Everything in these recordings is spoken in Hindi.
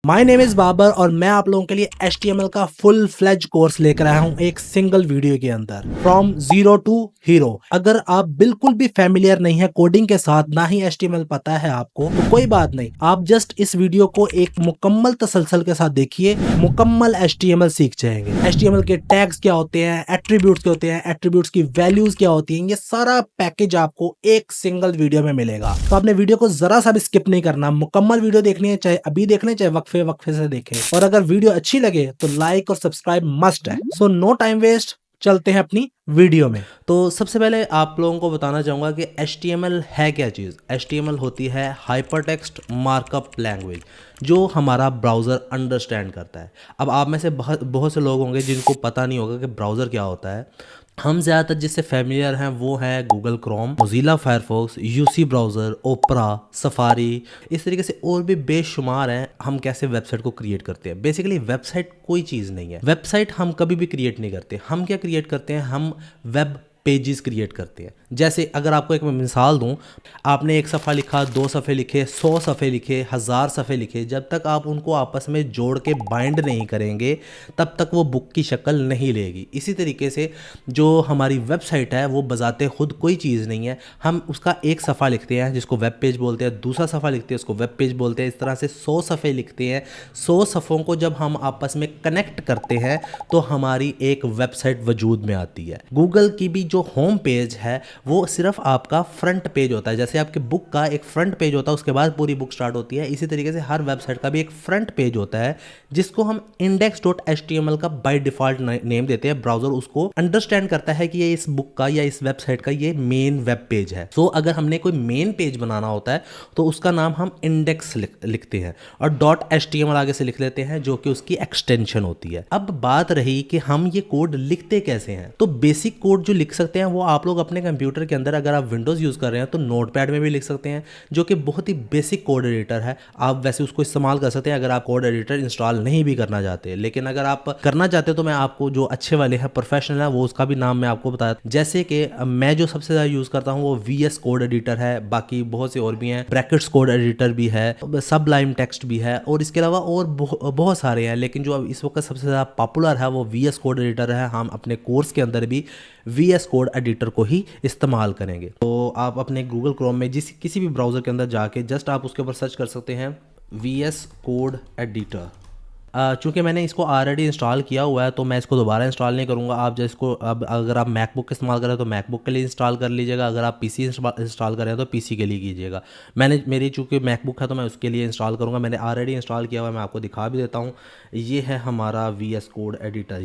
माय नेम इज बाबर और मैं आप लोगों के लिए HTML का फुल फ्लेज कोर्स लेकर आया हूं एक सिंगल वीडियो के अंदर फ्रॉम जीरो टू हीरो। अगर आप बिल्कुल भी फेमिलियर नहीं है कोडिंग के साथ, ना ही HTML पता है आपको, तो कोई बात नहीं, आप जस्ट इस वीडियो को एक मुकम्मल तसलसल के साथ देखिए, मुकम्मल HTML सीख जाएंगे। HTML के टैग्स क्या होते हैं, एट्रीब्यूट्स क्या होते हैं, एट्रीब्यूट्स की वैल्यूज क्या होती हैं, ये सारा पैकेज आपको एक सिंगल वीडियो में मिलेगा। तो आपने वीडियो को जरा सा भी स्किप नहीं करना, मुकम्मल वीडियो देखनी है, चाहे अभी देख लें चाहे वक्फे वक्फे से देखें। और अगर वीडियो अच्छी लगे तो लाइक और सब्सक्राइब मस्ट है। सो नो टाइम वेस्ट, चलते हैं अपनी वीडियो में। तो सबसे पहले आप लोगों को बताना चाहूँगा कि HTML है क्या चीज़। HTML होती है हाइपरटेक्स्ट मार्कअप लैंग्वेज, जो हमारा ब्राउज़र अंडरस्टैंड करता है। अब आप में से बहुत बहुत से लोग होंगे जिनको पता नहीं होगा कि ब्राउज़र क्या होता है। हम ज़्यादातर जिससे फेमिलियर हैं वो है Google Chrome, Mozilla Firefox, UC browser, Opera, Safari, इस तरीके से और भी बेशुमार हैं। हम कैसे वेबसाइट को क्रिएट करते हैं। बेसिकली वेबसाइट कोई चीज़ नहीं है। वेबसाइट हम कभी भी क्रिएट नहीं करते। हम क्या क्रिएट करते हैं, हम वेब पेजेस क्रिएट करते हैं। जैसे अगर आपको एक मैं मिसाल दूं, आपने एक सफ़ा लिखा, 2 सफ़े लिखे, 100 सफ़े लिखे, 1000 सफ़े लिखे, जब तक आप उनको आपस में जोड़ के बाइंड नहीं करेंगे तब तक वो बुक की शक्ल नहीं लेगी। इसी तरीके से जो हमारी वेबसाइट है वो बजाते खुद कोई चीज़ नहीं है। हम उसका एक सफ़ा लिखते हैं जिसको वेब पेज बोलते हैं, दूसरा सफ़ा लिखते हैं उसको वेब पेज बोलते हैं, इस तरह से 100 सफ़े लिखते हैं। 100 सफ़ों को जब हम आपस में कनेक्ट करते हैं तो हमारी एक वेबसाइट वजूद में आती है। गूगल की भी जो होम पेज है वो सिर्फ आपका फ्रंट पेज होता है। जैसे आपके बुक का एक फ्रंट पेज होता है, उसके बाद पूरी बुक स्टार्ट होती है, इसी तरीके से हर वेबसाइट का भी एक फ्रंट पेज होता है जिसको हम index.html का बाय डिफॉल्ट नेम देते हैं। ब्राउजर उसको अंडरस्टैंड करता है कि ये इस बुक का या इस वेबसाइट का ये मेन वेब पेज है। सो अगर हमने कोई मेन पेज बनाना होता है तो उसका नाम हम इंडेक्स लिखते हैं और .html आगे से लिख लेते हैं, जो कि उसकी एक्सटेंशन होती है। अब बात रही कि हम ये कोड लिखते कैसे हैं, तो बेसिक कोड जो लिख सकते हैं वो आप लोग अपने कंप्यूटर के अंदर, अगर आप विंडोज़ यूज़ कर रहे हैं तो नोटपैड में भी लिख सकते हैं, जो कि बहुत ही बेसिक कोड एडिटर है। आप वैसे उसको इस्तेमाल कर सकते हैं अगर आप कोड एडिटर इंस्टॉल नहीं भी करना चाहते। लेकिन अगर आप करना चाहते हो तो मैं आपको जो अच्छे वाले हैं, प्रोफेशनल है, वो उसका भी नाम मैं आपको बताया। जैसे कि मैं जो सबसे ज़्यादा यूज़ करता हूँ वो VS कोड एडिटर है, बाकी बहुत से और भी हैं, ब्रैकेट्स कोड एडिटर भी है, सबलाइम टेक्स्ट भी है, और इसके अलावा और बहुत सारे हैं। लेकिन जो इस वक्त सबसे ज़्यादा पॉपुलर है वो VS कोड एडिटर है। हम अपने कोर्स के अंदर भी VS कोड एडिटर को ही इस्तेमाल करेंगे। तो आप अपने गूगल क्रोम में किसी भी ब्राउज़र के अंदर जाके जस्ट आप उसके ऊपर सर्च कर सकते हैं VS कोड एडिटर। चूँकि मैंने इसको ऑलरेडी इंस्टॉल किया हुआ है तो मैं इसको दोबारा इंस्टॉल नहीं करूँगा। आप जिसको अब अगर आप मैकबुक इस्तेमाल करें तो मैकबुक के लिए इंस्टॉल कर लीजिएगा, अगर आप PC इंस्टॉल करें तो PC के लिए कीजिएगा। मेरी चूँकि मैकबुक है तो मैं उसके लिए इंस्टॉल करूँगा। मैंने ऑलरेडी इंस्टॉल किया हुआ है, मैं आपको दिखा भी देता हूँ। ये है हमारा VS कोड एडिटर,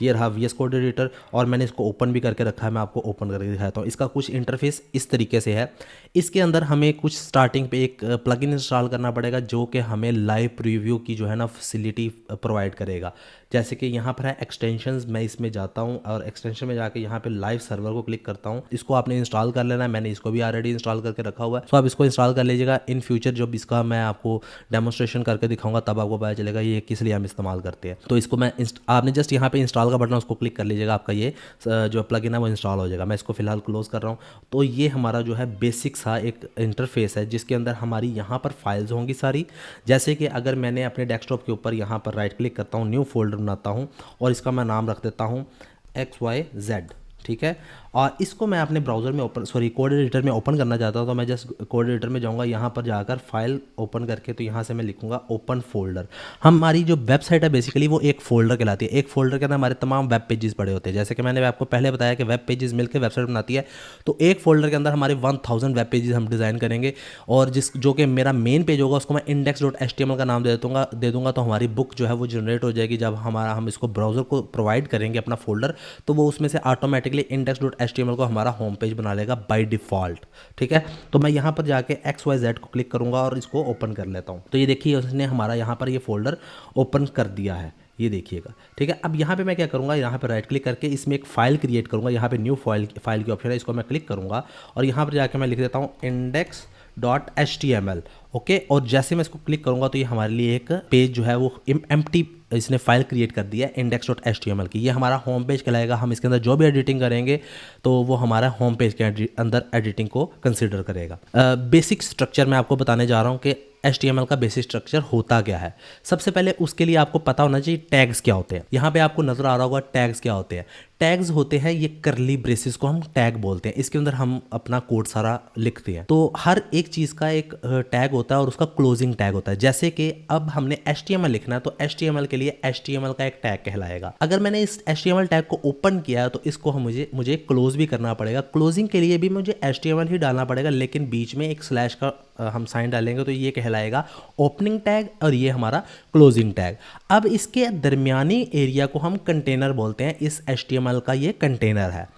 ये रहा VS कोड एडिटर, और मैंने इसको ओपन भी करके रखा है। मैं आपको ओपन करके दिखाता हूँ। इसका कुछ इंटरफेस इस तरीके से है। इसके अंदर हमें कुछ स्टार्टिंग पे एक प्लगइन इंस्टॉल करना पड़ेगा जो कि हमें लाइव प्रीव्यू की जो है ना फैसिलिटी प्रोवाइड करेगा। जैसे कि यहाँ पर है एक्सटेंशंस, मैं इसमें जाता हूँ और एक्सटेंशन में जाके यहाँ पे लाइव सर्वर को क्लिक करता हूँ। इसको आपने इंस्टॉल कर लेना है, मैंने इसको भी ऑलरेडी इंस्टॉल करके रखा हुआ है। तो आप इसको इंस्टॉल कर लीजिएगा। इन फ्यूचर जब इसका मैं आपको डेमोस्ट्रेशन करके दिखाऊंगा तब आपको पता चलेगा ये किस लिए हम इस्तेमाल करते हैं। तो इसको आपने जस्ट यहाँ पे इंस्टॉल का बटन उसको क्लिक कर लीजिएगा, आपका ये जो प्लगइन है वो इंस्टॉल हो जाएगा। मैं इसको फिलहाल क्लोज कर रहा हूँ। तो ये हमारा जो है बेसिक सा एक इंटरफेस है जिसके अंदर हमारी यहाँ पर फाइल्स होंगी सारी। जैसे कि अगर मैंने अपने डेस्कटॉप के ऊपर यहाँ पर राइट क्लिक करता हूँ, न्यू फोल्डर बनाता हूँ और इसका मैं नाम रख देता हूँ XYZ, ठीक है। और इसको मैं अपने ब्राउज़र में कोड एडिटर में ओपन करना चाहता हूँ तो मैं जस्ट कोड एडिटर में जाऊँगा, यहाँ पर जाकर फाइल ओपन करके तो यहाँ से मैं लिखूँगा ओपन फोल्डर। हमारी जो वेबसाइट है बेसिकली वो एक फ़ोल्डर कहलाती है। एक फ़ोल्डर के अंदर हमारे तमाम वेब पेजेस पड़े होते हैं। जैसे कि मैंने आपको पहले बताया कि वेब पेजेस मिलकर वेबसाइट बनाती है, तो एक फ़ोल्डर के अंदर हमारे 1000 वेब पेजेस हम डिज़ाइन करेंगे, और जो कि मेरा मेन पेज होगा उसको मैं index.html का नाम दे दूँगा। तो हमारी बुक जो है वो जनरेट हो जाएगी। जब हम इसको ब्राउज़र को प्रोवाइड करेंगे अपना फोल्डर, तो वो उसमें से ऑटोमेटिकली index.html को हमारा होम पेज बना लेगा बाय डिफ़ॉल्ट, ठीक है। तो मैं यहाँ पर जाके XYZ को क्लिक करूँगा और इसको ओपन कर लेता हूँ। तो ये देखिए उसने हमारा यहाँ पर ये फोल्डर ओपन कर दिया है, ये देखिएगा, ठीक है। अब यहाँ पे मैं क्या करूँगा, यहाँ पे राइट क्लिक करके इसमें एक फ़ाइल क्रिएट करूँगा। यहाँ पे न्यू फाइल की ऑप्शन है, इसको मैं क्लिक करूँगा और यहाँ पर जाके मैं लिख देता हूँ index.html, ओके। और जैसे मैं इसको क्लिक करूँगा तो ये हमारे लिए एक पेज जो है वो एम्प्टी इसने फाइल क्रिएट कर दिया है index.html की। ये हमारा होम पेज कहलाएगा। हम इसके अंदर जो भी एडिटिंग करेंगे तो वो हमारा होम पेज के अंदर एडिटिंग को कंसिडर करेगा। बेसिक स्ट्रक्चर मैं आपको बताने जा रहा हूँ कि HTML का बेसिक स्ट्रक्चर होता क्या है। सबसे पहले उसके लिए आपको पता होना चाहिए टैग्स क्या होते हैं। यहाँ पे आपको नजर आ रहा होगा टैग्स क्या होते हैं। टैग्स होते हैं ये करली ब्रेसेस को हम टैग बोलते हैं, इसके अंदर हम अपना कोड सारा लिखते हैं। तो हर एक चीज़ का एक टैग होता है और उसका क्लोजिंग टैग होता है। जैसे कि अब हमने HTML लिखना है तो HTML के लिए HTML का एक टैग कहलाएगा। अगर मैंने इस HTML टैग को ओपन किया तो इसको मुझे क्लोज भी करना पड़ेगा। क्लोजिंग के लिए भी मुझे HTML ही डालना पड़ेगा, लेकिन बीच में एक स्लैश का हम साइन डालेंगे तो ये कहलाएगा ओपनिंग टैग और ये हमारा क्लोजिंग टैग। अब इसके दरमियानी एरिया को हम कंटेनर बोलते हैं। इस HTML का ये कंटेनर है।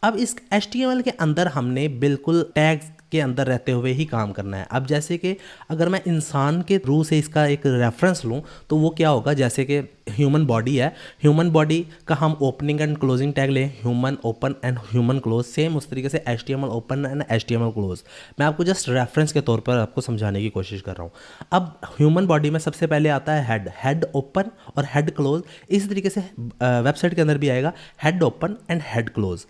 अब इस HTML के अंदर हमने बिल्कुल टैग्स के अंदर रहते हुए ही काम करना है। अब जैसे कि अगर मैं इंसान के थ्रू से इसका एक रेफरेंस लूँ तो वो क्या होगा, जैसे कि ह्यूमन बॉडी है, ह्यूमन बॉडी का हम ओपनिंग एंड क्लोजिंग टैग लें, human open and human close. Same उस तरीके से HTML open and HTML close. मैं आपको जस्ट रेफरेंस के तौर पर आपको समझाने की कोशिश कर रहा हूँ। अब ह्यूमन बॉडी में सबसे पहले आता है हेड ओपन और हेड क्लोज। इसी तरीके से वेबसाइट के अंदर भी आएगा head open and head close.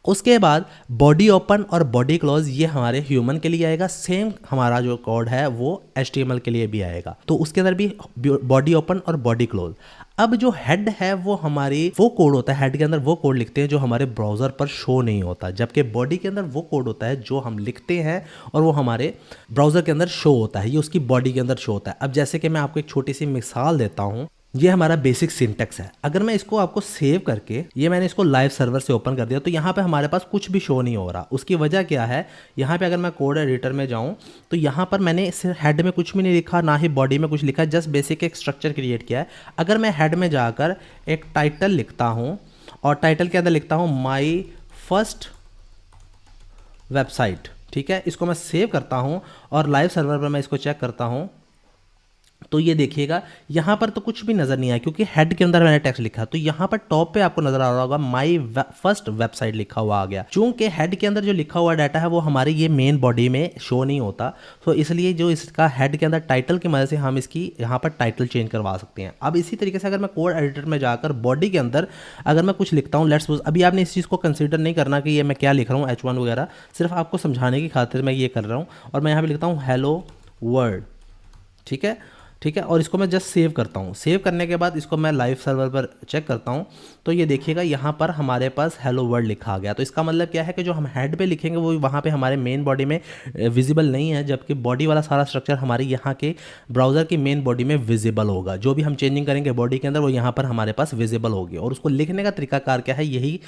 उसके बाद बॉडी ओपन और बॉडी क्लोज ये हमारे ह्यूमन के लिए आएगा। सेम हमारा जो कोड है वो HTML के लिए भी आएगा, तो उसके अंदर भी बॉडी ओपन और बॉडी क्लोज। अब जो हेड है वो हमारी वो कोड होता है, हेड के अंदर वो कोड लिखते हैं जो हमारे ब्राउज़र पर शो नहीं होता, जबकि बॉडी के अंदर वो कोड होता है जो हम लिखते हैं और वो हमारे ब्राउज़र के अंदर शो होता है, ये उसकी बॉडी के अंदर शो होता है। अब जैसे कि मैं आपको एक छोटी सी मिसाल देता हूँ, ये हमारा बेसिक सिंटेक्स है। अगर मैं इसको आपको सेव करके ये मैंने इसको लाइव सर्वर से ओपन कर दिया तो यहाँ पे हमारे पास कुछ भी शो नहीं हो रहा। उसकी वजह क्या है, यहाँ पे अगर मैं कोड एडिटर में जाऊँ तो यहाँ पर मैंने इस हेड में कुछ भी नहीं लिखा, ना ही बॉडी में कुछ लिखा, जस्ट बेसिक एक स्ट्रक्चर क्रिएट किया है। अगर मैं हेड में जाकर एक टाइटल लिखता हूँ और टाइटल के अंदर लिखता हूँ माई फर्स्ट वेबसाइट, ठीक है, इसको मैं सेव करता हूँ और लाइव सर्वर पर मैं इसको चेक करता हूँ तो ये देखिएगा यहाँ पर तो कुछ भी नज़र नहीं आया क्योंकि हेड के अंदर मैंने टेक्स्ट लिखा। तो यहाँ पर टॉप पे आपको नजर आ रहा होगा माई फर्स्ट वेबसाइट लिखा हुआ आ गया। चूंकि हेड के अंदर जो लिखा हुआ डाटा है वो हमारे ये मेन बॉडी में शो नहीं होता, तो इसलिए जो इसका हेड के अंदर टाइटल की मदद से हम इसकी यहाँ पर टाइटल चेंज करवा सकते हैं। अब इसी तरीके से अगर मैं कोड एडिटर में जाकर बॉडी के अंदर अगर मैं कुछ लिखता हूँ, लेट्स सपोज, अभी आपने इस चीज़ को कंसिडर नहीं करना कि ये मैं क्या लिख रहा हूँ H1 वगैरह, सिर्फ आपको समझाने की खातिर मैं ये कर रहा हूँ। और मैं यहाँ पे लिखता हूँ हेलो वर्ल्ड, ठीक है, ठीक है, और इसको मैं जस्ट सेव करता हूँ। सेव करने के बाद इसको मैं लाइव सर्वर पर चेक करता हूँ तो ये देखिएगा यहाँ पर हमारे पास हेलो वर्ल्ड लिखा आ गया। तो इसका मतलब क्या है कि जो हम हेड पे लिखेंगे वो वहाँ पे हमारे मेन बॉडी में विजिबल नहीं है, जबकि बॉडी वाला सारा स्ट्रक्चर हमारे यहाँ के ब्राउज़र की मेन बॉडी में विजिबल होगा। जो भी हम चेंजिंग करेंगे बॉडी के अंदर वो यहाँ पर हमारे पास विजिबल होगी। और उसको लिखने का तरीकाकार क्या है, यही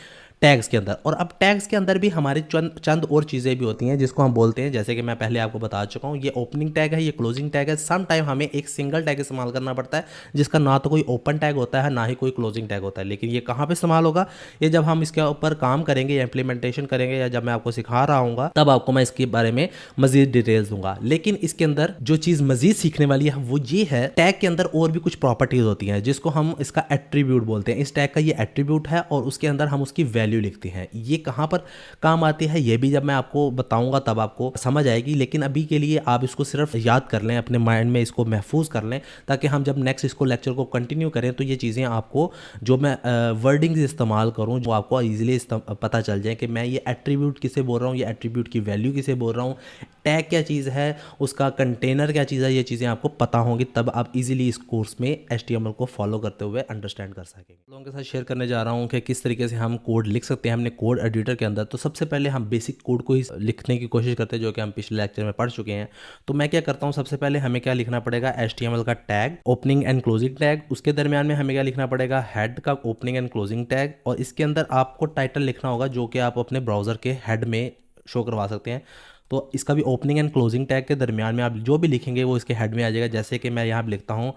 टैग्स के अंदर। और अब टैग्स के अंदर भी हमारे चंद और चीज़ें भी होती हैं जिसको हम बोलते हैं, जैसे कि मैं पहले आपको बता चुका हूँ, ये ओपनिंग टैग है, ये क्लोजिंग टैग है। सम टाइम हमें एक सिंगल टैग इस्तेमाल करना पड़ता है जिसका ना तो कोई ओपन टैग होता है ना ही कोई क्लोजिंग टैग होता है। लेकिन ये कहाँ पे इस्तेमाल होगा, ये जब हम इसके ऊपर काम करेंगे या इंप्लीमेंटेशन करेंगे या जब मैं आपको सिखा रहा हूँ तब आपको मैं इसके बारे में मजीद डिटेल्स दूंगा। लेकिन इसके अंदर जो चीज़ मजीद सीखने वाली है वो ये है, टैग के अंदर और भी कुछ प्रॉपर्टीज होती हैं जिसको हम इसका एट्रीब्यूट बोलते हैं। इस टैग का ये एट्रीब्यूट है और उसके अंदर हम उसकी वैल्यू लिखते हैं। ये कहाँ पर काम आती है ये भी जब मैं आपको बताऊंगा तब आपको समझ आएगी। लेकिन अभी के लिए आप इसको सिर्फ याद कर लें, अपने माइंड में इसको महफूज कर लें, ताकि हम जब नेक्स्ट इसको लेक्चर को कंटिन्यू करें तो ये चीज़ें आपको जो मैं वर्डिंग्स इस्तेमाल करूँ वो आपको ईजिली पता चल जाए कि मैं ये एट्रीब्यूट किसे बोल रहा हूँ, ये एट्रीब्यूट की वैल्यू किसे बोल रहा हूँ, टैग क्या चीज़ है, उसका कंटेनर क्या चीज़ है। ये चीज़ें आपको पता होंगी तब आप इजीली इस कोर्स में HTML को फॉलो करते हुए अंडरस्टैंड कर सकेंगे। लोगों के साथ शेयर करने जा रहा हूँ कि किस तरीके से हम कोड लिख सकते हैं हमने कोड एडिटर के अंदर। तो सबसे पहले हम बेसिक कोड को ही लिखने की कोशिश करते हैं जो कि हम पिछले लेक्चर में पढ़ चुके हैं। तो मैं क्या करता हूँ, सबसे पहले हमें क्या लिखना पड़ेगा, HTML का tag, opening and closing tag. उसके दरमियान में हमें क्या लिखना पड़ेगा, हेड का ओपनिंग एंड क्लोजिंग टैग। और इसके अंदर आपको टाइटल लिखना होगा जो कि आप अपने ब्राउज़र के हेड में शो करवा सकते हैं। तो इसका भी ओपनिंग एंड क्लोजिंग टैग के दरमियान में आप जो भी लिखेंगे वो इसके हेड में आ जाएगा। जैसे कि मैं यहाँ पे लिखता हूँ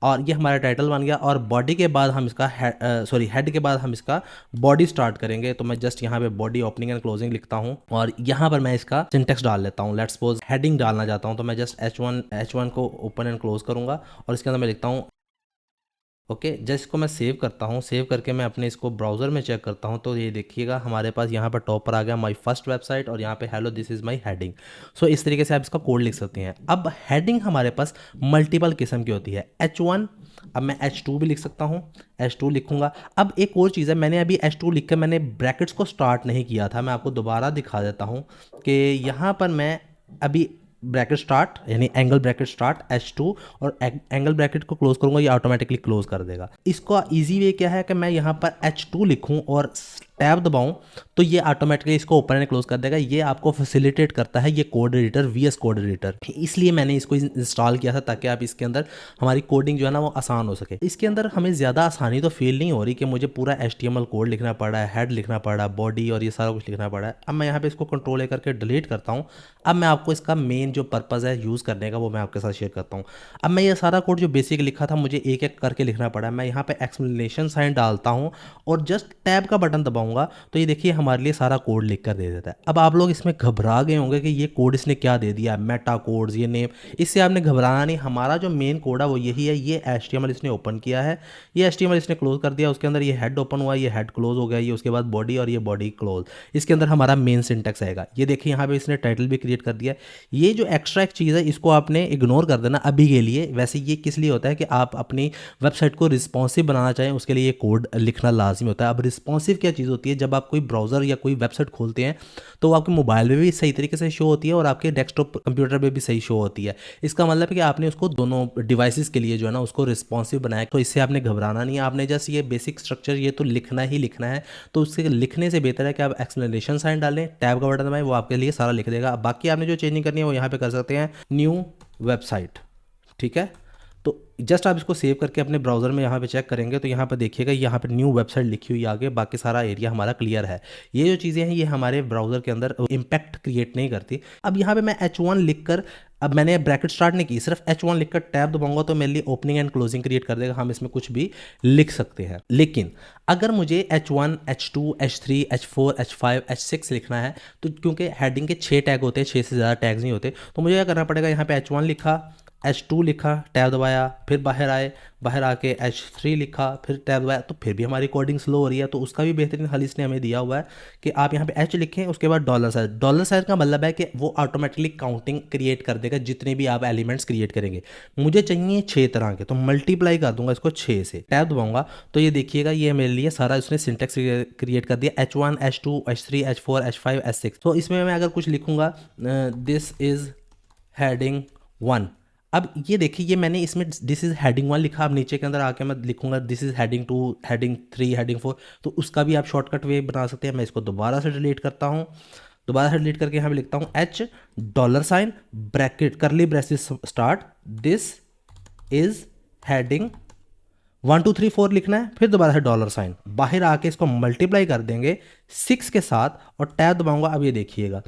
और ये हमारा टाइटल बन गया। और बॉडी के बाद हम इसका हेड के बाद हम इसका बॉडी स्टार्ट करेंगे। तो मैं जस्ट यहाँ पे बॉडी ओपनिंग एंड क्लोजिंग लिखता हूँ और यहाँ पर मैं इसका सिंटेक्स डाल लेता हूँ। लेट्स सपोज हेडिंग डालना चाहता हूँ तो मैं जस्ट H1 को ओपन एंड क्लोज करूँगा और इसके अंदर मैं लिखता हूँ ओके। जस्ट इसको मैं सेव करता हूँ। सेव करके मैं अपने इसको ब्राउज़र में चेक करता हूँ तो ये देखिएगा हमारे पास यहाँ पर टॉप पर आ गया माई फर्स्ट वेबसाइट और यहाँ पे hello this is my heading. So इस तरीके से आप इसका कोड लिख सकते हैं। अब हेडिंग हमारे पास मल्टीपल किस्म की होती है, H1, अब मैं H2 भी लिख सकता हूँ, H2 लिखूंगा। अब एक और चीज़ है, मैंने अभी H2 लिख कर मैंने ब्रैकेट्स को स्टार्ट नहीं किया था। मैं आपको दोबारा दिखा देता हूँ कि यहाँ पर मैं अभी ब्रैकेट स्टार्ट यानी एंगल ब्रैकेट स्टार्ट H2 और एंगल ब्रैकेट को क्लोज करूंगा, ये ऑटोमेटिकली क्लोज कर देगा। इसका इजी वे क्या है कि मैं यहाँ पर H2 लिखूं और टैब दबाऊं तो ये ऑटोमेटिकली इसको ओपन एंड क्लोज कर देगा। ये आपको फैसिलिटेट करता है ये code editor, VS code editor, इसलिए मैंने इसको इंस्टॉल किया था ताकि आप इसके अंदर हमारी कोडिंग जो है ना वो आसान हो सके। इसके अंदर हमें ज़्यादा आसानी तो फील नहीं हो रही कि मुझे पूरा HTML कोड लिखना पड़ा है, हेड लिखना पड़ा, बॉडी और ये सारा कुछ लिखना पड़ा है। अब मैं यहाँ पे इसको कंट्रोल करके डिलीट करता हूँ। अब मैं आपको इसका मेन जो पर्पज़ है यूज़ करने का वो मैं आपके साथ शेयर करता हूँ। अब मैं ये सारा कोड जो बेसिक लिखा था मुझे एक एक करके लिखना पड़ा। मैं यहाँ पे एक्सप्लेनेशन साइन डालता हूँ और जस्ट टैब का बटन दबाऊंगा तो ये देखिए हमारे लिए सारा कोड लिख कर दे देता है। अब आप लोग इसमें घबरा गए होंगे कि ये कोड इसने क्या दे दिया, मेटा कोड्स, ये नेम, इससे आपने घबराना नहीं। हमारा जो मेन कोड है वो यही है। ये HTML इसने ओपन किया है, ये HTML इसने क्लोज कर दिया, उसके अंदर ये हेड ओपन हुआ, ये हेड क्लोज हो गया, ये उसके बाद बॉडी और ये बॉडी क्लोज। इसके अंदर हमारा मेन सिंटेक्स आएगा। ये देखिए यहाँ पे इसने टाइटल भी क्रिएट कर दिया। ये जो एक्स्ट्रा एक चीज़ है इसको आपने इग्नोर कर देना अभी के लिए। वैसे ये किस लिए होता है कि आप अपनी वेबसाइट को रिस्पॉन्सिव बनाना चाहें, उसके लिए ये कोड लिखना लाजमी होता है। अब रिस्पॉन्सिव क्या चीज़ होती है, जब आप कोई ब्राउज़र या कोई वेबसाइट खोलते हैं तो वो आपके मोबाइल में भी सही तरीके से शो होती है और आपके डेस्कटॉप कंप्यूटर पे भी सही शो होती है। इसका मतलब है कि आपने उसको दोनों डिवाइसेस के लिए जो है ना उसको रिस्पॉन्सिव बनाया। तो इससे आपने घबराना नहीं है, आपने जस्ट ये बेसिक स्ट्रक्चर ये तो लिखना ही लिखना है। तो उसके लिखने से बेहतर है कि आप एक्सप्लेनेशन साइन डालें, टैब का बटन दबाएं, वो आपके लिए सारा लिख देगा। बाकी आपने जो चेंजिंग करनी है वो यहाँ पे कर सकते हैं, न्यू वेबसाइट, ठीक है। तो जस्ट आप इसको सेव करके अपने ब्राउज़र में यहाँ पे चेक करेंगे तो यहाँ पे देखिएगा यहाँ पे न्यू वेबसाइट लिखी हुई आगे, बाकी सारा एरिया हमारा क्लियर है। ये जो चीज़ें हैं ये हमारे ब्राउज़र के अंदर इम्पैक्ट क्रिएट नहीं करती। अब यहाँ पे मैं H1 लिखकर, अब मैंने ब्रैकेट स्टार्ट नहीं की, सिर्फ H1 लिखकर टैब दबाऊंगा तो मेरे लिए ओपनिंग एंड क्लोजिंग क्रिएट कर देगा। हम इसमें कुछ भी लिख सकते हैं। लेकिन अगर मुझे H1, H2, H3, H4, H5, H6 लिखना है तो क्योंकि हेडिंग के 6 टैग होते हैं, 6 से ज़्यादा टैग्स नहीं होते, तो मुझे क्या करना पड़ेगा, यहाँ पे H1 लिखा, H2 लिखा, टैब दबाया, फिर बाहर आए, बाहर आके H3 लिखा, फिर टैब दबाया, तो फिर भी हमारी कोडिंग स्लो हो रही है। तो उसका भी बेहतरीन हल इसने हमें दिया हुआ है कि आप यहाँ पे H लिखें, उसके बाद डॉलर साइन। डॉलर साइन का मतलब है कि वो ऑटोमेटिकली काउंटिंग क्रिएट कर देगा जितने भी आप एलिमेंट्स क्रिएट करेंगे। मुझे चाहिए 6 तरह के, तो मल्टीप्लाई कर दूंगा इसको 6 से, टैब दबाऊंगा तो ये देखिएगा ये मेरे लिए सारा उसने सिंटेक्स क्रिएट कर दिया। H1, H2, H3, H4, H5, H6। तो इसमें मैं अगर कुछ लिखूंगा, दिस इज हेडिंग 1। अब ये देखिए ये मैंने इसमें दिस इज़ हेडिंग 1 लिखा। अब नीचे के अंदर आके मैं लिखूंगा this is heading 2, heading 3, heading 4। तो उसका भी आप शॉर्टकट वे बना सकते हैं। मैं इसको दोबारा से डिलीट करता हूँ, दोबारा से डिलीट करके यहाँ पे लिखता हूँ H dollar sign bracket curly braces start, this is heading 1 2 3 4 लिखना है, फिर दोबारा से डॉलर साइन, बाहर आके इसको मल्टीप्लाई कर देंगे 6 के साथ और टैब दबाऊंगा। अब ये देखिएगा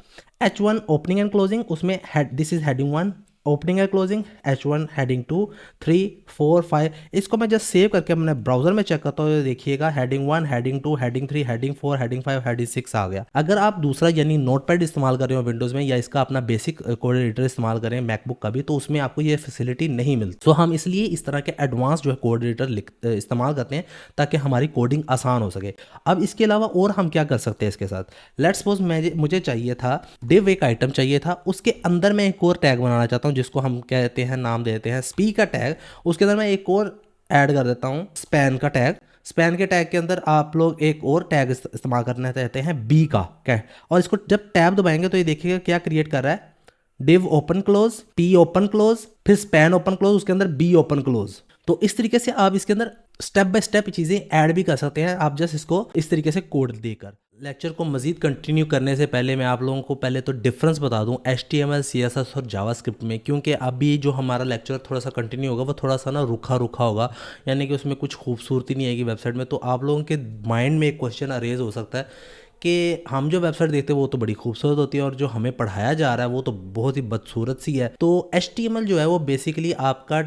H1 ओपनिंग एंड क्लोजिंग, उसमें this is heading 1 opening and closing, H1 heading 2, 3, 4, 5। इसको मैं जस्ट सेव करके अपने ब्राउजर में चेक करता हूँ, देखिएगा heading 1, heading 2, heading 3, heading 4, heading 5, heading 6 आ गया। अगर आप दूसरा यानी नोटपैड इस्तेमाल कर रहे हो विंडोज़ में या इसका अपना बेसिक कोड एडिटर इस्तेमाल करें मैकबुक का भी, तो उसमें आपको ये फैसिलिटी नहीं मिलती। तो हम इसलिए इस तरह के एडवांस जो है कोड एडिटर इस्तेमाल करते हैं ताकि हमारी कोडिंग आसान हो सके। अब इसके अलावा और हम क्या कर सकते हैं इसके साथ, लेट्स सपोज मुझे चाहिए था डिव, एक आइटम चाहिए था, उसके अंदर मैं एक और टैग बनाना चाहता हूँ जिसको हम कहते हैं, नाम देते हैं स्पी का टैग। उसके अंदर मैं एक और ऐड कर देता हूँ स्पैन का टैग। स्पैन के टैग के अंदर आप लोग एक और टैग इस्तेमाल करना चाहते हैं बी का, क्या, और इसको जब टैब दबाएंगे तो ये देखिएगा क्या क्रिएट कर रहा है, div open close, P open close, फिर स्पैन ओपन क्लोज, उसके अंदर बी ओपन क्लोज। तो इस तरीके से आप इसके अंदर स्टेप बाय स्टेप चीज़ें ऐड भी कर सकते हैं, आप जस्ट इसको इस तरीके से कोड देकर। लेक्चर को मज़ीद कंटिन्यू करने से पहले मैं आप लोगों को पहले तो डिफरेंस बता दूं HTML, CSS और जावास्क्रिप्ट में, क्योंकि अभी जो हमारा लेक्चर थोड़ा सा कंटिन्यू होगा वो थोड़ा सा ना रुखा रुखा होगा, यानी कि उसमें कुछ खूबसूरती नहीं आएगी वेबसाइट में। तो आप लोगों के माइंड में एक क्वेश्चन अरेज हो सकता है कि हम जो वेबसाइट देखते हैं वो तो बड़ी खूबसूरत होती है और जो हमें पढ़ाया जा रहा है वो तो बहुत ही बदसूरत सी है। तो HTML जो है वो बेसिकली आपका,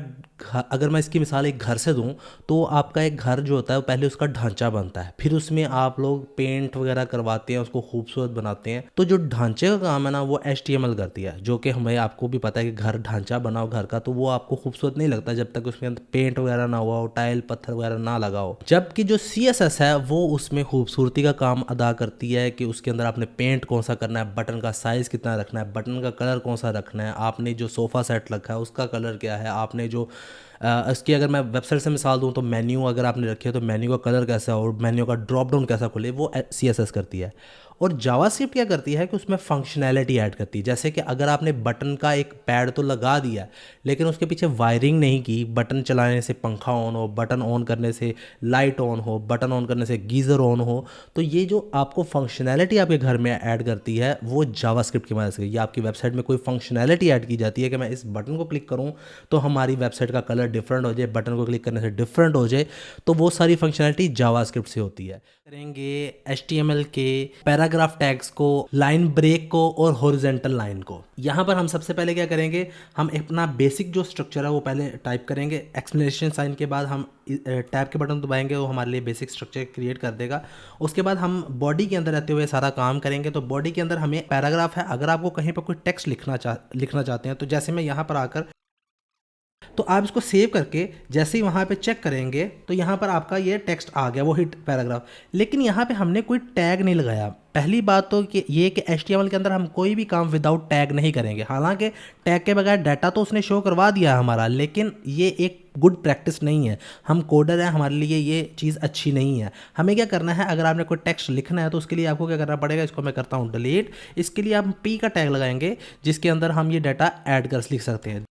अगर मैं इसकी मिसाल एक घर से दूं तो आपका एक घर जो होता है वो पहले उसका ढांचा बनता है, फिर उसमें आप लोग पेंट वगैरह करवाते हैं, उसको खूबसूरत बनाते हैं। तो जो ढांचे का काम है ना वो HTML करती है, जो कि हमें आपको भी पता है कि घर ढांचा बनाओ घर का तो वो आपको खूबसूरत नहीं लगता जब तक उसके अंदर पेंट वगैरह ना हुआ हो, टाइल पत्थर वगैरह ना लगा हो। जबकि जो CSS है वो उसमें खूबसूरती का काम अदा करती है कि उसके अंदर आपने पेंट कौन सा करना है, बटन का साइज़ कितना रखना है, बटन का कलर कौन सा रखना है, आपने जो सोफ़ा सेट रखा है उसका कलर क्या है, आपने जो इसकी अगर मैं वेबसाइट से मिसाल दूँ तो मेन्यू अगर आपने रखी है तो मेन्यू का कलर कैसा है और मेन्यू का ड्रॉप डाउन कैसा खुले, वो CSS करती है। और जावास्क्रिप्ट क्या करती है कि उसमें फंक्शनैलिटी ऐड करती है। जैसे कि अगर आपने बटन का एक पैड तो लगा दिया लेकिन उसके पीछे वायरिंग नहीं की, बटन चलाने से पंखा ऑन हो, बटन ऑन करने से लाइट ऑन हो, बटन ऑन करने से गीज़र ऑन हो, तो ये जो आपको फंक्शनैलिटी आपके घर में ऐड करती है वो जावास्क्रिप्ट की मदद से। या आपकी वेबसाइट में कोई फंक्शनैलिटी ऐड की जाती है कि मैं इस बटन को क्लिक करूँ तो हमारी वेबसाइट का कलर डिफरेंट हो जाए, बटन को क्लिक करने से डिफरेंट हो जाए, तो वो सारी फंक्शनैलिटी जावास्क्रिप्ट से होती है। करेंगे HTML के पैराग्राफ टैग्स को, लाइन ब्रेक को और हॉरिजॉन्टल लाइन को। यहाँ पर हम सबसे पहले क्या करेंगे, हम अपना बेसिक जो स्ट्रक्चर है वो पहले टाइप करेंगे। एक्सप्लेनेशन साइन के बाद हम टैब के बटन दबाएंगे, वो हमारे लिए बेसिक स्ट्रक्चर क्रिएट कर देगा। उसके बाद हम बॉडी के अंदर रहते हुए सारा काम करेंगे। तो बॉडी के अंदर हमें पैराग्राफ है, अगर आपको कहीं पर कोई टेक्स्ट लिखना चाहते हैं तो जैसे मैं यहाँ पर आकर, तो आप इसको सेव करके जैसे ही वहाँ पे चेक करेंगे तो यहाँ पर आपका ये टेक्स्ट आ गया, वो हिट पैराग्राफ। लेकिन यहाँ पे हमने कोई टैग नहीं लगाया। पहली बात तो कि ये कि HTML के अंदर हम कोई भी काम विदाउट टैग नहीं करेंगे। हालांकि टैग के बगैर डाटा तो उसने शो करवा दिया है हमारा, लेकिन ये एक गुड प्रैक्टिस नहीं है। हम कोडर हैं, हमारे लिए ये चीज़ अच्छी नहीं है। हमें क्या करना है, अगर आपने कोई टेक्स्ट लिखना है तो उसके लिए आपको क्या करना पड़ेगा, इसको मैं करता हूँ डिलीट। इसके लिए आप P का टैग लगाएंगे जिसके अंदर हम ये डाटा ऐड कर लिख सकते हैं।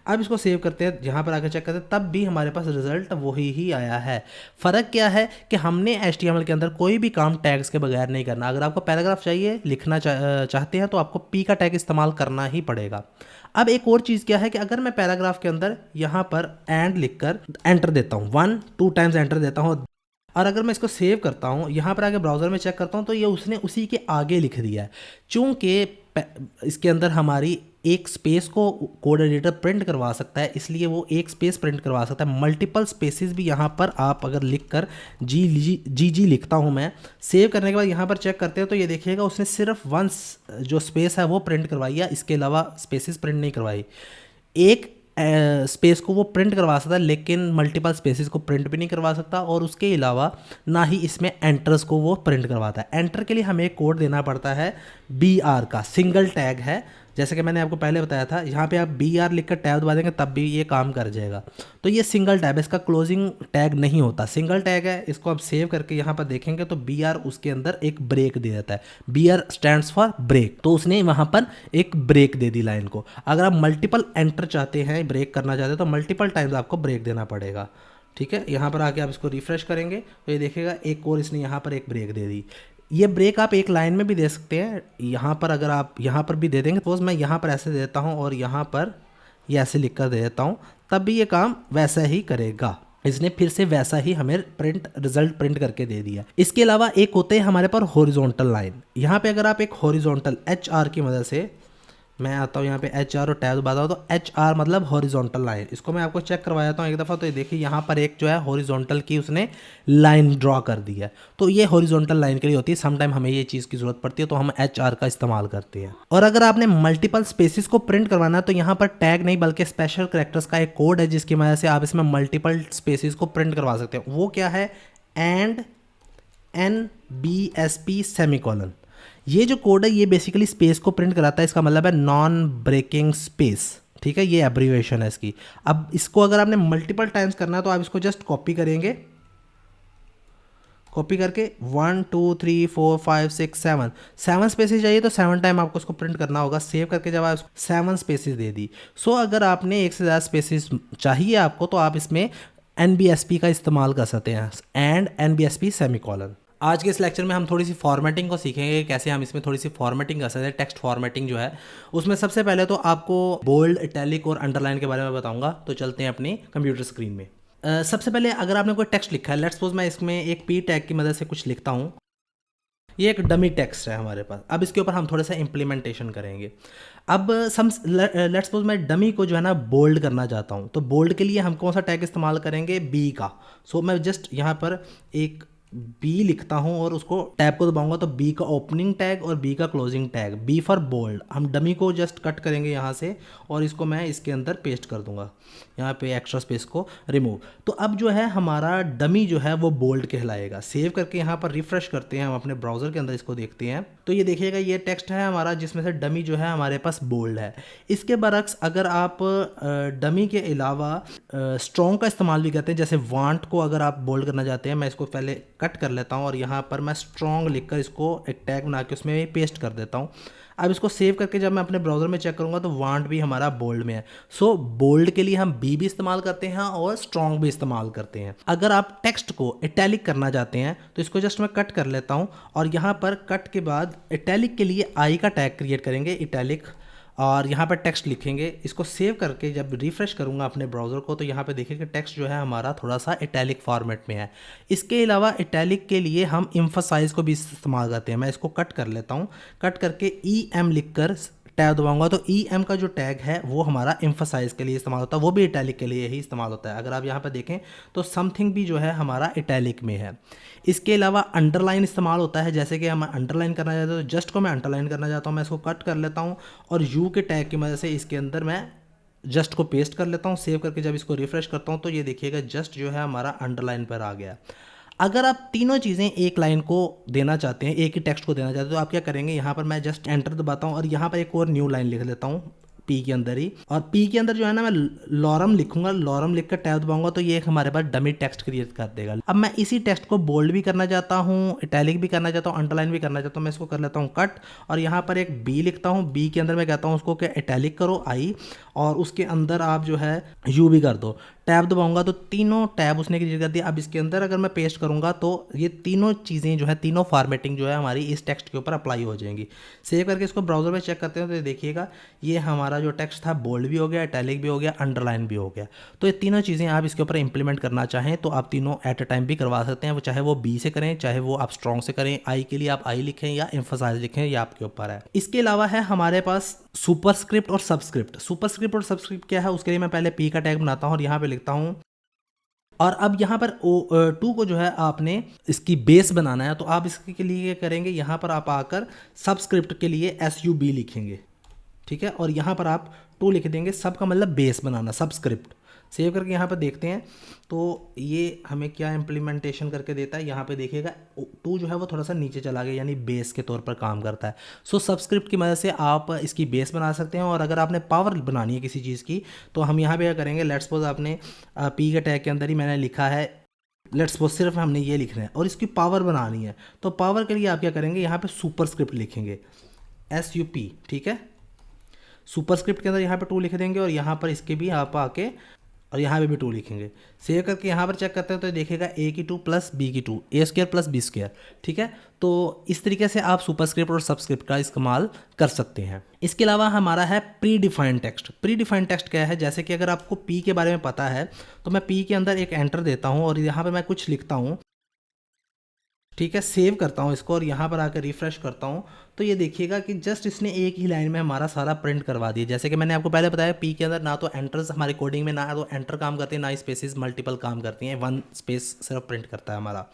अब इसको सेव करते हैं, यहाँ पर आकर चेक करते हैं, तब भी हमारे पास रिजल्ट वही ही आया है। फ़र्क क्या है कि हमने HTML के अंदर कोई भी काम टैग्स के बगैर नहीं करना। अगर आपको पैराग्राफ चाहिए, लिखना चाहते हैं तो आपको P का टैग इस्तेमाल करना ही पड़ेगा। अब एक और चीज़ क्या है कि अगर मैं पैराग्राफ के अंदर यहाँ पर एंड लिखकर एंटर देता हूँ, 1-2 टाइम्स एंटर देता हूँ, और अगर मैं इसको सेव करता हूँ, यहाँ पर आके ब्राउज़र में चेक करता हूँ तो ये उसने उसी के आगे लिख दिया है। चूँकि इसके अंदर हमारी एक स्पेस को कोड एडिटर प्रिंट करवा सकता है, इसलिए वो एक स्पेस प्रिंट करवा सकता है। मल्टीपल स्पेसेस भी यहाँ पर आप अगर लिख कर जी लिखता हूँ मैं, सेव करने के बाद यहाँ पर चेक करते हैं तो ये देखिएगा उसने सिर्फ वंस जो स्पेस है वो प्रिंट करवाई है, इसके अलावा स्पेसेस प्रिंट नहीं करवाई। एक स्पेस को वो प्रिंट करवा सकता है लेकिन मल्टीपल स्पेसेस को प्रिंट भी नहीं करवा सकता, और उसके अलावा ना ही इसमें एंटर्स को वो प्रिंट करवाता है। एंटर के लिए हमें एक कोड देना पड़ता है BR का, सिंगल टैग है, जैसे कि मैंने आपको पहले बताया था। यहाँ पे आप BR लिखकर टैब दबा देंगे तब भी ये काम कर जाएगा। तो ये सिंगल टैब है, इसका क्लोजिंग टैग नहीं होता, सिंगल टैग है। इसको आप सेव करके यहाँ पर देखेंगे तो BR उसके अंदर एक ब्रेक दे देता है। BR स्टैंड्स फॉर ब्रेक, तो उसने वहाँ पर एक ब्रेक दे दी लाइन को। अगर आप मल्टीपल एंटर चाहते हैं, ब्रेक करना चाहते हैं, तो मल्टीपल टाइम्स आपको ब्रेक देना पड़ेगा। ठीक है, यहाँ पर आके आप इसको रिफ्रेश करेंगे तो ये देखिएगा एक और इसने यहाँ पर एक ब्रेक दे दी। ये ब्रेक आप एक लाइन में भी दे सकते हैं, यहाँ पर अगर आप यहाँ पर भी दे देंगे, सपोज मैं यहाँ पर ऐसे देता हूँ और यहाँ पर ये ऐसे लिख कर दे देता हूँ, तब भी ये काम वैसा ही करेगा। इसने फिर से वैसा ही हमें रिजल्ट प्रिंट करके दे दिया। इसके अलावा एक होते हैं हमारे पास हॉरिजॉन्टल लाइन। यहाँ पे अगर आप एक हॉरिजॉन्टल HR की मदद से, मैं आता हूँ यहाँ पे HR और टैब दबाता हूँ तो HR मतलब हॉरिजॉन्टल लाइन। इसको मैं आपको चेक करवा देता हूँ एक दफ़ा, तो ये देखिए यहाँ पर एक जो है हॉरिजॉन्टल की उसने लाइन ड्रॉ कर दी है। तो ये हॉरिजॉन्टल लाइन के लिए होती है। समटाइम हमें ये चीज़ की ज़रूरत पड़ती है तो हम HR का इस्तेमाल करते हैं। और अगर आपने मल्टीपल स्पेसिस को प्रिंट करवाना है तो यहाँ पर टैग नहीं बल्कि स्पेशल कैरेक्टर्स का एक कोड है जिसकी वजह से आप इसमें मल्टीपल स्पेसिस को प्रिंट करवा सकते हैं। वो क्या है, एंड NBSP सेमीकोलन। ये जो कोड है ये बेसिकली स्पेस को प्रिंट कराता है, इसका मतलब है नॉन ब्रेकिंग स्पेस। ठीक है, ये एब्रीविएशन है इसकी। अब इसको अगर आपने मल्टीपल टाइम्स करना है तो आप इसको जस्ट कॉपी करेंगे, कॉपी करके 1 2 3 4 5 6 7 स्पेसेस चाहिए तो 7 टाइम आपको उसको प्रिंट करना होगा। सेव करके जब आप 7 स्पेसेस दे दी, सो अगर आपने एक से ज़्यादा स्पेसेस चाहिए आपको तो आप इसमें NBSP का इस्तेमाल कर सकते हैं, एंड NBSP सेमीकोलन। आज के इस लेक्चर में हम थोड़ी सी फॉर्मेटिंग को सीखेंगे, कैसे हम इसमें थोड़ी सी फॉर्मेटिंग कर सकते हैं। टेक्स्ट फॉर्मेटिंग जो है उसमें सबसे पहले तो आपको बोल्ड, इटैलिक और अंडरलाइन के बारे में बताऊंगा। तो चलते हैं अपनी कंप्यूटर स्क्रीन में। सबसे पहले अगर आपने कोई टेक्स्ट लिखा है, लेट्स सपोज मैं इसमें एक P टैग की मदद से कुछ लिखता हूँ। ये एक डमी टेक्स्ट है हमारे पास। अब इसके ऊपर हम थोड़ा सा इम्प्लीमेंटेशन करेंगे। अब लेट्स सपोज मैं डमी को जो है ना बोल्ड करना चाहता हूँ, तो बोल्ड के लिए हम कौन सा टैग इस्तेमाल करेंगे, B का। सो मैं जस्ट यहाँ पर एक B लिखता हूँ और उसको टैब को दबाऊंगा तो B का ओपनिंग टैग और B का closing tag, B for bold. हम डमी को जस्ट कट करेंगे यहाँ से और इसको मैं इसके अंदर पेस्ट कर दूंगा, यहाँ पे एक्स्ट्रा स्पेस को रिमूव। तो अब जो है हमारा डमी जो है वो बोल्ड कहलाएगा। सेव करके यहाँ पर रिफ्रेश करते हैं, हम अपने ब्राउज़र के अंदर इसको देखते हैं तो ये देखिएगा ये टेक्स्ट है हमारा जिसमें से डमी जो है हमारे पास बोल्ड है। इसके बरक्स अगर आप डमी के अलावा स्ट्रॉन्ग का इस्तेमाल भी करते हैं, जैसे वांट को अगर आप बोल्ड करना चाहते हैं, मैं इसको पहले कट कर लेता हूँ और यहाँ पर मैं स्ट्रॉन्ग लिखकर इसको एक टैग बना के उसमें पेस्ट कर देता हूँ। अब इसको सेव करके जब मैं अपने ब्राउज़र में चेक करूँगा तो वांट भी हमारा बोल्ड में है। सो बोल्ड के लिए हम बी भी इस्तेमाल करते हैं और स्ट्रॉन्ग भी इस्तेमाल करते हैं। अगर आप टेक्स्ट को इटैलिक करना चाहते हैं तो इसको जस्ट मैं कट कर लेता हूँ और यहाँ पर कट के बाद इटैलिक के लिए आई का टैग क्रिएट करेंगे, इटैलिक, और यहाँ पर टेक्स्ट लिखेंगे। इसको सेव करके जब रिफ़्रेश करूँगा अपने ब्राउज़र को तो यहाँ पे देखिए कि टेक्स्ट जो है हमारा थोड़ा सा इटैलिक फॉर्मेट में है। इसके अलावा इटैलिक के लिए हम एम्फसाइज को भी इस्तेमाल करते हैं। मैं इसको कट कर लेता हूँ, कट करके EM लिख कर टैब दबाऊंगा तो EM का जो टैग है वो हमारा एम्फसाइज के लिए इस्तेमाल होता है, वो भी इटैलिक के लिए ही इस्तेमाल होता है। अगर आप यहाँ पर देखें तो समथिंग भी जो है हमारा इटैलिक में है। इसके अलावा अंडरलाइन इस्तेमाल होता है, जैसे कि हम अंडरलाइन करना चाहते हैं तो जस्ट को मैं अंडरलाइन करना चाहता हूँ, मैं इसको कट कर लेता हूँ और यू के टैग की मदद से इसके अंदर मैं जस्ट को पेस्ट कर लेता हूँ। सेव करके जब इसको रिफ्रेश करता हूँ तो ये देखिएगा जस्ट जो है हमारा अंडरलाइन पर आ गया। अगर आप तीनों चीज़ें एक लाइन को देना चाहते हैं, एक ही टेक्स्ट को देना चाहते हैं, तो आप क्या करेंगे, यहाँ पर मैं जस्ट एंटर दबाता हूँ और यहाँ पर एक और न्यू लाइन लिख लेता हूँ पी के अंदर ही, और पी के अंदर जो है ना मैं लॉरम लिखूंगा, लॉरम लिख कर टैब दबाऊंगा तो ये एक हमारे पास डमी टेक्स्ट क्रिएट कर देगा। अब मैं इसी टेक्स्ट को बोल्ड भी करना चाहता हूँ, इटैलिक भी करना चाहता हूँ, अंडरलाइन भी करना चाहता हूँ। मैं इसको कर लेता हूँ कट और यहाँ पर एक बी लिखता हूँ, बी के अंदर मैं कहता हूँ उसको कि इटैलिक करो आई, और उसके अंदर आप जो है यू भी कर दो। टैब दबाऊंगा तो तीनों टैब उसने क्रिएट कर दिया। अब इसके अंदर अगर मैं पेस्ट करूंगा तो ये तीनों चीज़ें जो है, तीनों फॉर्मेटिंग जो है हमारी इस टेक्स्ट के ऊपर अप्लाई हो जाएंगी। सेव करके इसको ब्राउज़र में चेक करते हैं तो देखिएगा ये हमारा जो टेक्स्ट था बोल्ड भी हो गया, इटैलिक भी हो गया, अंडरलाइन भी हो गया। तो ये तीनों चीज़ें आप इसके ऊपर इंप्लीमेंट करना चाहें तो आप तीनों एट अ टाइम भी करवा सकते हैं, वो चाहे वो बी से करें, चाहे वो आप स्ट्रॉन्ग से करें। आई के लिए आप आई लिखें या एम्फसाइज लिखें, ये आपके ऊपर है। इसके अलावा है हमारे पास सुपरस्क्रिप्ट और सबस्क्रिप्ट। सुपरस्क्रिप्ट और सबस्क्रिप्ट क्या है, उसके लिए मैं पहले पी का टैग बनाता हूँ और यहाँ पे लिखता हूँ, और अब यहाँ पर टू को जो है आपने इसकी बेस बनाना है तो आप इसके लिए करेंगे, यहाँ पर आप आकर सबस्क्रिप्ट के लिए SUB लिखेंगे, ठीक है, और यहाँ पर आप 2 लिख देंगे, सब का मतलब बेस बनाना, सबस्क्रिप्ट। सेव करके यहाँ पर देखते हैं तो ये हमें क्या इम्प्लीमेंटेशन करके देता है। यहाँ पे देखिएगा 2 जो है वो थोड़ा सा नीचे चला गया, यानी बेस के तौर पर काम करता है। सो सबस्क्रिप्ट की मदद से आप इसकी बेस बना सकते हैं। और अगर आपने पावर बनानी है किसी चीज़ की तो हम यहाँ पे क्या करेंगे, लेट्स सपोज आपने पी के टैग के अंदर ही मैंने लिखा है, लेट्स सपोज सिर्फ हमने ये लिखना है और इसकी पावर बनानी है, तो पावर के लिए आप क्या करेंगे, यहाँ पे सुपरस्क्रिप्ट लिखेंगे, SUP, ठीक है। सुपरस्क्रिप्ट के अंदर यहाँ पे 2 लिख देंगे और यहाँ पर इसके भी आप आके और यहाँ पे भी 2 लिखेंगे। सेव करके यहाँ पर चेक करते हैं तो देखिएगा A की 2 प्लस B की 2, A² प्लस B², ठीक है। तो इस तरीके से आप सुपरस्क्रिप्ट और सबस्क्रिप्ट का इस्तेमाल कर सकते हैं। इसके अलावा हमारा है pre defined text. Pre defined text क्या है, जैसे कि अगर आपको P के बारे में पता है तो मैं P के अंदर एक एंटर देता हूँ और यहाँ पर मैं कुछ लिखता हूँ, ठीक है, सेव करता हूँ इसको और यहाँ पर आकर रिफ्रेश करता हूँ तो ये देखिएगा कि जस्ट इसने एक ही लाइन में हमारा सारा प्रिंट करवा दिया। जैसे कि मैंने आपको पहले बताया पी के अंदर ना तो एंटर्स हमारे कोडिंग में, ना तो एंटर काम करते हैं, ना स्पेसेस मल्टीपल काम करती हैं, 1 स्पेस सिर्फ प्रिंट करता है हमारा।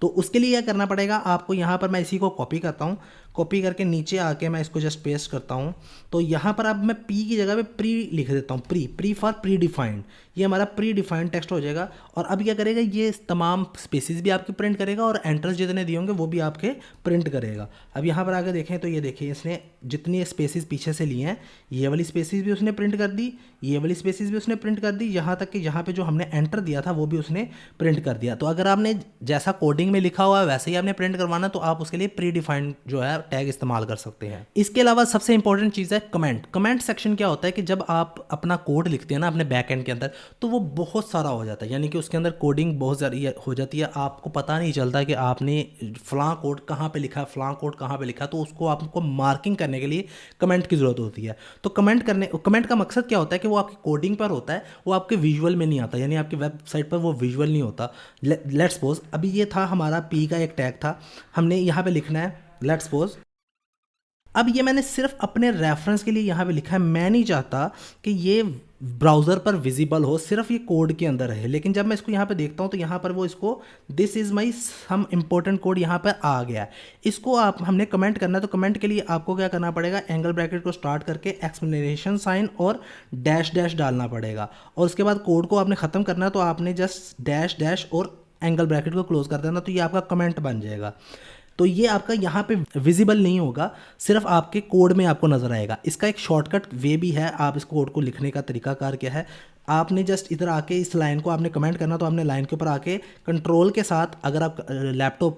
तो उसके लिए क्या करना पड़ेगा आपको, यहाँ पर मैं इसी को कॉपी करता हूँ, कॉपी करके नीचे आके मैं इसको जस्ट पेस्ट करता हूँ। तो यहाँ पर अब मैं पी की जगह पे प्री लिख देता हूँ, प्री फॉर प्री डिफाइंड, ये हमारा प्री डिफाइंड टेक्स्ट हो जाएगा। और अब क्या करेगा, ये तमाम स्पेसिस भी आपके प्रिंट करेगा और एंटर्स जितने दिए होंगे वो भी आपके प्रिंट करेगा। अब यहाँ पर आगे देखें तो ये देखिए इसने जितनी स्पेसिस पीछे से लिए हैं, ये वाली स्पेसिस भी उसने प्रिंट कर दी, ये वाली स्पेसिस भी उसने प्रिंट कर दी, यहाँ तक कि यहाँ पे जो हमने एंटर दिया था वो भी उसने प्रिंट कर दिया। तो अगर आपने जैसा कोडिंग में लिखा हुआ है वैसे ही आपने प्रिंट करवाना तो आप उसके लिए प्री डिफाइंड जो है टैग इस्तेमाल कर सकते हैं। इसके अलावा सबसे इंपॉर्टेंट चीज़ है कमेंट। कमेंट सेक्शन क्या होता है कि जब आप अपना कोड लिखते हैं ना अपने बैक एंड के अंदर तो वो बहुत सारा हो जाता है, यानी कि उसके अंदर कोडिंग बहुत सारी हो जाती है, आपको पता नहीं चलता कि आपने फलां कोड कहाँ पे लिखा है, फलां कोड कहाँ पे लिखा है। तो उसको आपको मार्किंग करने के लिए कमेंट की ज़रूरत होती है। तो कमेंट का मकसद क्या होता है कि वो आपकी कोडिंग पर होता है, वो आपके विजुअल में नहीं आता, यानी आपकी वेबसाइट पर वो विजुअल नहीं होता। लेट्स सपोज अभी ये था हमारा पी का एक टैग था, हमने यहाँ पे लिखना है लेट्स सपोज, अब ये मैंने सिर्फ अपने रेफरेंस के लिए यहाँ पे लिखा है, मैं नहीं चाहता कि ये ब्राउज़र पर विजिबल हो, सिर्फ ये कोड के अंदर है। लेकिन जब मैं इसको यहाँ पे देखता हूँ तो यहाँ पर वो इसको this is my some important code यहाँ पर आ गया। इसको आप हमने कमेंट करना है तो कमेंट के लिए आपको क्या करना पड़ेगा, एंगल ब्रैकेट को स्टार्ट करके एक्सप्लेनेशन साइन और डैश डैश डालना पड़ेगा। और उसके बाद कोड को आपने ख़त्म करना है तो आपने जस्ट डैश डैश और एंगल ब्रैकेट को क्लोज कर देना, तो ये आपका कमेंट बन जाएगा। तो ये आपका यहाँ पे विजिबल नहीं होगा, सिर्फ आपके कोड में आपको नज़र आएगा। इसका एक शॉर्टकट वे भी है, आप इस कोड को लिखने का तरीकाकार क्या है, आपने जस्ट इधर आके इस लाइन को आपने कमेंट करना, तो आपने लाइन के ऊपर आके कंट्रोल के साथ, अगर आप लैपटॉप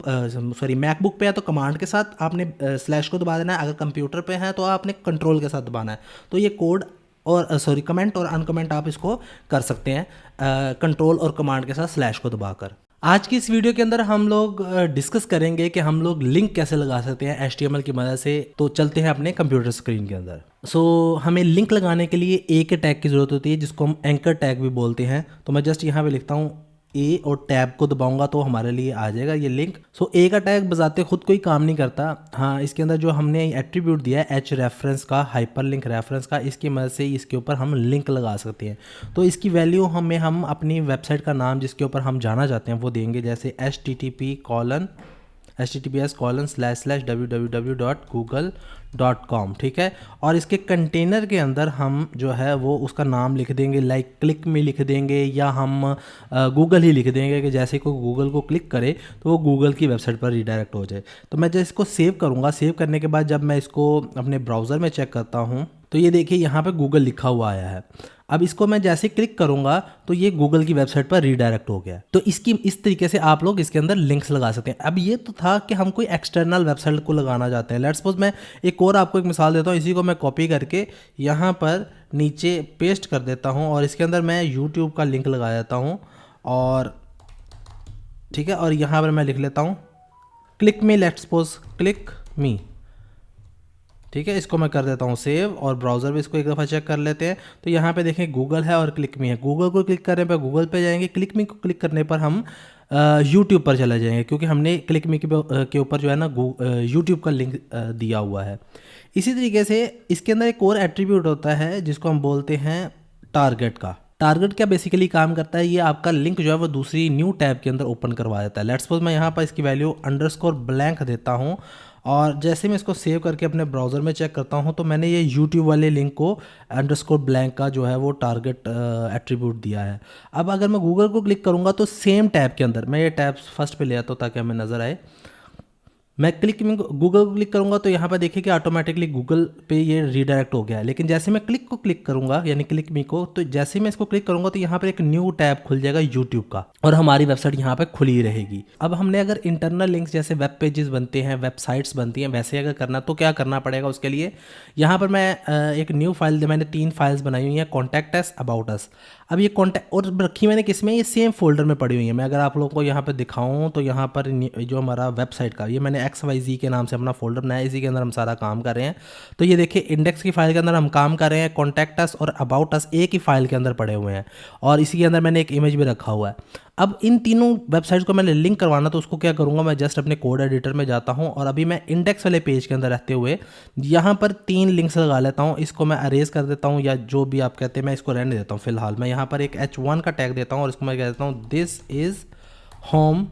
सॉरी मैकबुक पे है तो कमांड के साथ आपने स्लैश को दबा देना है, अगर कंप्यूटर पे है तो आपने कंट्रोल के साथ दबाना है। तो ये कोड और सॉरी कमेंट और अनकमेंट आप इसको कर सकते हैं कंट्रोल और कमांड के साथ स्लैश को दबाकर। आज की इस वीडियो के अंदर हम लोग डिस्कस करेंगे कि हम लोग लिंक कैसे लगा सकते हैं HTML की मदद से। तो चलते हैं अपने कंप्यूटर स्क्रीन के अंदर। हमें लिंक लगाने के लिए ए के टैग की ज़रूरत होती है, जिसको हम एंकर टैग भी बोलते हैं। तो मैं जस्ट यहाँ पे लिखता हूँ ए और टैब को दबाऊंगा तो हमारे लिए आ जाएगा ये लिंक। ए का टैग बजाते खुद कोई काम नहीं करता। हाँ, इसके अंदर जो हमने एट्रीब्यूट दिया है एच रेफरेंस का, हाइपर लिंक रेफरेंस का, इसकी मदद से इसके ऊपर हम लिंक लगा सकते हैं। तो इसकी वैल्यू हम अपनी वेबसाइट का नाम जिसके ऊपर हम जाना चाहते हैं वो देंगे, जैसे https://www.google.com, ठीक है। और इसके कंटेनर के अंदर हम जो है वो उसका नाम लिख देंगे, लाइक क्लिक में लिख देंगे, या हम गूगल ही लिख देंगे कि जैसे कोई गूगल को क्लिक करे तो वो गूगल की वेबसाइट पर रीडायरेक्ट हो जाए। तो मैं जब इसको सेव करूँगा, सेव करने के बाद जब मैं इसको अपने ब्राउज़र में चेक करता हूँ तो ये देखिए यहाँ पे गूगल लिखा हुआ आया है। अब इसको मैं जैसे क्लिक करूंगा तो ये गूगल की वेबसाइट पर रीडायरेक्ट हो गया। तो इस तरीके से आप लोग इसके अंदर लिंक्स लगा सकते हैं। अब ये तो था कि हम कोई एक्सटर्नल वेबसाइट को लगाना चाहते हैं। लेट्स सपोज मैं एक और आपको एक मिसाल देता हूँ, इसी को मैं कॉपी करके यहाँ पर नीचे पेस्ट कर देता हूँ और इसके अंदर मैं यूट्यूब का लिंक लगा देता हूँ, और ठीक है, और यहाँ पर मैं लिख लेता हूँ click me, let's suppose click मी, ठीक है। इसको मैं कर देता हूँ सेव, और ब्राउज़र में इसको एक दफ़ा चेक कर लेते हैं। तो यहाँ पे देखें गूगल है और क्लिक मी है। गूगल को क्लिक करने पर गूगल पे जाएंगे, क्लिक मी को क्लिक करने पर हम यूट्यूब पर चले जाएंगे, क्योंकि हमने क्लिक मी के ऊपर जो है ना यूट्यूब का लिंक दिया हुआ है। इसी तरीके से इसके अंदर एक और एट्रीब्यूट होता है जिसको हम बोलते हैं टारगेट का। टारगेट क्या बेसिकली काम करता है, ये आपका लिंक जो है वो दूसरी न्यू टैब के अंदर ओपन करवा देता है। लेट्स सपोज मैं यहाँ पर इसकी वैल्यू _blank देता हूँ, और जैसे मैं इसको सेव करके अपने ब्राउज़र में चेक करता हूँ तो मैंने ये यूट्यूब वाले लिंक को _blank का जो है वो टारगेट एट्रीब्यूट दिया है। अब अगर मैं गूगल को क्लिक करूँगा तो सेम टैब के अंदर, मैं ये टैब फर्स्ट पे ले आता हूँ ताकि हमें नज़र आए, मैं गूगल को क्लिक करूंगा तो यहाँ पर देखिए कि ऑटोमेटिकली गूगल पे ये रीडायरेक्ट हो गया है। लेकिन जैसे मैं क्लिक को क्लिक करूंगा, यानी क्लिक मी को, तो जैसे मैं इसको क्लिक करूंगा तो यहाँ पर एक न्यू टैब खुल जाएगा यूट्यूब का, और हमारी वेबसाइट यहाँ पर खुली रहेगी। अब हमने अगर इंटरनल लिंक्स जैसे वेब पेजेस बनते हैं, वेबसाइट्स बनती हैं, वैसे अगर करना तो क्या करना पड़ेगा उसके लिए, यहाँ पर मैं एक न्यू फाइल, मैंने 3 फाइल्स बनाई हुई हैं, कॉन्टैक्ट अस, अबाउट अस। अब ये कॉन्टैक्ट और रखी मैंने किस में, ये सेम फोल्डर में पड़ी हुई है। मैं अगर आप लोगों को यहाँ पर दिखाऊँ तो यहाँ पर जो हमारा वेबसाइट का, ये मैंने XYZ के नाम से अपना फोल्डर बनाया, इसी के अंदर हम सारा काम कर रहे हैं। तो ये देखिए इंडेक्स की फाइल के अंदर हम काम कर रहे हैं, कॉन्टैक्ट अस और अबाउट अस एक ही फाइल के अंदर पड़े हुए हैं, और इसी के अंदर मैंने एक इमेज भी रखा हुआ है। अब इन तीनों वेबसाइट्स को मैंने लिंक करवाना, तो उसको क्या करूँगा, मैं जस्ट अपने कोड एडिटर में जाता हूँ, और अभी मैं इंडेक्स वाले पेज के अंदर रहते हुए यहाँ पर 3 लिंक्स लगा लेता हूँ। इसको मैं अरेज कर देता हूँ, या जो भी आप कहते हैं, मैं इसको रहने देता हूँ फिलहाल। मैं यहाँ पर एक H1 का टैग देता हूँ, और इसको मैं कह देता हूँ दिस इज़ होम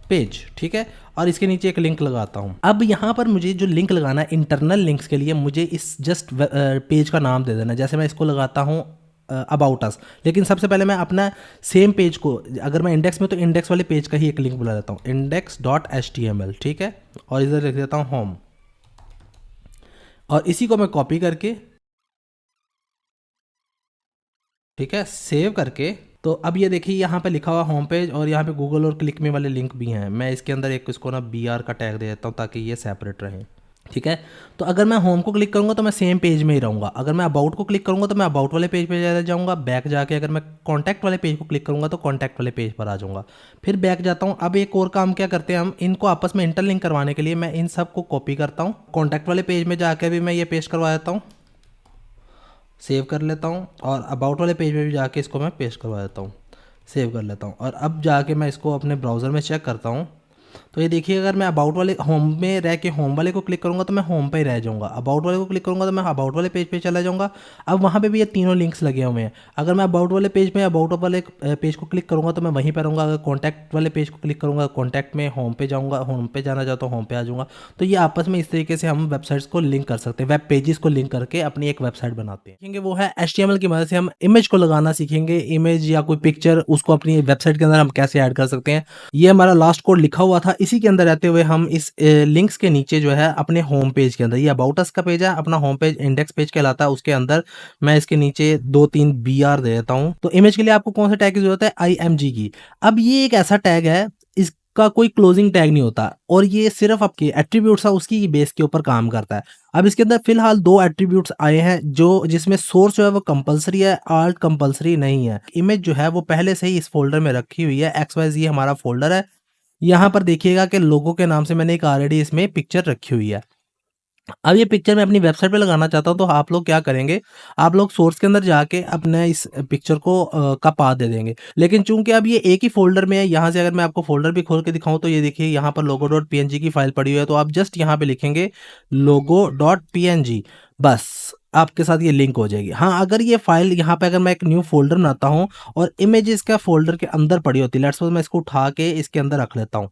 पेज, ठीक है, और इसके नीचे एक लिंक लगाता हूँ। अब यहाँ पर मुझे जो लिंक लगाना है इंटरनल लिंक्स के लिए, मुझे इस जस्ट पेज का नाम दे देना। जैसे मैं इसको लगाता हूँ अबाउट अस, लेकिन सबसे पहले मैं अपना सेम पेज को, अगर मैं इंडेक्स में तो इंडेक्स वाले पेज का ही एक लिंक बुला देता हूँ, index.html, ठीक है, और इधर लिख देता हूँ होम, और इसी को मैं कॉपी करके, ठीक है, सेव करके, तो अब ये देखिए यहाँ पे लिखा हुआ होम पेज, और यहाँ पे गूगल और क्लिक मी वाले लिंक भी हैं। मैं इसके अंदर एक इसको ना BR का टैग दे देता हूँ ताकि ये सेपरेट रहे, ठीक है। तो अगर मैं होम को क्लिक करूँगा तो मैं सेम पेज में ही रहूँगा। अगर मैं अबाउट को क्लिक करूँगा तो मैं अबाउट वाले पेज पे चला जाऊँगा, बैक जाके अगर मैं कॉन्टैक्ट वाले पेज को क्लिक करूँगा तो कॉन्टैक्ट वाले पेज पर आ जाऊँगा, फिर बैक जाता हूँ। अब एक और काम क्या करते हैं हम, इनको आपस में इंटरलिंक करवाने के लिए मैं इन सब को कॉपी करता हूँ, कॉन्टैक्ट वाले पेज में जाकर भी मैं ये पेस्ट करवा देता हूँ, सेव कर लेता हूँ, और अबाउट वाले पेज में भी जाके इसको मैं पेस्ट करवा देता हूँ, सेव कर लेता हूँ। और अब जाके मैं इसको अपने ब्राउज़र में चेक करता हूँ, तो ये देखिए अगर मैं अबाउट वाले होम में रह के होम वाले को क्लिक करूँगा तो मैं होम पे ही रह जाऊँगा, अबाउट वाले को क्लिक करूँगा तो मैं अबाउट वाले पेज पे चला जाऊँगा। अब वहाँ पे भी ये तीनों लिंक्स लगे हुए हैं। अगर मैं अबाउट वाले पेज में अबाउट वाले पेज को क्लिक करूँगा तो मैं वहीं पर रहूँगा, अगर कॉन्टैक्ट वाले पेज को क्लिक करूँगा कॉन्टैक्ट में होम पे जाऊँगा, होम पे जाना चाहता हूँ होम पे आ जाऊँगा। तो ये आपस में इस तरीके से हम वेबसाइट्स को लिंक कर सकते हैं, वेब पेजेस को लिंक करके अपनी एक वेबसाइट बनाते हैं। सीखेंगे वो है HTML की मदद से हम इमेज को लगाना सीखेंगे, इमेज या कोई पिक्चर उसको अपनी वेबसाइट के अंदर हम कैसे ऐड कर सकते हैं। ये हमारा लास्ट कोड लिखा हुआ था, इसी के अंदर रहते हुए हम इस लिंक्स के नीचे जो है अपने होम पेज के अंदर, ये अबाउट अस का पेज है, अपना होम पेज इंडेक्स पेज कहलाता है, उसके अंदर मैं इसके नीचे 2-3 BR दे देता हूँ। तो इमेज के लिए आपको कौन से टैग की ज़रूरत है? IMG की। अब ये एक ऐसा टैग है, इसका कोई क्लोजिंग टैग नहीं होता और ये सिर्फ़ आपके एट्रिब्यूट्स है उसकी बेस के ऊपर काम करता है। अब इसके अंदर फ़िलहाल 2 एट्रिब्यूट्स आए हैं जो जिसमें सोर्स जो है वो कंपल्सरी है, आल्ट कंपल्सरी नहीं है। इमेज जो है वो पहले से ही इस फ़ोल्डर में रखी हुई है, XYZ हमारा फ़ोल्डर है। यहाँ पर देखिएगा कि लोगो के नाम से मैंने एक ऑलरेडी इसमें पिक्चर रखी हुई है। अब ये पिक्चर मैं अपनी वेबसाइट पे लगाना चाहता हूँ, तो आप लोग क्या करेंगे, आप लोग सोर्स के अंदर जाके अपने इस पिक्चर को का पाथ दे देंगे। लेकिन चूँकि अब ये एक ही फ़ोल्डर में है, यहाँ से अगर मैं आपको फ़ोल्डर भी खोल के दिखाऊँ तो ये देखिए यहाँ पर logo.png की फ़ाइल पड़ी हुई है, तो आप जस्ट यहाँ पे लिखेंगे logo.png, बस आपके साथ ये लिंक हो जाएगी। हाँ, अगर ये फ़ाइल यहाँ पे अगर मैं एक न्यू फ़ोल्डर बनाता हूँ और इमेजेस का फ़ोल्डर के अंदर पड़ी होती है, लेट्स सपोज़ मैं इसको उठा के इसके अंदर रख लेता हूँ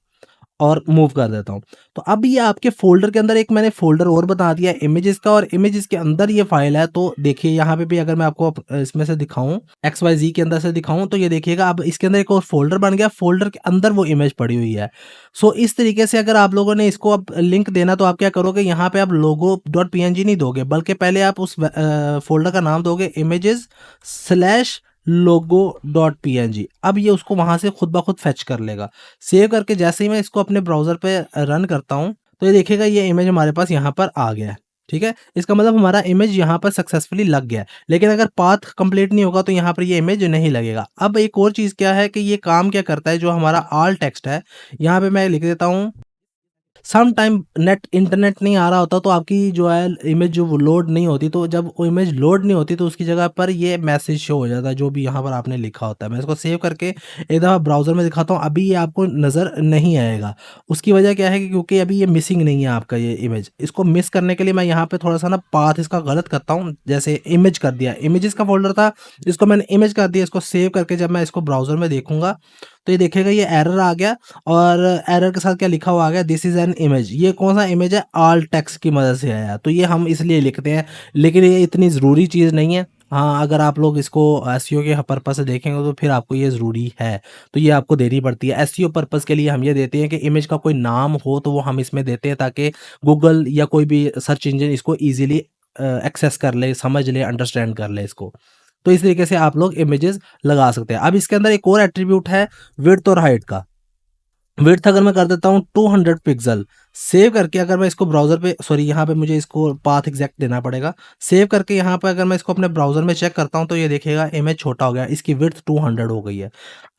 और मूव कर देता हूँ। तो अब ये आपके फ़ोल्डर के अंदर एक मैंने फ़ोल्डर और बना दिया है इमेजेस का, और इमेजेस के अंदर ये फ़ाइल है। तो देखिए यहाँ पे भी अगर मैं आपको इसमें से दिखाऊँ, XYZ के अंदर से दिखाऊँ, तो ये देखिएगा अब इसके अंदर एक और फ़ोल्डर बन गया, फ़ोल्डर के अंदर वो इमेज पड़ी हुई है। सो इस तरीके से अगर आप लोगों ने इसको अब लिंक देना, तो आप क्या करोगे, यहाँ पे आप logo.png नहीं दोगे, बल्कि पहले आप उस फ़ोल्डर का नाम दोगे images/logo.png। अब ये उसको वहाँ से खुद ब खुद फेच कर लेगा। सेव करके जैसे ही मैं इसको अपने ब्राउज़र पे रन करता हूँ, तो ये देखिएगा ये इमेज हमारे पास यहाँ पर आ गया है। ठीक है? इसका मतलब हमारा इमेज यहाँ पर सक्सेसफुली लग गया है। लेकिन अगर पाथ कंप्लीट नहीं होगा तो यहाँ पर ये इमेज नहीं लगेगा। अब एक और चीज़ क्या है कि ये काम क्या करता है, जो हमारा ऑल टेक्स्ट है, यहाँ पे मैं लिख देता हूँ, सम टाइम इंटरनेट नहीं आ रहा होता तो आपकी जो है इमेज जो वो लोड नहीं होती, तो जब वो इमेज लोड नहीं होती तो उसकी जगह पर ये मैसेज शो हो जाता है जो भी यहाँ पर आपने लिखा होता है। मैं इसको सेव करके एक दफ़ा ब्राउज़र में दिखाता हूँ, अभी ये आपको नज़र नहीं आएगा। उसकी वजह क्या है कि क्योंकि अभी ये मिसिंग नहीं है आपका ये इमेज। इसको मिस करने के लिए मैं यहाँ पे थोड़ा-सा ना पाथ इसका गलत करता हूँ। जैसे इमेज कर दिया, इमेजेस का फ़ोल्डर था, इसको मैंने इमेज कर दिया। इसको सेव करके जब मैं इसको ब्राउज़र में देखूँगा, तो ये देखिएगा ये एरर आ गया, और एरर के साथ क्या लिखा हुआ आ गया, दिस इज़ एन इमेज। ये कौन-सा इमेज है? ऑल्ट टेक्स्ट की मदद से आया। तो ये हम इसलिए लिखते हैं, लेकिन ये इतनी ज़रूरी चीज़ नहीं है। हाँ, अगर आप लोग इसको एसईओ के पर्पज़ से देखेंगे तो फिर आपको ये ज़रूरी है। तो ये आपको देनी पड़ती है। एसईओ पर्पज़ के लिए हम ये देते हैं कि इमेज का कोई नाम हो तो वो हम इसमें देते हैं, ताकि गूगल या कोई भी सर्च इंजन इसको ईज़िली एक्सेस कर ले, समझ ले, अंडरस्टैंड कर ले इसको। तो इस तरीके से आप लोग इमेजेस लगा सकते हैं। अब इसके अंदर एक और एट्रीब्यूट है विड्थ और हाइट का। विड्थ अगर मैं कर देता हूँ 200 पिक्सल, सेव करके अगर मैं इसको ब्राउज़र पे, सॉरी यहाँ पे मुझे इसको पाथ एग्जैक्ट देना पड़ेगा। सेव करके यहाँ पे अगर मैं इसको अपने ब्राउज़र में चेक करता हूँ, तो ये देखिएगा इमेज छोटा हो गया, इसकी विड्थ 200 हो गई है।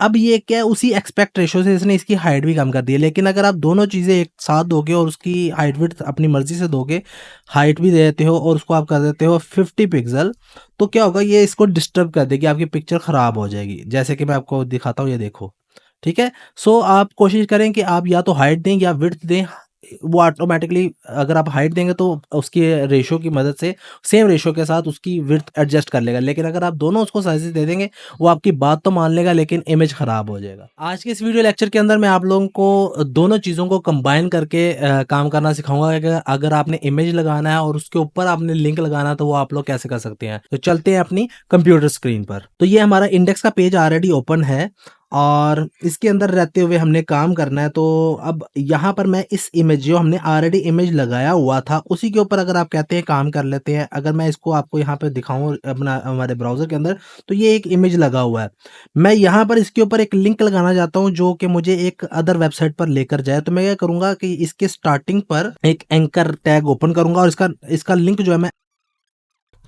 अब ये क्या है, उसी एस्पेक्ट रेशियो से इसने इसकी हाइट भी कम कर दी है। लेकिन अगर आप दोनों चीज़ें एक साथ दोगे और उसकी हाइट विड्थ अपनी मर्ज़ी से दोगे, हाइट भी दे देते हो और उसको आप कर देते हो 50 पिक्सल, तो क्या होगा, ये इसको डिस्टर्ब कर देगी, आपकी पिक्चर ख़राब हो जाएगी। जैसे कि मैं आपको दिखाता हूँ, ये देखो। ठीक है? सो आप कोशिश करें कि आप या तो हाइट दें या विड्थ दें। वो ऑटोमैटिकली अगर आप हाइट देंगे तो उसके रेशियो की मदद से सेम रेशियो के साथ उसकी विड्थ एडजस्ट कर लेगा। लेकिन अगर आप दोनों उसको साइज़ेज़ दे देंगे, वो आपकी बात तो मान लेगा लेकिन इमेज ख़राब हो जाएगा। आज के इस वीडियो लेक्चर के अंदर मैं आप लोगों को दोनों चीज़ों को कंबाइन करके काम करना सिखाऊँगा कि अगर आपने इमेज लगाना है और उसके ऊपर आपने लिंक लगाना है, तो वो आप लोग कैसे कर सकते हैं। तो चलते हैं अपनी कंप्यूटर स्क्रीन पर। तो ये हमारा इंडेक्स का पेज ऑलरेडी ओपन है और इसके अंदर रहते हुए हमने काम करना है। तो अब यहाँ पर मैं इस इमेज, जो हमने ऑलरेडी इमेज लगाया हुआ था, उसी के ऊपर अगर आप कहते हैं काम कर लेते हैं। अगर मैं इसको आपको यहाँ पे दिखाऊँ अपना हमारे ब्राउज़र के अंदर, तो ये एक इमेज लगा हुआ है। मैं यहाँ पर इसके ऊपर एक लिंक लगाना चाहता हूँ जो कि मुझे एक अदर वेबसाइट पर लेकर जाए। तो मैं क्या करूँगा कि इसके स्टार्टिंग पर एक एंकर टैग ओपन करूँगा और इसका लिंक जो है मैं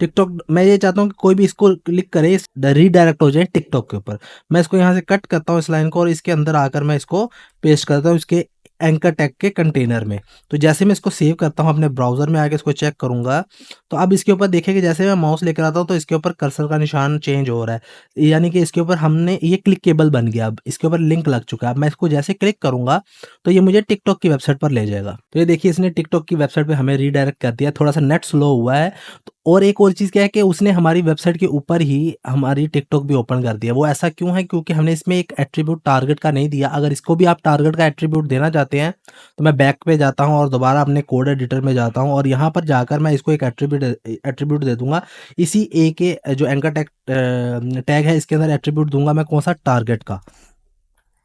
टिकटॉक, मैं ये चाहता हूँ कि कोई भी इसको क्लिक करे, रीडायरेक्ट हो जाए टिकटॉक के ऊपर। मैं इसको यहाँ से कट करता हूँ इस लाइन को, और इसके अंदर आकर मैं इसको पेस्ट करता हूँ इसके एंकर टैग के कंटेनर में। तो जैसे मैं इसको सेव करता हूँ अपने ब्राउज़र में आके इसको चेक करूँगा, तो अब इसके ऊपर देखिए कि जैसे मैं माउस लेकर आता हूँ तो इसके ऊपर कर्सर का निशान चेंज हो रहा है। यानी कि इसके ऊपर हमने ये क्लिकेबल बन गया, अब इसके ऊपर लिंक लग चुका है। अब मैं इसको जैसे क्लिक करूँगा तो ये मुझे टिकटॉक की वेबसाइट पर ले जाएगा। तो ये देखिए इसने टिकटॉक की वेबसाइट पे हमें रीडायरेक्ट कर दिया। थोड़ा-सा नेट स्लो हुआ है। तो और एक और चीज़ क्या है कि उसने हमारी वेबसाइट के ऊपर ही हमारी टिकटॉक भी ओपन कर दिया। वो ऐसा क्यों है? क्योंकि हमने इसमें एक एट्रीब्यूट टारगेट का नहीं दिया। अगर इसको भी आप टारगेट का एट्रीब्यूट देना चाहते हैं, तो मैं बैक पे जाता हूँ और दोबारा अपने कोड एडिटर में जाता हूँ और यहाँ पर जाकर मैं इसको एक एट्रीब्यूट दे दूँगा। इसी ए के जो एंकर टैग है, इसके अंदर एट्रीब्यूट दूँगा मैं कौन-सा? टारगेट का।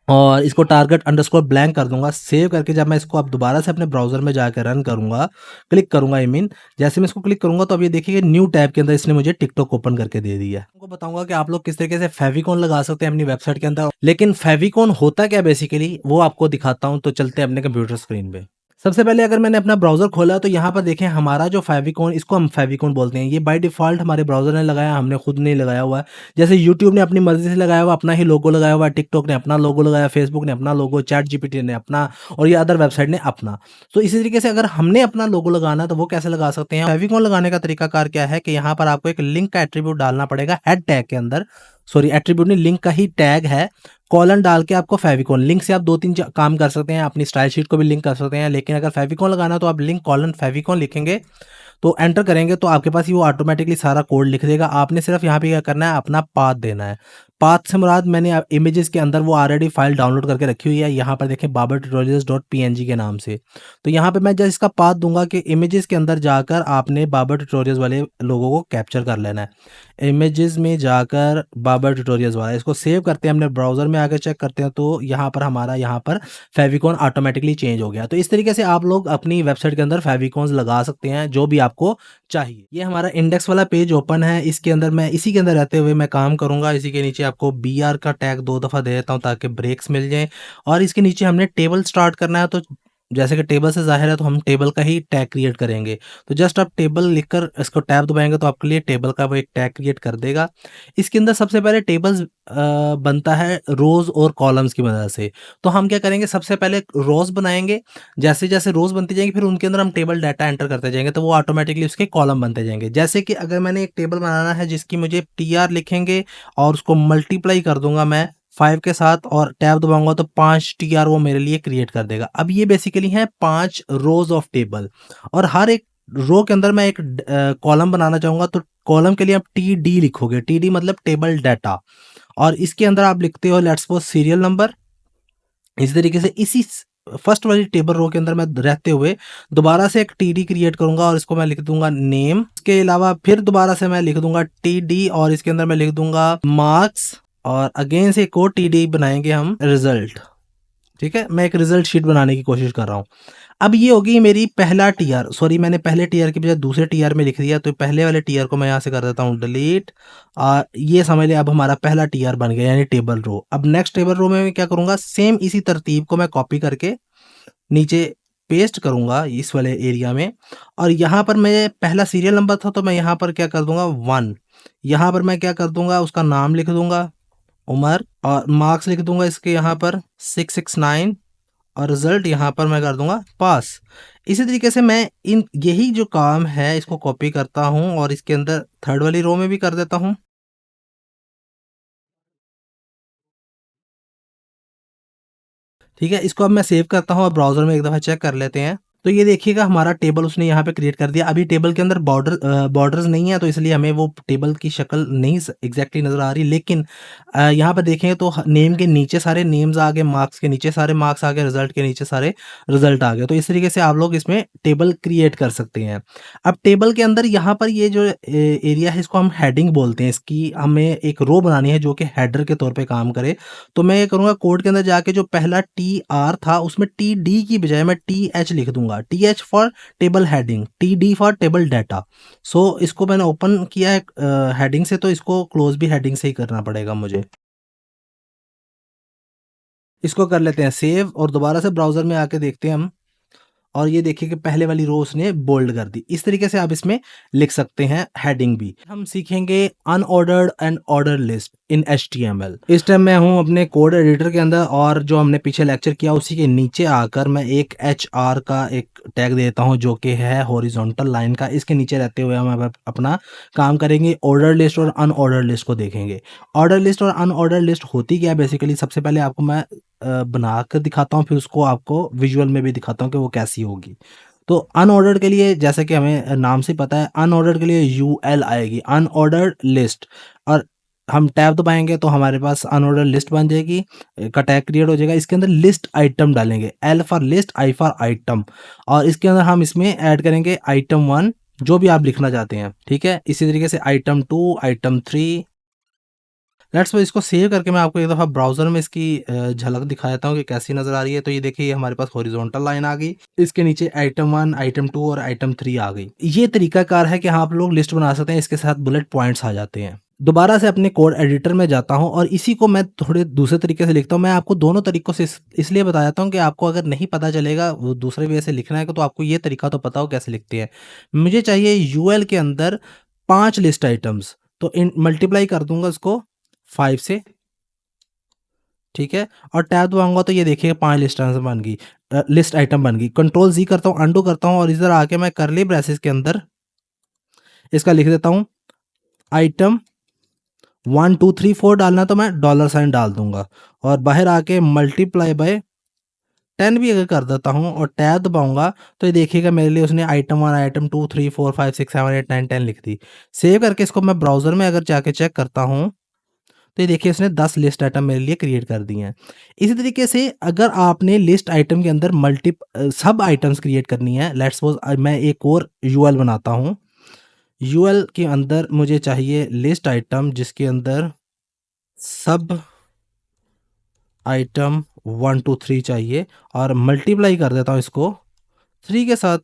और इसको टारगेट अंडरस्कोर ब्लैंक कर दूंगा। सेव करके जब मैं इसको अब दोबारा से अपने ब्राउजर में जाकर रन करूंगा, क्लिक करूंगा, आई मीन जैसे मैं इसको क्लिक करूंगा तो अब ये देखिए न्यू टैब के अंदर इसने मुझे टिकटॉक ओपन करके दे दिया है। आपको बताऊंगा कि आप लोग किस तरीके से फेविकॉन लगा सकते हैं अपनी वेबसाइट के अंदर, लेकिन फेविकॉन होता क्या बेसिकली वो आपको दिखाता हूँ। तो चलते हैं अपने कंप्यूटर स्क्रीन पे। सबसे पहले अगर मैंने अपना ब्राउज़र खोला तो यहाँ पर देखें हमारा जो फेविकॉन, इसको हम फेविकॉन बोलते हैं, ये बाय डिफ़ॉल्ट हमारे ब्राउज़र ने लगाया, हमने खुद नहीं लगाया हुआ है। जैसे यूट्यूब ने अपनी मर्ज़ी से लगाया हुआ, अपना ही लोगो लगाया हुआ है, टिकटॉक ने अपना लोगो लगाया, फेसबुक ने अपना लोगो, चैटजीपीटी ने अपना और ये अदर वेबसाइट ने अपना। तो इसी तरीके से अगर हमने अपना लोगो लगाना है तो वो कैसे लगा सकते हैं? फेविकॉन लगाने का तरीकाकार क्या है कि यहाँ पर आपको एक लिंक का एट्रीब्यूट डालना पड़ेगा हेड टैग के अंदर। सॉरी, एट्रीब्यूट नहीं, लिंक का ही टैग है। कॉलन डाल के आपको फेविकॉन, लिंक से आप 2-3 काम कर सकते हैं, अपनी स्टाइल शीट को भी लिंक कर सकते हैं, लेकिन अगर फेविकॉन लगाना है तो आप लिंक कॉलन फेविकॉन लिखेंगे, तो एंटर करेंगे तो आपके पास ही वो ऑटोमेटिकली सारा कोड लिख देगा। आपने सिर्फ यहाँ पे क्या करना है, अपना पाथ देना है। पाथ से मुराद मैंने इमेजेस के अंदर वो ऑलरेडी फाइल डाउनलोड करके रखी हुई है, यहाँ पर देखें babartutorials.png के नाम से। तो यहाँ पे मैं जब इसका पाथ दूंगा कि इमेजेस के अंदर जाकर आपने बाबर ट्यूटोरियल्स वाले लोगों को कैप्चर कर लेना है। इमेजेस में जाकर बाबर ट्यूटोरियल्स वाला, इसको सेव करते हैं, अपने ब्राउजर में आकर चेक करते हैं तो यहाँ पर हमारा यहाँ पर फेविकॉन ऑटोमेटिकली चेंज हो गया। तो इस तरीके से आप लोग अपनी वेबसाइट के अंदर फेविकॉन्स लगा सकते हैं जो भी आपको चाहिए। ये हमारा इंडेक्स वाला पेज ओपन है, इसके अंदर मैं इसी के अंदर रहते हुए मैं काम करूंगा। इसी के नीचे आपको BR का टैग 2 दफ़ा दे देता हूँ ताकि ब्रेक्स मिल जाएं। और इसके नीचे हमने टेबल स्टार्ट करना है, तो जैसे कि टेबल से ज़ाहिर है तो हम टेबल का ही टैग क्रिएट करेंगे। तो जस्ट आप टेबल लिखकर इसको टैब दबाएंगे तो आपके लिए टेबल का वो एक टैग क्रिएट कर देगा। इसके अंदर सबसे पहले टेबल्स बनता है रोज़ और कॉलम्स की मदद से। तो हम क्या करेंगे, सबसे पहले रोज़ बनाएंगे, जैसे जैसे रोज़ बनती जाएंगी फिर उनके अंदर हम टेबल डाटा एंटर करते जाएंगे तो वो ऑटोमेटिकली उसके कॉलम बनते जाएंगे। जैसे कि अगर मैंने एक टेबल बनाना है जिसकी मुझे TR लिखेंगे और उसको मल्टीप्लाई कर दूंगा मैं 5 के साथ और टैब दबाऊंगा तो 5 TR वो मेरे लिए क्रिएट कर देगा। अब ये बेसिकली है 5 रोज ऑफ टेबल, और हर एक रो के अंदर मैं एक कॉलम बनाना चाहूंगा तो कॉलम के लिए आप TD लिखोगे। TD मतलब टेबल डाटा, और इसके अंदर आप लिखते हो लेट्स सपोज सीरियल नंबर। इस तरीके से इसी फर्स्ट वाली टेबल रो के अंदर मैं रहते हुए दोबारा से एक TD क्रिएट करूंगा और इसको मैं लिख दूंगा नेम। इसके अलावा फिर दोबारा से मैं लिख दूंगा TD और इसके अंदर मैं लिख दूंगा मार्क्स, और अगेन से एक और TD बनाएंगे हम रिजल्ट। ठीक है, मैं एक रिजल्ट शीट बनाने की कोशिश कर रहा हूँ। अब ये होगी मेरी पहला TR, सॉरी मैंने पहले TR के बजाय दूसरे TR में लिख दिया, तो पहले वाले TR को मैं यहाँ से कर देता हूँ डिलीट। और ये समझ लिया अब हमारा पहला TR बन गया यानी टेबल रो। अब नेक्स्ट टेबल रो में मैं क्या करूँगा, सेम इसी तरतीब को मैं कॉपी करके नीचे पेस्ट करूँगा इस वाले एरिया में, और यहाँ पर मैं पहला सीरियल नंबर था तो मैं यहाँ पर क्या कर दूंगा 1। यहाँ पर मैं क्या कर दूंगा, उसका नाम लिख दूंगा उमर, और मार्क्स लिख दूंगा इसके यहाँ पर 669, और रिजल्ट यहाँ पर मैं कर दूंगा पास। इसी तरीके से मैं इन यही जो काम है इसको कॉपी करता हूँ और इसके अंदर थर्ड वाली रो में भी कर देता हूँ। ठीक है, इसको अब मैं सेव करता हूँ और ब्राउजर में एक दफ़ा चेक कर लेते हैं। तो ये देखिएगा हमारा टेबल उसने यहाँ पे क्रिएट कर दिया। अभी टेबल के अंदर बॉर्डर्स नहीं है तो इसलिए हमें वो टेबल की शक्ल नहीं एग्जैक्टली नज़र आ रही, लेकिन यहाँ पर देखें तो नेम के नीचे सारे नेम्स आ गए, मार्क्स के नीचे सारे मार्क्स आ गए, रिजल्ट के नीचे सारे रिजल्ट आ गए। तो इस तरीके से आप लोग इसमें टेबल क्रिएट कर सकते हैं। अब टेबल के अंदर यहाँ पर ये जो एरिया है इसको हम हेडिंग बोलते हैं। इसकी हमें एक रो बनानी है जो कि हेडर के तौर पर काम करे। तो मैं ये करूँगा, कोड के अंदर जाके जो पहला TR था उसमें TD की बजाय मैं TH लिख दूंगा। TH for table heading, TD for table data. So इसको मैंने ओपन किया है हेडिंग से, तो इसको क्लोज भी हेडिंग से ही करना पड़ेगा मुझे। इसको कर लेते हैं सेव और दोबारा से ब्राउजर में आके देखते हैं हम, और ये देखिए कि पहले वाली रो उसने बोल्ड कर दी। इस तरीके से आप इसमें लिख सकते हैं हेडिंग भी। हम सीखेंगे unordered and order list in HTML। इस टाइम मैं हूं अपने कोड एडिटर के अंदर, और जो हमने पीछे लेक्चर किया उसी के नीचे आकर मैं एक HR का एक टैग देता हूं जो कि है हॉरिजॉन्टल लाइन का। इसके नीचे रहते हुए हम अब अपना काम करेंगे, ऑर्डर लिस्ट और अनऑर्डर लिस्ट को देखेंगे। ऑर्डर लिस्ट और अनऑर्डर लिस्ट होती क्या है बेसिकली, सबसे पहले आपको मैं बना कर दिखाता हूँ, फिर उसको आपको विजुअल में भी दिखाता हूँ कि वो कैसी होगी। तो अनऑर्डर्ड के लिए जैसे कि हमें नाम से पता है, अनऑर्डर्ड के लिए UL आएगी, अनऑर्डर्ड लिस्ट, और हम टैब दबाएंगे तो हमारे पास अनऑर्डर्ड लिस्ट बन जाएगी, का टैग क्रिएट हो जाएगा। इसके अंदर लिस्ट आइटम डालेंगे, L for list, I for item, और इसके अंदर हम इसमें ऐड करेंगे आइटम 1 जो भी आप लिखना चाहते हैं। ठीक है, इसी तरीके से आइटम 2, आइटम 3, लेट्स सपोज इसको सेव करके मैं आपको एक दफ़ा ब्राउज़र में इसकी झलक दिखा देता हूँ कि कैसी नज़र आ रही है। तो ये देखिए, ये हमारे पास हॉरिजॉन्टल लाइन आ गई, इसके नीचे आइटम 1, आइटम 2 और आइटम 3 आ गई। ये तरीकाकार है कि हाँ, आप लोग लिस्ट बना सकते हैं, इसके साथ बुलेट पॉइंट्स आ जाते हैं। दोबारा से अपने कोड एडिटर में जाता हूँ और इसी को मैं थोड़े दूसरे तरीके से लिखता हूँ। मैं आपको दोनों तरीकों से इसलिए बता देता हूँ कि आपको अगर नहीं पता चलेगा वो दूसरे वे से लिखना है तो आपको ये तरीका तो पता हो कैसे लिखते हैं। मुझे चाहिए यूएल के अंदर 5 लिस्ट आइटम्स, तो इन मल्टीप्लाई कर दूंगा उसको 5 से, ठीक है, और टैब दबाऊंगा तो ये देखिए 5 लिस्ट आइटम बन गई, लिस्ट आइटम बन गई। कंट्रोल जी करता हूँ, अंडू करता हूँ और इधर आके मैं करली ब्रेसेस के अंदर इसका लिख देता हूँ आइटम 1 2 3 4 डालना तो मैं डॉलर साइन डाल दूंगा और बाहर आके मल्टीप्लाई बाय 10 भी अगर कर देता हूँ और टैब दबाऊंगा तो ये देखिएगा मेरे लिए उसने आइटम 1, आइटम 2, 3, 4, 5, 6, 7, 8, 9, 10 लिख दी। सेव करके इसको मैं ब्राउजर में अगर जाके चेक करता हूँ तो ये देखिए इसने 10 लिस्ट आइटम मेरे लिए क्रिएट कर दिए हैं। इसी तरीके से अगर आपने लिस्ट आइटम के अंदर सब आइटम्स क्रिएट करनी है, लेट्स सपोज मैं एक और यूएल बनाता हूँ। यूएल के अंदर मुझे चाहिए लिस्ट आइटम जिसके अंदर सब आइटम 1 2 3 चाहिए और मल्टीप्लाई कर देता हूँ इसको 3 के साथ,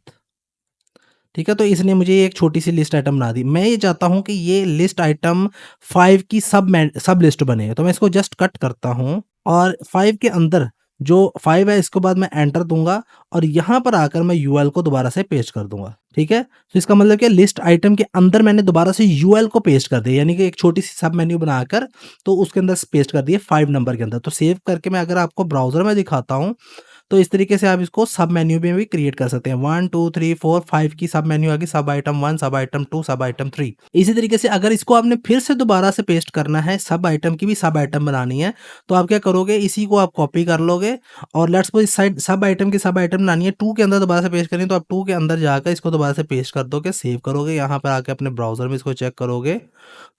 ठीक है। तो इसने मुझे एक छोटी सी लिस्ट आइटम बना दी। मैं ये चाहता हूँ कि ये लिस्ट आइटम 5 की सब लिस्ट बने, तो मैं इसको जस्ट कट करता हूँ और 5 के अंदर जो 5 है इसको बाद मैं एंटर दूंगा और यहाँ पर आकर मैं यूएल को दोबारा से पेस्ट कर दूंगा, ठीक है। तो इसका मतलब कि लिस्ट आइटम के अंदर मैंने दोबारा से यूएल को पेस्ट कर दिया, यानी कि एक छोटी सी सब मेन्यू बनाकर तो उसके अंदर पेस्ट कर दिए 5 नंबर के अंदर। तो सेव करके मैं अगर आपको ब्राउजर में दिखाता हूँ तो इस तरीके से आप इसको सब मेन्यू में भी क्रिएट कर सकते हैं। 1 2 3 4 5 की सब मेन्यू आ गई, सब आइटम 1, सब आइटम 2, सब आइटम 3। इसी तरीके से अगर इसको आपने फिर से दोबारा से पेस्ट करना है, सब आइटम की भी सब आइटम बनानी है, तो आप क्या करोगे, इसी को आप कॉपी कर लोगे और लेट्स सपोज इस साइड सब आइटम की सब आइटम बनानी है 2 के अंदर दोबारा से पेस्ट करनी है, तो आप 2 के अंदर जाकर इसको दोबारा से पेस्ट कर दोगे, सेव करोगे, यहाँ पर आके अपने ब्राउजर में इसको चेक करोगे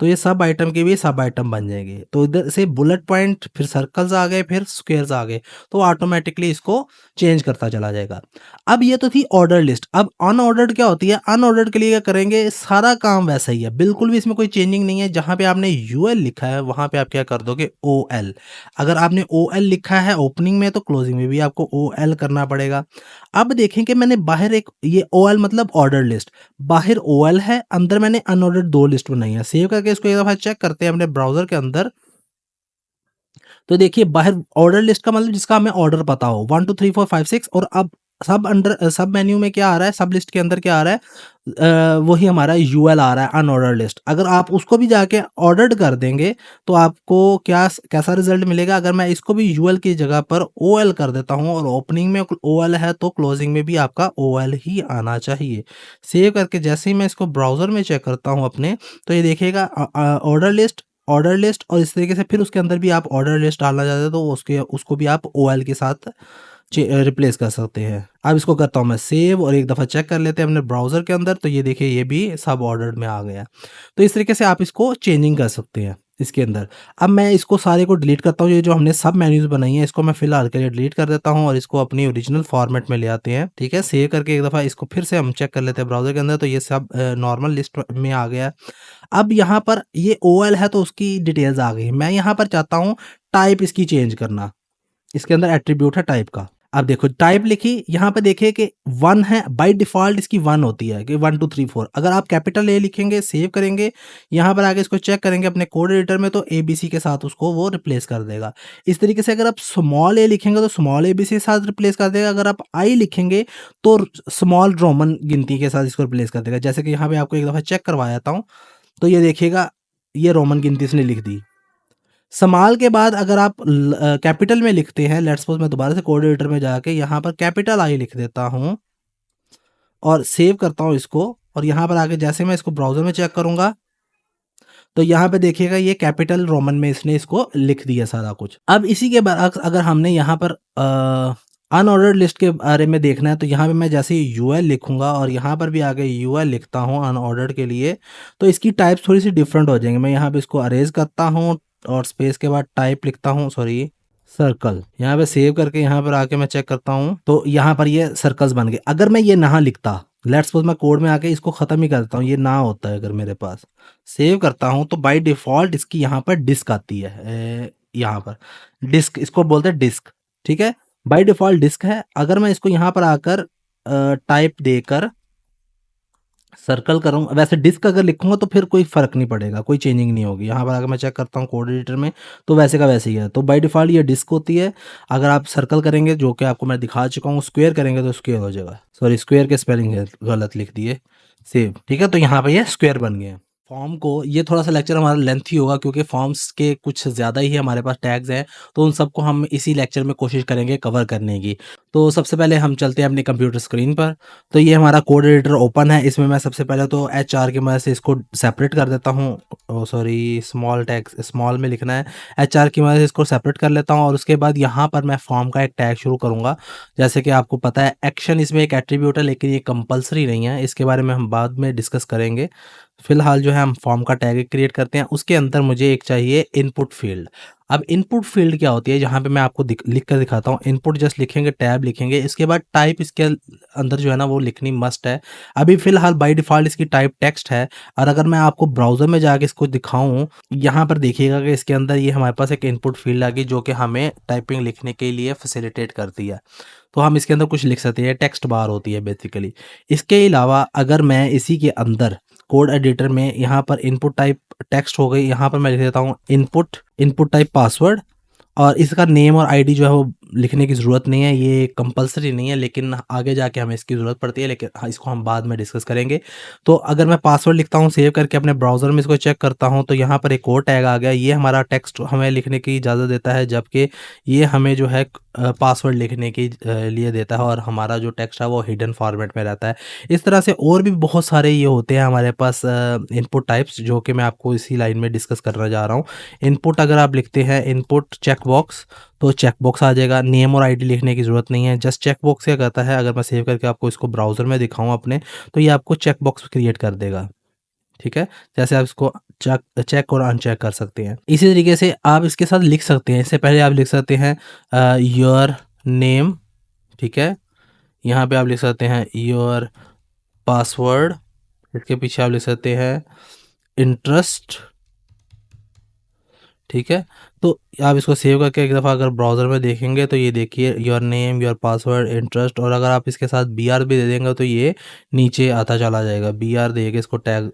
तो ये सब आइटम के भी सब आइटम बन जाएंगे। तो इधर से बुलेट पॉइंट, फिर सर्कल्स आ गए, फिर स्क्वायर्स आ गए, तो ऑटोमेटिकली इसको चेंज करता चला जाएगा। अब ये तो थी ऑर्डर लिस्ट। अब अनऑर्डर्ड क्या होती है? अनऑर्डर्ड के लिए क्या करेंगे, सारा काम वैसा ही है, बिल्कुल भी इसमें कोई चेंजिंग नहीं है। जहाँ पे आपने यूएल लिखा है वहाँ पे आप क्या कर दोगे, ओएल। अगर आपने ओएल लिखा है ओपनिंग में तो क्लोजिंग में भी आपको ओएल करना पड़ेगा। अब देखें कि मैंने बाहर एक, ये ओएल मतलब ऑर्डर लिस्ट, बाहर ओएल है, अंदर मैंने अनऑर्डर्ड 2 लिस्ट बनाई है। सेव करके इसको एक दफा चेक करते हैं अपने ब्राउजर के अंदर, तो देखिए बाहर ऑर्डर लिस्ट का मतलब जिसका हमें ऑर्डर पता हो 1 2 3 4 5 6, और अब सब मेन्यू में क्या आ रहा है, सब लिस्ट के अंदर क्या आ रहा है, वही हमारा यूएल आ रहा है, अनऑर्डर लिस्ट। अगर आप उसको भी जाके ऑर्डर्ड कर देंगे तो आपको कैसा रिजल्ट मिलेगा। अगर मैं इसको भी यूएल की जगह पर ओएल कर देता हूं और ओपनिंग में ओएल है तो क्लोजिंग में भी आपका ओएल ही आना चाहिए। सेव करके जैसे ही मैं इसको ब्राउजर में चेक करता हूं अपने, तो ये देखिएगा ऑर्डर लिस्ट, और इस तरीके से फिर उसके अंदर भी आप ऑर्डर लिस्ट डालना चाहते हो तो उसको भी आप ओएल के साथ रिप्लेस कर सकते हैं। अब इसको करता हूँ मैं सेव और एक दफ़ा चेक कर लेते हैं अपने ब्राउज़र के अंदर, तो ये देखिए ये भी सब ऑर्डर्ड में आ गया। तो इस तरीके से आप इसको चेंजिंग कर सकते हैं इसके अंदर। अब मैं इसको सारे को डिलीट करता हूँ, ये जो हमने सब मेन्यूज़ बनाई हैं इसको मैं फ़िलहाल के लिए डिलीट कर देता हूँ और इसको अपनी ओरिजिनल फॉर्मेट में ले आते हैं, ठीक है। सेव करके एक दफ़ा इसको फिर से हम चेक कर लेते हैं ब्राउज़र के अंदर, तो ये सब नॉर्मल लिस्ट में आ गया। अब यहाँ पर ये ओएल है तो उसकी डिटेल्स आ गई। मैं यहाँ पर चाहता हूँ टाइप इसकी चेंज करना, इसके अंदर एट्रीब्यूट है टाइप का। अब देखो टाइप लिखी, यहाँ पे देखिए कि 1 है, बाय डिफ़ॉल्ट इसकी 1 होती है कि 1 2 3 4। अगर आप कैपिटल ए लिखेंगे, सेव करेंगे, यहाँ पर आके इसको चेक करेंगे अपने कोड एडिटर में, तो एबीसी के साथ उसको वो रिप्लेस कर देगा। इस तरीके से अगर आप स्मॉल ए लिखेंगे तो स्मॉल एबीसी के साथ रिप्लेस कर देगा। अगर आप आई लिखेंगे तो स्मॉल रोमन गिनती के साथ इसको रिप्लेस कर देगा। जैसे कि यहाँ पे आपको एक दफ़ा चेक करवा देता हूँ, तो ये देखिएगा ये रोमन गिनती इसने लिख दी। स्मॉल के बाद अगर आप कैपिटल में लिखते हैं, लेट्स सपोज मैं दोबारा से कोड एडिटर में जाके यहाँ पर कैपिटल आई लिख देता हूँ और सेव करता हूँ इसको, और यहाँ पर आके जैसे मैं इसको ब्राउजर में चेक करूंगा तो यहाँ पे देखिएगा ये कैपिटल रोमन में इसने इसको लिख दिया सारा कुछ। अब इसी के बाद अगर हमने यहाँ पर अनऑर्डर्ड लिस्ट के बारे में देखना है, तो यहाँ पे मैं जैसे ही यूएल लिखूंगा और यहाँ पर भी आगे यूएल लिखता हूँ अनऑर्डर्ड के लिए, तो इसकी टाइप्स थोड़ी सी डिफरेंट हो जाएंगे। मैं यहाँ पे इसको अरेज करता हूँ और स्पेस के बाद टाइप लिखता हूँ, सॉरी सर्कल। यहाँ पे सेव करके यहाँ पर आके मैं चेक करता हूँ तो यहाँ पर ये सर्कल्स बन गए। अगर मैं ये ना लिखता लेट्स सपोज मैं कोड में आके इसको ख़त्म ही कर देता हूँ, ये ना होता है अगर मेरे पास, सेव करता हूँ तो बाय डिफ़ॉल्ट इसकी यहाँ पर डिस्क आती है। यहाँ पर डिस्क, इसको बोलते हैं डिस्क, ठीक है? बाय डिफ़ॉल्ट डिस्क है। अगर मैं इसको यहाँ पर आकर टाइप देकर सर्कल करूँ, वैसे डिस्क अगर लिखूँगा तो फिर कोई फ़र्क नहीं पड़ेगा, कोई चेंजिंग नहीं होगी। यहाँ पर अगर मैं चेक करता हूँ कोड एडिटर में, तो वैसे का वैसे ही है। तो बाय डिफ़ॉल्ट ये डिस्क होती है। अगर आप सर्कल करेंगे, जो कि आपको मैं दिखा चुका हूँ, स्क्वायर करेंगे तो स्क्वायर हो जाएगा। सॉरी, स्क्वायर के स्पेलिंग है, गलत लिख दिए, सेव, ठीक है? तो यहाँ पे ये स्क्वायर बन गए हैं। फॉर्म को, ये थोड़ा-सा लेक्चर हमारा लेंथी होगा क्योंकि फॉर्म्स के कुछ ज़्यादा ही हमारे पास टैग्स हैं, तो उन सबको हम इसी लेक्चर में कोशिश करेंगे कवर करने की। तो सबसे पहले हम चलते हैं अपनी कंप्यूटर स्क्रीन पर। तो ये हमारा कोड एडिटर ओपन है। इसमें मैं सबसे पहले तो एचआर की मदद से इसको सेपरेट कर देता हूँ। Oh sorry, small tags small में लिखना है। एचआर की मदद से इसको सेपरेट कर लेता हूँ और उसके बाद यहाँ पर मैं फॉर्म का एक टैग शुरू करूँगा। जैसे कि आपको पता है, एक्शन इसमें एक एट्रीब्यूट है, लेकिन ये कंपल्सरी नहीं है। इसके बारे में हम बाद में डिस्कस करेंगे। फिलहाल जो है हम फॉर्म का टैग क्रिएट करते हैं। उसके अंदर मुझे एक चाहिए इनपुट फील्ड। अब इनपुट फील्ड क्या होती है, जहाँ पे मैं आपको लिख कर दिखाता हूँ। इनपुट जस्ट लिखेंगे, टैब लिखेंगे, इसके बाद टाइप इसके अंदर जो है ना वो लिखनी मस्ट है। अभी फिलहाल बाय डिफ़ॉल्ट इसकी टाइप टेक्स्ट है, और अगर मैं आपको ब्राउज़र में जाके इसको दिखाऊँ, यहाँ पर देखिएगा कि इसके अंदर ये हमारे पास एक इनपुट फील्ड आ गई, जो कि हमें टाइपिंग लिखने के लिए फैसिलिटेट करती है। तो हम इसके अंदर कुछ लिख सकते हैं, टेक्स्ट बार होती है बेसिकली। इसके अलावा अगर मैं इसी के अंदर कोड एडिटर में यहाँ पर इनपुट टाइप टेक्स्ट हो गई, यहाँ पर मैं लिख देता हूँ इनपुट टाइप पासवर्ड, और इसका नेम और आईडी जो है वो लिखने की ज़रूरत नहीं है, ये कंपल्सरी नहीं है, लेकिन आगे जाके हमें इसकी ज़रूरत पड़ती है, लेकिन हाँ, इसको हम बाद में डिस्कस करेंगे। तो अगर मैं पासवर्ड लिखता हूँ, सेव करके अपने ब्राउज़र में इसको चेक करता हूँ, तो यहाँ पर एक और टैग आ गया। ये हमारा टेक्स्ट हमें लिखने की इजाज़त देता है, जबकि ये हमें जो है पासवर्ड लिखने के लिए देता है, और हमारा जो टेक्स्ट है वो हिडन फॉर्मेट में रहता है। इस तरह से और भी बहुत सारे ये होते हैं हमारे पास इनपुट टाइप्स, जो कि मैं आपको इसी लाइन में डिस्कस करने जा रहा हूँ। इनपुट अगर आप लिखते हैं इनपुट चेक बॉक्स, तो चेक बॉक्स आ जाएगा। नेम और आईडी लिखने की ज़रूरत नहीं है, जस्ट चेक बॉक्स क्या करता है, अगर मैं सेव करके आपको इसको ब्राउज़र में दिखाऊँ अपने, तो ये आपको चेक बॉक्स क्रिएट कर देगा, ठीक है? जैसे आप इसको चेक और अनचेक कर सकते हैं। इसी तरीके से आप इसके साथ लिख सकते हैं। इससे पहले आप लिख सकते हैं योर नेम, ठीक है? यहाँ पे आप लिख सकते हैं योर पासवर्ड, इसके पीछे आप लिख सकते हैं इंटरेस्ट, ठीक है? तो आप इसको सेव करके एक दफ़ा अगर ब्राउज़र में देखेंगे, तो ये देखिए your name, your password, interest, और अगर आप इसके साथ बीआर भी दे देंगे तो ये नीचे आता चला जाएगा। बीआर दे के इसको टैग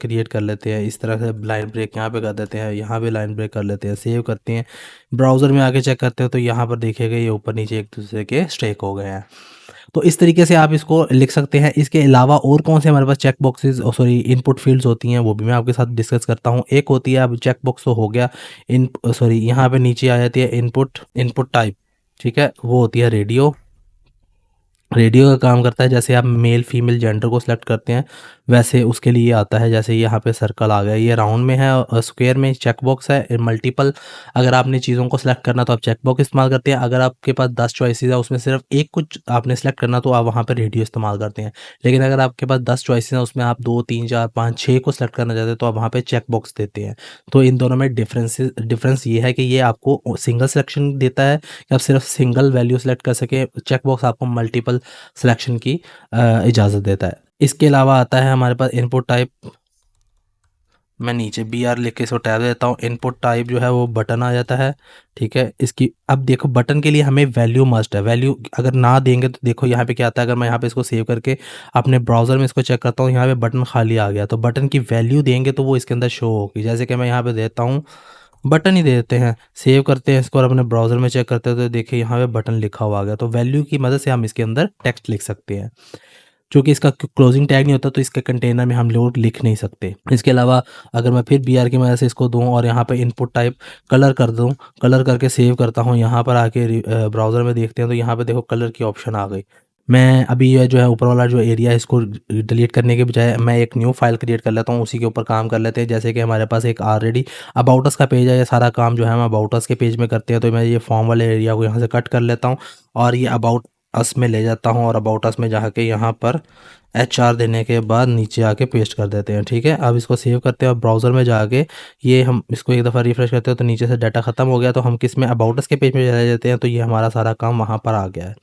क्रिएट कर लेते हैं। इस तरह से लाइन ब्रेक यहाँ पे कर देते हैं, यहाँ पे लाइन ब्रेक कर लेते हैं, सेव करते हैं, ब्राउज़र में आके चेक करते हैं, तो यहाँ पर देखिएगा ये ऊपर नीचे एक दूसरे के स्ट्रेक हो गए हैं। तो इस तरीके से आप इसको लिख सकते हैं। इसके अलावा और कौन से हमारे पास check boxes sorry input fields होती हैं, वो भी मैं आपके साथ डिस्कस करता हूँ। एक होती है, अब चेक बॉक्स तो हो गया, इन सॉरी यहाँ पे नीचे आ जाती है इनपुट टाइप, ठीक है? वो होती है रेडियो। रेडियो का काम करता है, जैसे आप मेल फीमेल जेंडर को सिलेक्ट करते हैं, वैसे उसके लिए आता है। जैसे यहाँ पे सर्कल आ गया, ये राउंड में है और स्क्वायर में चेक बॉक्स है। मल्टीपल अगर आपने चीज़ों को सिलेक्ट करना तो आप चेक बॉक्स इस्तेमाल करते हैं। अगर आपके पास 10 चॉइसेस है, उसमें सिर्फ एक कुछ आपने सेलेक्ट करना, तो आप वहाँ पर रेडियो इस्तेमाल करते हैं। लेकिन अगर आपके पास 10 चॉइसेस हैं, उसमें आप 2 3 4 5 6 को सिलेक्ट करना चाहते हैं, तो आप वहाँ पे चेक बॉक्स देते हैं। तो इन दोनों में डिफरेंस ये है कि ये आपको सिंगल सिलेक्शन देता है कि आप सिर्फ सिंगल वैल्यू सेलेक्ट कर सकें। चेक बॉक्स आपको मल्टीपल सिलेक्शन की इजाज़त देता है। इसके अलावा आता है हमारे पास इनपुट टाइप। मैं नीचे बी आर लिख के इसको टैब देता हूँ। इनपुट टाइप जो है वो बटन आ जाता है, ठीक है? इसकी अब देखो, बटन के लिए हमें वैल्यू मस्ट है। वैल्यू अगर ना देंगे तो देखो यहाँ पे क्या आता है। अगर मैं यहाँ पे इसको सेव करके अपने ब्राउज़र में इसको चेक करता हूँ, यहाँ पे बटन खाली आ गया। तो बटन की वैल्यू देंगे तो वो इसके अंदर शो होगी। जैसे कि मैं यहाँ पे देता हूँ, बटन ही दे देते हैं, सेव करते हैं इसको और अपने ब्राउज़र में चेक करते हैं, तो देखिए यहाँ पे बटन लिखा हुआ आ गया। तो वैल्यू की मदद से हम इसके अंदर टेक्स्ट लिख सकते हैं। चूँकि इसका क्लोजिंग टैग नहीं होता, तो इसके कंटेनर में हम लोग लिख नहीं सकते। इसके अलावा अगर मैं फिर बी आर की मदद से इसको दूँ और यहाँ पे इनपुट टाइप कलर कर दूँ, कलर करके सेव करता हूँ, यहाँ पर आके ब्राउज़र में देखते हैं, तो यहाँ पे देखो कलर की ऑप्शन आ गई। मैं अभी ये जो है ऊपर वाला जो एरिया है, इसको डिलीट करने के बजाय मैं एक न्यू फाइल क्रिएट कर लेता हूँ, उसी के ऊपर काम कर लेते हैं। जैसे कि हमारे पास एक ऑलरेडी अबाउट अस का पेज है, ये सारा काम जो है हम अबाउट अस के पेज में करते हैं। तो मैं ये फॉर्म वाले एरिया को यहाँ से कट कर लेता हूँ और ये अबाउट अस में ले जाता हूँ, और अबाउट अस में जाके यहाँ पर HR देने के बाद नीचे आके पेस्ट कर देते हैं, ठीक है? अब इसको सेव करते हैं और ब्राउज़र में जाके ये हम इसको एक दफ़ा रिफ्रेश करते हैं, तो नीचे से डाटा ख़त्म हो गया। तो हम किस में अबाउट अस के पेज में चले जाते हैं, तो ये हमारा सारा काम वहाँ पर आ गया है।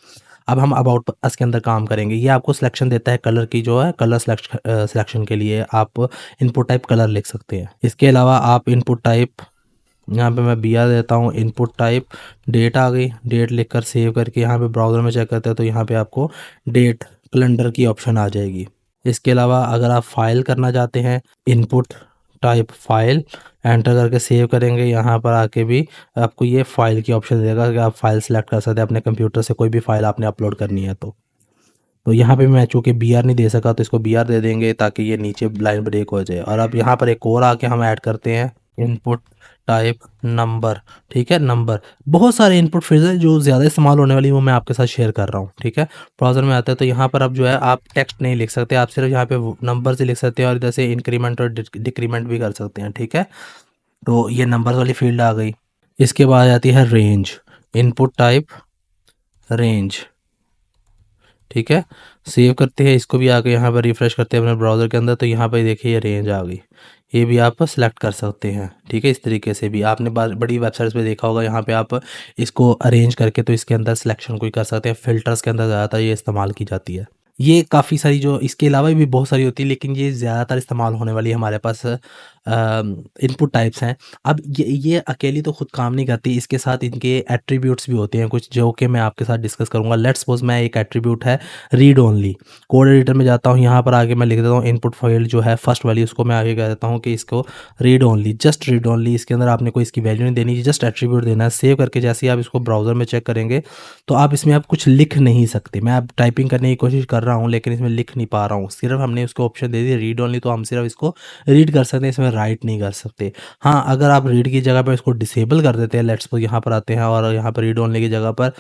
अब हम अबाउट अस के अंदर काम करेंगे। ये आपको सिलेक्शन देता है कलर की, जो है कलर सिलेक्शन के लिए आप इनपुट टाइप कलर लिख सकते हैं। इसके अलावा आप इनपुट टाइप, यहाँ पे मैं BR देता हूँ, इनपुट टाइप डेट आ गई, डेट लिखकर सेव करके यहाँ पे ब्राउज़र में चेक करते हैं तो यहाँ पे आपको डेट कैलेंडर की ऑप्शन आ जाएगी। इसके अलावा अगर आप फाइल करना चाहते हैं, इनपुट टाइप फाइल एंटर करके सेव करेंगे, यहाँ पर आके भी आपको ये फाइल की ऑप्शन देगा कि आप फाइल सेलेक्ट कर सकते हैं अपने कंप्यूटर से, कोई भी फाइल आपने अपलोड करनी है तो यहाँ पे मैं चूँकि BR नहीं दे सका तो इसको BR दे देंगे ताकि ये नीचे लाइन ब्रेक हो जाए। और अब यहाँ पर एक और आके हम ऐड करते हैं इनपुट टाइप नंबर, ठीक है, नंबर। बहुत सारे इनपुट फील्ड हैं जो ज़्यादा इस्तेमाल होने वाली वो मैं आपके साथ शेयर कर रहा हूँ, ठीक है। ब्राउज़र में आते हैं तो यहाँ पर अब जो है आप टेक्स्ट नहीं लिख सकते, आप सिर्फ यहाँ पे नंबर से लिख सकते हैं और इधर से इंक्रीमेंट और डिक्रीमेंट भी कर सकते हैं, ठीक है। तो ये नंबर वाली फील्ड आ गई। इसके बाद आती है रेंज, इनपुट टाइप रेंज, ठीक है। सेव करते हैं इसको भी, आके यहाँ पर रिफ्रेश करते हैं अपने ब्राउज़र के अंदर तो यहाँ पर देखिए ये रेंज आ गई। ये भी आप सेलेक्ट कर सकते हैं, ठीक है। इस तरीके से भी आपने बड़ी वेबसाइट्स पे देखा होगा, यहाँ पे आप इसको अरेंज करके तो इसके अंदर सिलेक्शन कोई कर सकते हैं। फ़िल्टर्स के अंदर ज़्यादातर ये इस्तेमाल की जाती है। ये काफ़ी सारी, जो इसके अलावा भी बहुत सारी होती है लेकिन ये ज़्यादातर इस्तेमाल होने वाली हमारे पास इनपुट टाइप्स हैं। अब ये अकेली तो खुद काम नहीं करती, इसके साथ इनके एट्रीब्यूट्स भी होते हैं कुछ, जो कि मैं आपके साथ डिस्कस करूँगा। लेट्स सपोज मैं एक एट्रीब्यूट है रीड ओनली, कोड एडिटर में जाता हूँ, यहाँ पर आगे मैं लिख देता हूँ इनपुट फील्ड जो है फर्स्ट वाली, उसको मैं आगे कह देता हूँ कि इसको read only, just read only. इसके अंदर आपने कोई इसकी वैल्यू नहीं देनी, जस्ट एट्रीब्यूट देना है। सेव करके जैसे ही आप इसको ब्राउज़र में चेक करेंगे तो आप इसमें आप कुछ लिख नहीं सकते। मैं अब टाइपिंग करने की कोशिश कर रहा हूँ लेकिन इसमें लिख नहीं पा रहा हूँ, सिर्फ हमने उसको ऑप्शन दे दिया रीड ओनली, तो हम सिर्फ इसको रीड कर सकते हैं, इसमें राइट नहीं कर सकते। हाँ, अगर आप रीड की जगह पर इसको डिसेबल कर देते हैं, लेट्स सपोज यहाँ पर आते हैं और यहाँ पर रीड ओनली की जगह पर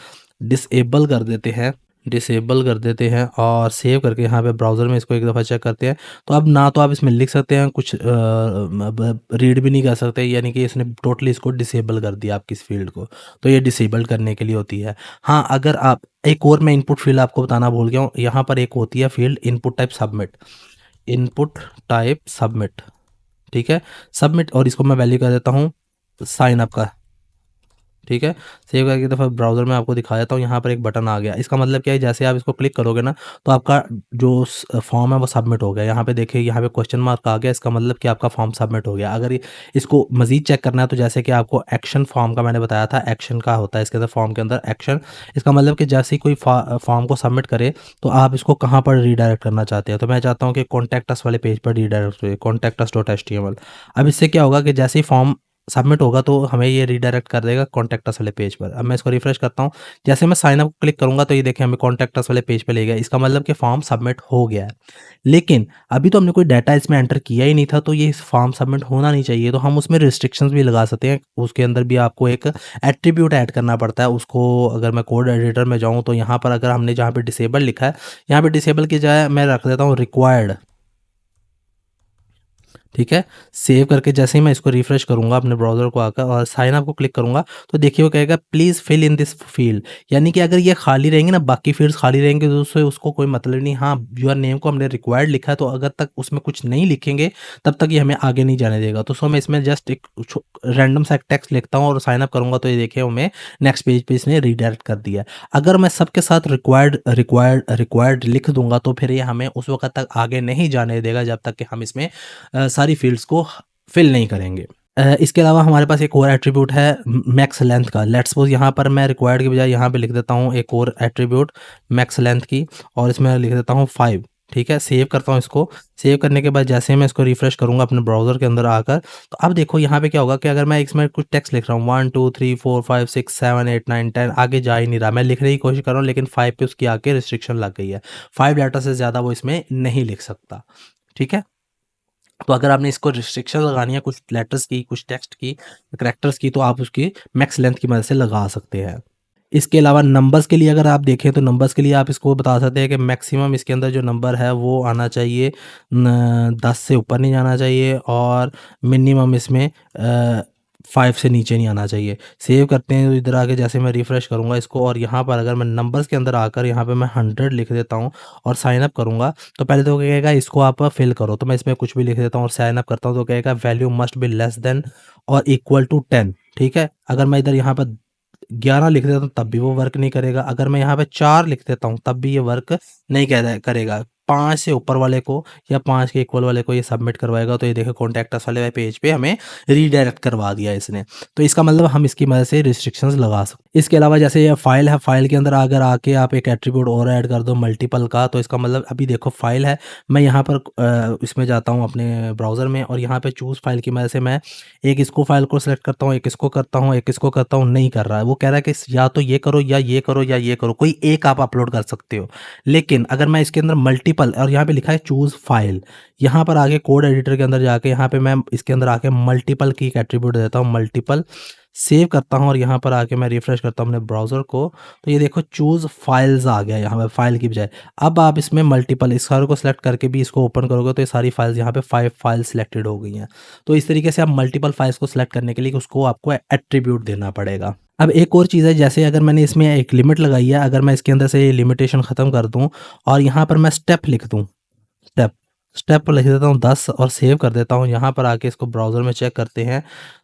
डिसेबल कर देते हैं, डिसेबल कर देते हैं और सेव करके यहाँ पे ब्राउज़र में इसको एक दफ़ा चेक करते हैं तो अब ना तो आप इसमें लिख सकते हैं कुछ, रीड भी नहीं कर सकते, यानी कि इसने टोटली इसको डिसेबल कर दिया आपकी इस फील्ड को। तो ये डिसेबल करने के लिए होती है। हाँ, अगर आप एक और, मैं इनपुट फील्ड आपको बताना भूल गया हूँ, यहाँ पर एक होती है field input type submit, input type submit, ठीक है, सबमिट। और इसको मैं वैल्यू कर देता हूँ साइन अप का, ठीक है। सेव करके दफ़ा ब्राउज़र में आपको दिखा देता हूँ, यहाँ पर एक बटन आ गया। इसका मतलब क्या है, जैसे आप इसको क्लिक करोगे ना तो आपका जो फॉर्म है वो सबमिट हो गया। यहाँ पे देखिए, यहाँ पे क्वेश्चन मार्क आ गया, इसका मतलब कि आपका फॉर्म सबमिट हो गया। अगर इसको मज़ीद चेक करना है तो जैसे कि आपको एक्शन फॉर्म का मैंने बताया था, एक्शन का होता है इसके अंदर, फॉर्म के अंदर एक्शन। इसका मतलब कि जैसे ही कोई फॉर्म को सबमिट करे तो आप इसको कहाँ पर रीडायरेक्ट करना चाहते हैं। तो मैं चाहता हूँ कि कॉन्टैक्ट अस वाले पेज पर रीडायरेक्ट हो, contactus.html। अब इससे क्या होगा कि जैसे ही फॉर्म सबमिट होगा तो हमें ये रीडायरेक्ट कर देगा कॉन्टैक्ट अस वाले पेज पर। अब मैं इसको रिफ्रेश करता हूँ, जैसे मैं साइन अप क्लिक करूँगा तो ये देखिए हमें कॉन्टैक्ट अस वाले पेज पे ले गया। इसका मतलब कि फॉर्म सबमिट हो गया है, लेकिन अभी तो हमने कोई डाटा इसमें एंटर किया ही नहीं था, तो ये फॉर्म सबमिट होना नहीं चाहिए। तो हम उसमें रिस्ट्रिक्शंस भी लगा सकते हैं, उसके अंदर भी आपको एक एट्रीब्यूट ऐड करना पड़ता है उसको। अगर मैं कोड एडिटर में जाऊँ तो यहाँ पर अगर हमने जहाँ पे डिसेबल लिखा है, यहाँ पे डिसेबल की जगह मैं रख देता हूँ रिक्वायर्ड, ठीक है। सेव करके जैसे ही मैं इसको रिफ्रेश करूँगा अपने ब्राउज़र को आकर और साइन अप को क्लिक करूँगा तो देखिए वो कहेगा please fill in this field, यानी कि अगर ये खाली रहेंगे ना, बाकी फील्ड्स खाली रहेंगे तो उससे उसको कोई मतलब नहीं। हाँ, योर नेम को हमने रिक्वायर्ड लिखा है तो अगर तक उसमें कुछ नहीं लिखेंगे तब तक ये हमें आगे नहीं जाने देगा। तो मैं इसमें जस्ट एक रैंडम सा टेक्स्ट लिखता हूँ और साइन अप करूँगा तो ये देखिए हमें नेक्स्ट पेज पे इसने रीडायरेक्ट कर दिया। अगर मैं सबके साथ रिक्वायर्ड रिक्वायर्ड रिक्वायर्ड लिख दूंगा तो फिर ये हमें उस वक्त तक आगे नहीं जाने देगा जब तक कि हम इसमें सारी फील्ड्स को फिल नहीं करेंगे। इसके अलावा हमारे पास एक और एट्रीब्यूट है मैक्स लेंथ का। लेट्स सपोज यहाँ पर मैं रिक्वायर्ड के बजाय यहाँ पे लिख देता हूँ एक और एट्रीब्यूट मैक्स लेंथ की, और इसमें लिख देता हूँ 5, ठीक है। सेव करता हूँ इसको। सेव करने के बाद जैसे मैं इसको रिफ्रेश करूँगा अपने ब्राउज़र के अंदर आकर, तो अब देखो यहाँ पे क्या होगा कि अगर मैं इसमें कुछ टेक्स्ट लिख रहा हूँ 1 2 3 4 5 6 7 8 9 10, आगे जा ही नहीं रहा। मैं लिखने की कोशिश कर रहा हूँ लेकिन 5 पे उसकी आके रिस्ट्रिक्शन लग गई है, 5 लेटर से ज़्यादा वो इसमें नहीं लिख सकता, ठीक है। तो अगर आपने इसको रिस्ट्रिक्शन लगानी है कुछ लेटर्स की, कुछ टेक्स्ट की, करैक्टर्स की, तो आप उसकी मैक्स लेंथ की मदद से लगा सकते हैं। इसके अलावा नंबर्स के लिए अगर आप देखें तो नंबर्स के लिए आप इसको बता सकते हैं कि मैक्सिमम इसके अंदर जो नंबर है वो आना चाहिए 10 से ऊपर नहीं जाना चाहिए, और मिनिमम इसमें 5 से नीचे नहीं आना चाहिए। सेव करते हैं तो इधर आके जैसे मैं रिफ़्रेश करूँगा इसको, और यहाँ पर अगर मैं नंबर्स के अंदर आकर यहाँ पे मैं 100 लिख देता हूँ और साइन अप करूँगा तो पहले तो कहेगा इसको आप फिल करो, तो मैं इसमें कुछ भी लिख देता हूँ और साइन अप करता हूँ तो कहेगा value must be less than और इक्वल टू 10, ठीक है। अगर मैं इधर यहाँ पर 11 लिख देता हूँ तब भी वो वर्क नहीं करेगा। अगर मैं यहाँ पे 4 लिख देता हूँ तब भी ये वर्क नहीं करेगा। 5 से ऊपर वाले को या 5 के इक्वल वाले को ये सबमिट करवाएगा। तो ये देखो कॉन्टैक्ट अस वाले पेज पे हमें रीडायरेक्ट करवा दिया इसने। तो इसका मतलब हम इसकी मदद से रिस्ट्रिक्शंस लगा सकते। इसके अलावा जैसे ये फाइल है, फाइल के अंदर अगर आके आप एक एट्रीब्यूट और ऐड कर दो मल्टीपल का, तो इसका मतलब अभी देखो फाइल है, मैं यहाँ पर इसमें जाता हूँ अपने ब्राउज़र में और यहाँ पे चूज़ फाइल की मदद से मैं एक इसको फाइल को सिलेक्ट करता हूँ, एक इसको करता हूँ, एक इसको करता हूँ, नहीं कर रहा है। वो कह रहा है कि या तो ये करो या ये करो या ये करो, कोई एक आप अपलोड कर सकते हो। लेकिन अगर मैं इसके अंदर मल्टीपल और यहाँ पे लिखा है चूज़ फाइल, यहाँ पर आके कोड एडिटर के अंदर जाके यहाँ पे मैं इसके अंदर आके मल्टीपल की एक एट्रीब्यूट देता हूँ, मल्टीपल सेव करता हूँ और यहाँ पर आके मैं रिफ्रेश करता हूँ अपने ब्राउज़र को, तो ये देखो चूज़ फाइल्स आ गया यहाँ पे फाइल की बजाय। अब आप इसमें मल्टीपल इस सारे को सिलेक्ट करके भी इसको ओपन करोगे तो ये सारी फाइल्स यहाँ पे 5 फाइल सिलेक्टेड हो गई हैं। तो इस तरीके से आप मल्टीपल फाइल्स को सिलेक्ट करने के लिए उसको आपको एट्रीब्यूट देना पड़ेगा। अब एक और चीज़ है, जैसे अगर मैंने इसमें एक लिमिट लगाई है, अगर मैं इसके अंदर से ये लिमिटेशन ख़त्म कर दूँ और यहाँ पर मैं स्टेप लिख दूँ, स्टेप स्टेप लिख देता हूँ 10 और सेव कर देता हूँ। यहाँ पर आके इसको ब्राउज़र में चेक करते हैं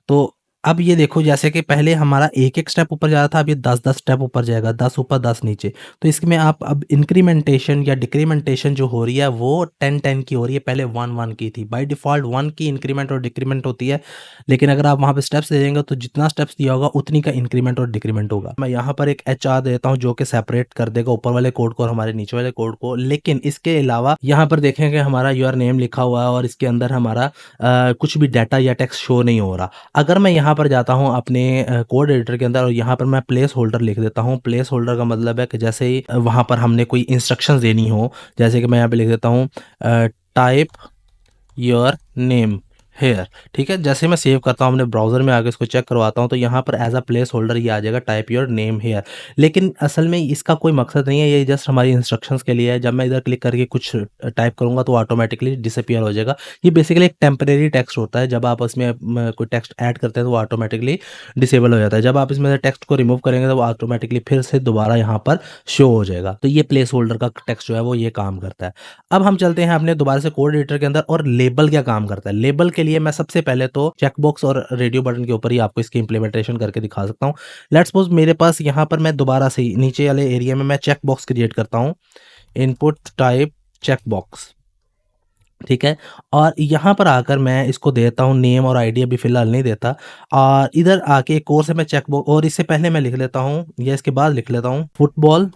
तो अब ये देखो जैसे कि पहले हमारा एक-एक स्टेप ऊपर जा रहा था, अब ये 10-10 स्टेप ऊपर जाएगा, 10 ऊपर 10 नीचे। तो इसमें आप अब इंक्रीमेंटेशन या डिक्रीमेंटेशन जो हो रही है वो 10-10 की हो रही है, पहले 1-1 की थी। बाय डिफ़ॉल्ट 1 की इंक्रीमेंट और डिक्रीमेंट होती है, लेकिन अगर आप वहाँ पे स्टेप्स दे देंगे तो जितना स्टेप्स दिया होगा उतनी का इंक्रीमेंट और डिक्रीमेंट होगा। मैं यहाँ पर एक एचआर देता हूँ जो कि सेपरेट कर देगा ऊपर वाले कोड को और हमारे नीचे वाले कोड को। लेकिन इसके अलावा यहाँ पर देखेंगे हमारा योर नेम लिखा हुआ है और इसके अंदर हमारा कुछ भी डाटा या टेक्स्ट शो नहीं हो रहा। अगर मैं यहाँ पर जाता हूँ अपने कोड एडिटर के अंदर और यहाँ पर मैं प्लेस होल्डर लिख देता हूँ। प्लेस होल्डर का मतलब है कि जैसे ही वहाँ पर हमने कोई इंस्ट्रक्शंस देनी हो, जैसे कि मैं यहाँ पे लिख देता हूँ टाइप योर नेम हेयर, ठीक है। जैसे मैं सेव करता हूँ अपने ब्राउज़र में आगे इसको चेक करवाता हूँ तो यहाँ पर एज अ प्लेस होल्डर ये आ जाएगा टाइप योर नेम हेयर। लेकिन असल में इसका कोई मकसद नहीं है, ये जस्ट हमारी इंस्ट्रक्शंस के लिए है। जब मैं इधर क्लिक करके कुछ टाइप करूँगा तो ऑटोमेटिकली डिसअपीयर हो जाएगा। ये बेसिकली एक टेम्परेरी टेक्स्ट होता है, जब आप उसमें कोई टेक्स्ट ऐड करते हैं तो वो ऑटोमेटिकली डिसेबल हो जाता है। जब आप इसमें से टेक्स्ट को रिमूव करेंगे तो वो ऑटोमेटिकली फिर से दोबारा यहाँ पर शो हो जाएगा। तो ये प्लेस होल्डर का टेक्स्ट जो है वो ये काम करता है। अब हम चलते हैं अपने दोबारा से कोड एडिटर के अंदर और लेबल क्या काम करता है। लेबल के लिए मैं सबसे पहले तो चेकबॉक्स और रेडियो बटन के ऊपर ही आपको इसकी इंप्लीमेंटेशन करके दिखा सकता हूँ। लेट्स सपोज मेरे पास यहाँ पर मैं दोबारा से नीचे वाले एरिया में मैं चेक बॉक्स क्रिएट करता हूँ, इनपुट टाइप चेक बॉक्स, ठीक है। और यहाँ पर आकर मैं इसको देता हूँ नेम और आईडी, अभी फ़िलहाल नहीं देता। और इधर आके एक और से मैं चेक बॉक्स और इससे पहले मैं लिख लेता हूँ या इसके बाद लिख लेता हूँ फुटबॉल,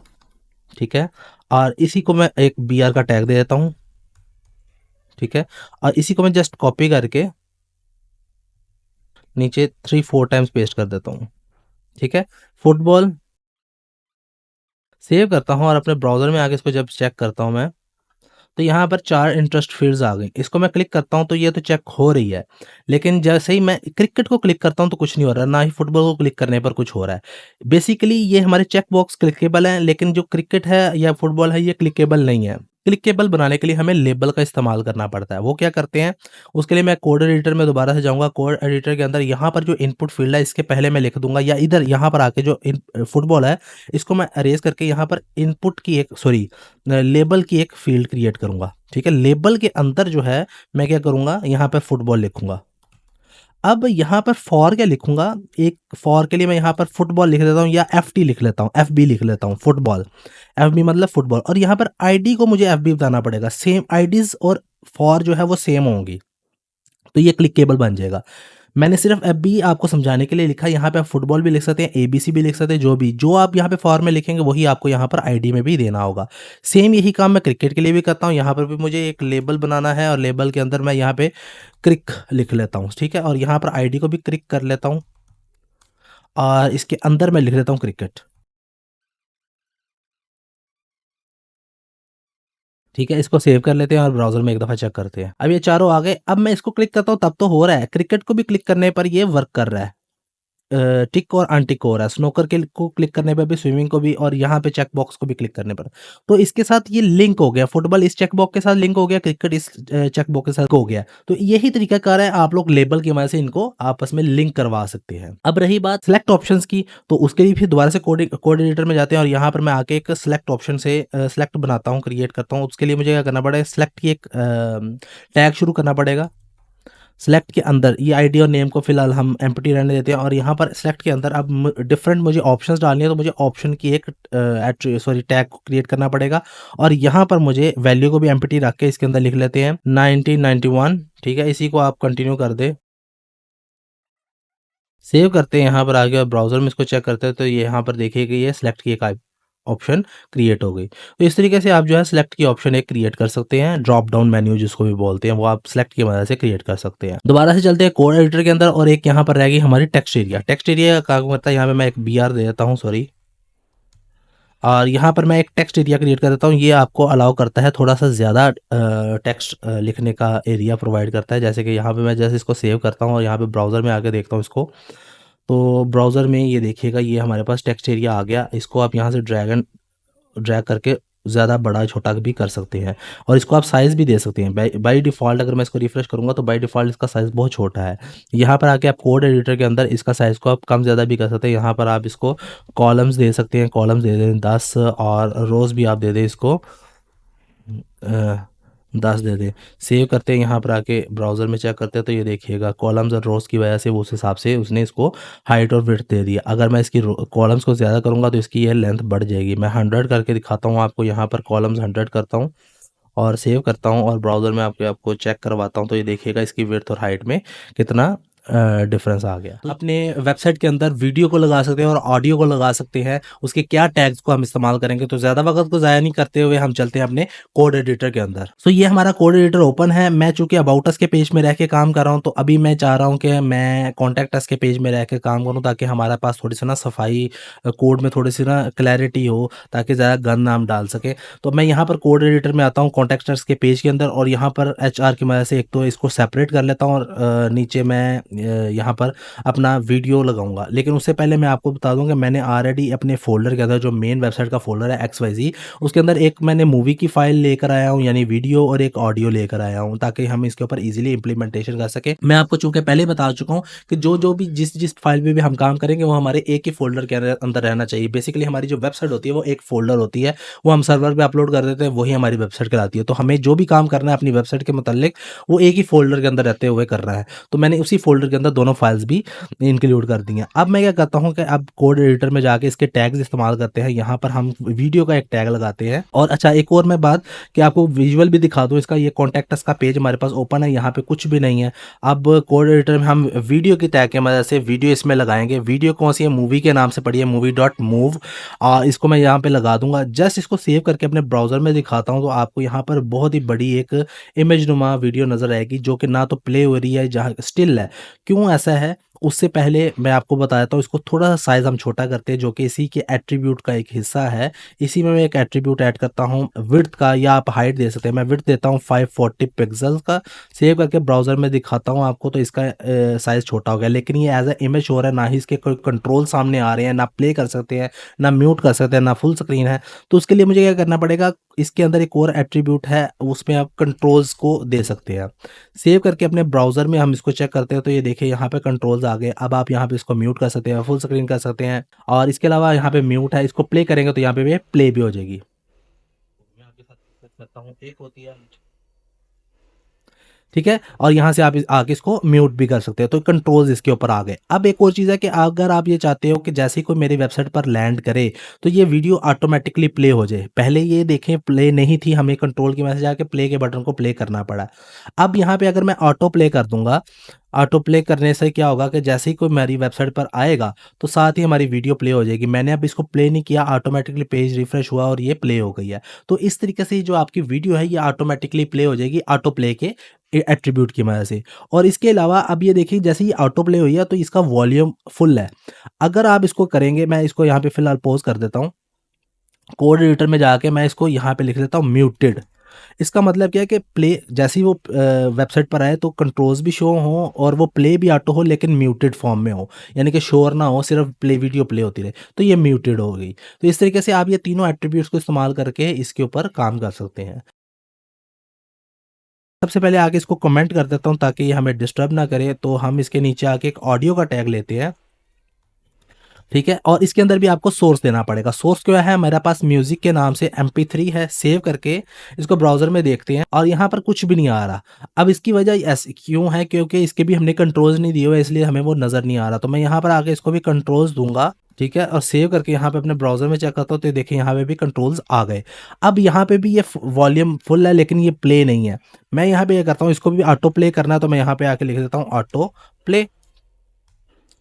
ठीक है। और इसी को मैं एक BR का टैग दे देता हूँ, ठीक है। और इसी को मैं जस्ट कॉपी करके नीचे 3-4 टाइम्स पेस्ट कर देता हूँ, ठीक है। फुटबॉल सेव करता हूँ और अपने ब्राउज़र में आके इसको जब चेक करता हूँ मैं, तो यहाँ पर 4 इंटरेस्ट फील्ड्स आ गई। इसको मैं क्लिक करता हूँ तो ये तो चेक हो रही है, लेकिन जैसे ही मैं क्रिकेट को क्लिक करता हूँ तो कुछ नहीं हो रहा, ना ही फुटबॉल को क्लिक करने पर कुछ हो रहा है। बेसिकली ये हमारे चेक बॉक्स क्लिकेबल हैं, लेकिन जो क्रिकेट है या फुटबॉल है ये क्लिकेबल नहीं है। क्लिकेबल बनाने के लिए हमें लेबल का इस्तेमाल करना पड़ता है। वो क्या करते हैं, उसके लिए मैं कोड एडिटर में दोबारा से जाऊँगा। कोड एडिटर के अंदर यहाँ पर जो इनपुट फील्ड है इसके पहले मैं लिख दूँगा, या इधर यहाँ पर आके जो फुटबॉल है इसको मैं अरेज करके यहाँ पर इनपुट की एक लेबल की एक फील्ड क्रिएट करूँगा, ठीक है। लेबल के अंदर जो है मैं क्या करूँगा, यहाँ पे फुटबॉल लिखूँगा। अब यहाँ पर फॉर क्या लिखूँगा, एक फॉर के लिए मैं यहाँ पर फुटबॉल लिख देता हूँ या FT लिख लेता हूँ, FB लिख लेता हूँ, फुटबॉल, FB मतलब फुटबॉल। और यहाँ पर आईडी को मुझे FB बताना पड़ेगा। सेम आईडीज़ और फॉर जो है वो सेम होंगी, तो ये क्लिकेबल बन जाएगा। मैंने सिर्फ FB आपको समझाने के लिए लिखा है। यहाँ पे आप फुटबॉल भी लिख सकते हैं, ABC भी लिख सकते हैं, जो आप यहाँ पे फॉर में लिखेंगे वही आपको यहाँ पर आईडी में भी देना होगा। सेम यही काम मैं क्रिकेट के लिए भी करता हूँ। यहाँ पर भी मुझे एक लेबल बनाना है और लेबल के अंदर मैं यहाँ पे क्रिक लिख लेता हूँ, ठीक है। और यहाँ पर आईडी को भी क्रिक कर लेता हूँ और इसके अंदर मैं लिख लेता हूँ क्रिकेट, ठीक है। इसको सेव कर लेते हैं और ब्राउज़र में एक दफ़ा चेक करते हैं। अब ये चारों आ गए। अब मैं इसको क्लिक करता हूँ तब तो हो रहा है, क्रिकेट को भी क्लिक करने पर ये वर्क कर रहा है। टिक और अनटिक हो रहा है। स्नूकर के को क्लिक करने पे भी, स्विमिंग को भी, और यहाँ पे चेक बॉक्स को भी क्लिक करने पर। तो इसके साथ ये लिंक हो गया, फुटबॉल इस चेक बॉक्स के साथ लिंक हो गया, क्रिकेट इस चेक बॉक्स के साथ हो गया। तो यही तरीकाकार है, आप लोग लेबल की मदद से इनको आपस में लिंक करवा सकते हैं। अब रही बात सिलेक्ट ऑप्शंस की, तो उसके लिए फिर दोबारा से कोड एडिटर में जाते हैं और यहाँ पर मैं आके एक सिलेक्ट ऑप्शन से सिलेक्ट बनाता हूँ, क्रिएट करता हूँ। उसके लिए मुझे क्या करना पड़ेगा, सिलेक्ट की एक टैग शुरू करना पड़ेगा। सेलेक्ट के अंदर ये आईडी और नेम को फिलहाल हम एम्प्टी रहने देते हैं, और यहाँ पर सेलेक्ट के अंदर अब डिफरेंट मुझे ऑप्शंस डालनी है, तो मुझे ऑप्शन की एक टैग को क्रिएट करना पड़ेगा, और यहाँ पर मुझे वैल्यू को भी एम्प्टी रख के इसके अंदर लिख लेते हैं 1991। ठीक है, इसी को आप कंटिन्यू कर दे, सेव करते हैं, यहाँ पर आगे और ब्राउजर में इसको चेक करते हैं, तो ये यहाँ पर देखिए कि ये सिलेक्ट की एक ऑप्शन क्रिएट हो गई। तो इस तरीके से आप जो है सिलेक्ट की ऑप्शन एक क्रिएट कर सकते हैं, ड्रॉप डाउन मेन्यू जिसको भी बोलते हैं, वो आप सिलेक्ट की मदद से क्रिएट कर सकते हैं। दोबारा से चलते हैं कोड एडिटर के अंदर, और एक यहाँ पर रहेगी हमारी टेक्स्ट एरिया। टेक्स्ट एरिया का काम करता है, यहाँ पे मैं एक BR दे देता हूँ, सॉरी, और यहाँ पर मैं एक टेक्स्ट एरिया क्रिएट कर देता हूँ। ये आपको अलाउ करता है थोड़ा सा ज़्यादा टेक्स्ट लिखने का एरिया प्रोवाइड करता है। जैसे कि यहाँ पे मैं जैसे इसको सेव करता हूँ और यहाँ पे ब्राउज़र में आके देखता हूँ इसको, तो ब्राउज़र में ये देखिएगा ये हमारे पास टेक्स्ट एरिया आ गया। इसको आप यहाँ से ड्रैग करके ज़्यादा बड़ा छोटा भी कर सकते हैं, और इसको आप साइज़ भी दे सकते हैं। बाई डिफ़ॉल्ट अगर मैं इसको रिफ्रेश करूँगा तो बाई डिफ़ॉल्ट इसका साइज़ बहुत छोटा है। यहाँ पर आके आप कोड एडिटर के अंदर इसका साइज़ को आप कम ज़्यादा भी कर सकते हैं। यहाँ पर आप इसको कॉलम्स दे सकते हैं, कॉलम्स दे दें 10, और रोज़ भी आप दे दें इसको 10 दे दें। सेव करते हैं, यहाँ पर आके ब्राउज़र में चेक करते हैं, तो ये देखिएगा कॉलम्स और रोज़ की वजह से वो उस हिसाब से उसने इसको हाइट और विड्थ दे दिया। अगर मैं इसकी कॉलम्स को ज़्यादा करूँगा तो इसकी ये लेंथ बढ़ जाएगी। मैं 100 करके दिखाता हूँ आपको, यहाँ पर कॉलम्स 100 करता हूँ और सेव करता हूँ, और ब्राउज़र में आपको चेक करवाता हूँ, तो ये देखिएगा इसकी विड्थ और हाइट में कितना डिफरेंस आ गया। तो अपने वेबसाइट के अंदर वीडियो को लगा सकते हैं और ऑडियो को लगा सकते हैं, उसके क्या टैग्स को हम इस्तेमाल करेंगे। तो ज़्यादा वक्त को ज़ाया नहीं करते हुए हम चलते हैं अपने कोड एडिटर के अंदर। सो ये हमारा कोड एडिटर ओपन है। मैं चूंकि अबाउट अस के पेज में रह के काम कर रहा हूँ, तो अभी मैं चाह रहा हूँ कि मैं कॉन्टैक्ट अस के पेज में रह के काम करूँ, ताकि हमारे पास थोड़ी सी ना सफाई, कोड में थोड़ी सी ना क्लैरिटी हो, ताकि ज़्यादा गंद नाम डाल सके। तो मैं यहाँ पर कोड एडिटर में आता हूँ कॉन्टैक्ट अस के पेज के अंदर, और यहाँ पर HR की मदद से एक तो इसको सेपरेट कर लेता हूँ, और नीचे मैं यहाँ पर अपना वीडियो लगाऊंगा। लेकिन उससे पहले मैं आपको बता दूं कि मैंने ऑलरेडी अपने फोल्डर के अंदर, जो मेन वेबसाइट का फोल्डर है XYZ, उसके अंदर एक मैंने मूवी की फाइल लेकर आया हूं, यानी वीडियो, और एक ऑडियो लेकर आया हूं, ताकि हम इसके ऊपर इजीली इंप्लीमेंटेशन कर सके। मैं आपको चूंकि पहले बता चुका हूं कि जो जो भी जिस फाइल में भी हम काम करेंगे वो हमारे एक ही फोल्डर के अंदर रहना चाहिए। बेसिकली हमारी जो वेबसाइट होती है वो एक फोल्डर होती है, वो हम सर्वर पे अपलोड कर देते हैं, वही हमारी वेबसाइट कहलाती है। तो हमें जो भी काम करना है अपनी वेबसाइट के मुतालिक, वो एक ही फोल्डर के अंदर रहते हुए कर रहा है। तो मैंने उसी फोल्डर के अंदर दोनों फाइल्स भी इंक्लूड कर दी हैं। अब मैं क्या करता हूँ कि अब कोड एडिटर में जाके इसके टैग्स इस्तेमाल करते हैं। यहाँ पर हम वीडियो का एक टैग लगाते हैं। और अच्छा, एक और मैं बात कि आपको विजुअल भी दिखा दूँ इसका, ये कॉन्टैक्ट अस का पेज हमारे पास ओपन है, यहाँ पे कुछ भी नहीं है। अब कोड एडिटर में हम वीडियो की टैग की मदद से वीडियो इसमें लगाएंगे। वीडियो कौन सी है? मूवी के नाम से पड़ी है, movie.move। इसको मैं यहाँ पे लगा दूंगा। जस्ट इसको सेव करके अपने ब्राउजर में दिखाता हूँ, तो आपको यहाँ पर बहुत ही बड़ी एक इमेज नुमा वीडियो नजर आएगी, जो कि ना तो प्ले हो रही है, जहाँ स्टिल है। क्यों ऐसा है? उससे पहले मैं आपको बता देता हूँ, इसको थोड़ा सा साइज़ हम छोटा करते हैं, जो कि इसी के एट्रीब्यूट का एक हिस्सा है। इसी में मैं एक एट्रीब्यूट ऐड करता हूँ विड्थ का, या आप हाइट दे सकते हैं। मैं विड्थ देता हूँ 540 पिक्सल का। सेव करके ब्राउज़र में दिखाता हूँ आपको, तो इसका साइज़ छोटा हो गया। लेकिन ये एज ए इमेज हो रहा है, ना ही इसके कोई कंट्रोल सामने आ रहे हैं, ना प्ले कर सकते हैं, ना म्यूट कर सकते हैं, ना फुल स्क्रीन है। तो उसके लिए मुझे क्या करना पड़ेगा, इसके अंदर एक और एट्रीब्यूट है, उसमें आप कंट्रोल्स को दे सकते हैं। सेव करके अपने ब्राउज़र में हम इसको चेक करते हैं, तो ये देखिए यहाँ पे कंट्रोल्स आ गए। अब आप यहाँ पे इसको म्यूट कर सकते हैं, फुल स्क्रीन कर सकते हैं, और इसके अलावा यहाँ पे म्यूट है, इसको प्ले करेंगे तो यहाँ पे प्ले भी हो जाएगी। मैं आपके साथ डिस्कस करता हूँ, एक होती है, ठीक है, और यहाँ से आप आके इसको म्यूट भी कर सकते हैं। तो कंट्रोल्स इसके ऊपर आ गए। अब एक और चीज़ है कि अगर आप ये चाहते हो कि जैसे ही कोई मेरी वेबसाइट पर लैंड करे तो ये वीडियो ऑटोमेटिकली प्ले हो जाए। पहले ये देखें प्ले नहीं थी, हमें कंट्रोल की मैसेज आके प्ले के बटन को प्ले करना पड़ा। अब यहाँ पे अगर मैं ऑटो प्ले कर दूंगा, ऑटो प्ले करने से क्या होगा कि जैसे ही कोई मेरी वेबसाइट पर आएगा तो साथ ही हमारी वीडियो प्ले हो जाएगी। मैंने अब इसको प्ले नहीं किया, ऑटोमेटिकली पेज रिफ्रेश हुआ और ये प्ले हो गई है। तो इस तरीके से जो आपकी वीडियो है ये ऑटोमेटिकली प्ले हो जाएगी ऑटो प्ले के एट्रीब्यूट की मदद से। और इसके अलावा अब ये देखिए, जैसे ही ऑटो प्ले हुई है तो इसका वॉल्यूम फुल है। अगर आप इसको करेंगे, मैं इसको यहाँ पे फिलहाल पॉज कर देता हूँ, कोड एडिटर में जाके मैं इसको यहाँ पे लिख देता हूँ म्यूटेड। इसका मतलब क्या है कि प्ले जैसे ही वो वेबसाइट पर आए तो कंट्रोल्स भी शो हो और वो प्ले भी ऑटो हो, लेकिन म्यूटेड फॉर्म में हो, यानी कि शोर ना हो, सिर्फ प्ले वीडियो प्ले होती रहे, तो ये म्यूटेड हो गई। तो इस तरीके से आप ये तीनों एट्रीब्यूट्स को इस्तेमाल करके इसके ऊपर काम कर सकते हैं। सबसे पहले आके इसको कमेंट कर देता हूँ ताकि ये हमें डिस्टर्ब ना करे। तो हम इसके नीचे आके एक ऑडियो का टैग लेते हैं। ठीक है। और इसके अंदर भी आपको सोर्स देना पड़ेगा। सोर्स क्या है, मेरे पास म्यूजिक के नाम से MP3 है, सेव करके इसको ब्राउजर में देखते हैं और यहाँ पर कुछ भी नहीं आ रहा। अब इसकी वजह ऐसी क्यों है, क्योंकि इसके भी हमने कंट्रोल्स नहीं दिए हुए, इसलिए हमें वो नज़र नहीं आ रहा। तो मैं यहाँ पर आके इसको भी कंट्रोल्स दूंगा, ठीक है, और सेव करके यहाँ पे अपने ब्राउजर में चेक करता हूँ, तो देखिए यहाँ पे भी कंट्रोल्स आ गए। अब यहाँ पे भी ये वॉल्यूम फुल है लेकिन ये प्ले नहीं है। मैं यहाँ पे ये करता हूँ, इसको भी ऑटो प्ले करना है, तो मैं यहाँ पे आके लिख देता हूँ ऑटो प्ले।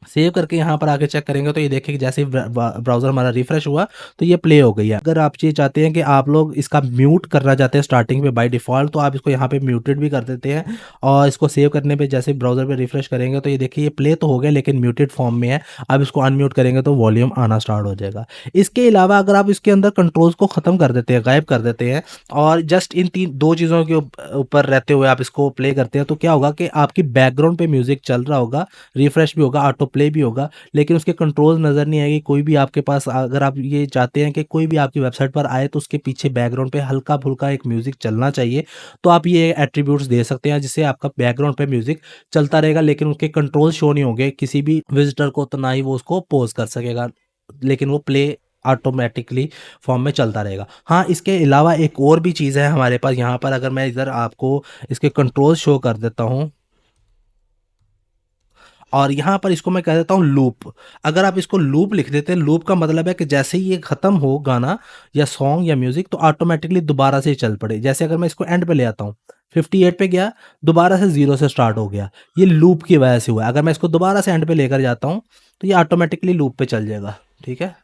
सेव करके यहाँ पर आके चेक करेंगे तो ये देखिए कि जैसे ही ब्राउज़र हमारा रिफ्रेश हुआ तो ये प्ले हो गई है। अगर आप ये चाहते हैं कि आप लोग इसका म्यूट करना चाहते हैं स्टार्टिंग पे बाय डिफ़ॉल्ट, तो आप इसको यहाँ पे म्यूटेड भी कर देते हैं और इसको सेव करने पे जैसे ब्राउज़र पे रिफ्रेश करेंगे तो ये देखिए ये प्ले तो हो गया लेकिन म्यूटेड फॉर्म में है। आप इसको अनम्यूट करेंगे तो वॉल्यूम आना स्टार्ट हो जाएगा। इसके अलावा अगर आप इसके अंदर कंट्रोल्स को ख़त्म कर देते हैं, गायब कर देते हैं और जस्ट इन दो चीज़ों के ऊपर रहते हुए आप इसको प्ले करते हैं, तो क्या होगा कि आपकी बैकग्राउंड पे म्यूज़िक चल रहा होगा, रिफ्रेश भी होगा, ऑटो प्ले भी होगा, लेकिन उसके कंट्रोल नज़र नहीं आएगी। कोई भी आपके पास, अगर आप ये चाहते हैं कि कोई भी आपकी वेबसाइट पर आए तो उसके पीछे बैकग्राउंड पे हल्का-फुल्का एक म्यूज़िक चलना चाहिए, तो आप ये एट्रीब्यूट्स दे सकते हैं जिससे आपका बैकग्राउंड पे म्यूज़िक चलता रहेगा, लेकिन उसके कंट्रोल शो नहीं होंगे किसी भी विज़िटर को, तो ना ही वो उसको पॉज़ कर सकेगा, लेकिन वो प्ले ऑटोमेटिकली फॉर्म में चलता रहेगा। हाँ, इसके अलावा एक और भी चीज़ है हमारे पास यहाँ पर, अगर मैं इधर आपको इसके कंट्रोल शो कर देता हूँ और यहाँ पर इसको मैं कह देता हूँ लूप। अगर आप इसको लूप लिख देते हैं, लूप का मतलब है कि जैसे ही ये ख़त्म हो गाना या सॉन्ग या म्यूज़िक तो ऑटोमेटिकली दोबारा से चल पड़े। जैसे अगर मैं इसको एंड पे ले आता हूँ, 58 पे गया, दोबारा से 0 से स्टार्ट हो गया। ये लूप की वजह से हुआ है। अगर मैं इसको दोबारा से एंड पे लेकर जाता हूँ, तो ये ऑटोमेटिकली लूप पे चल जाएगा, ठीक है?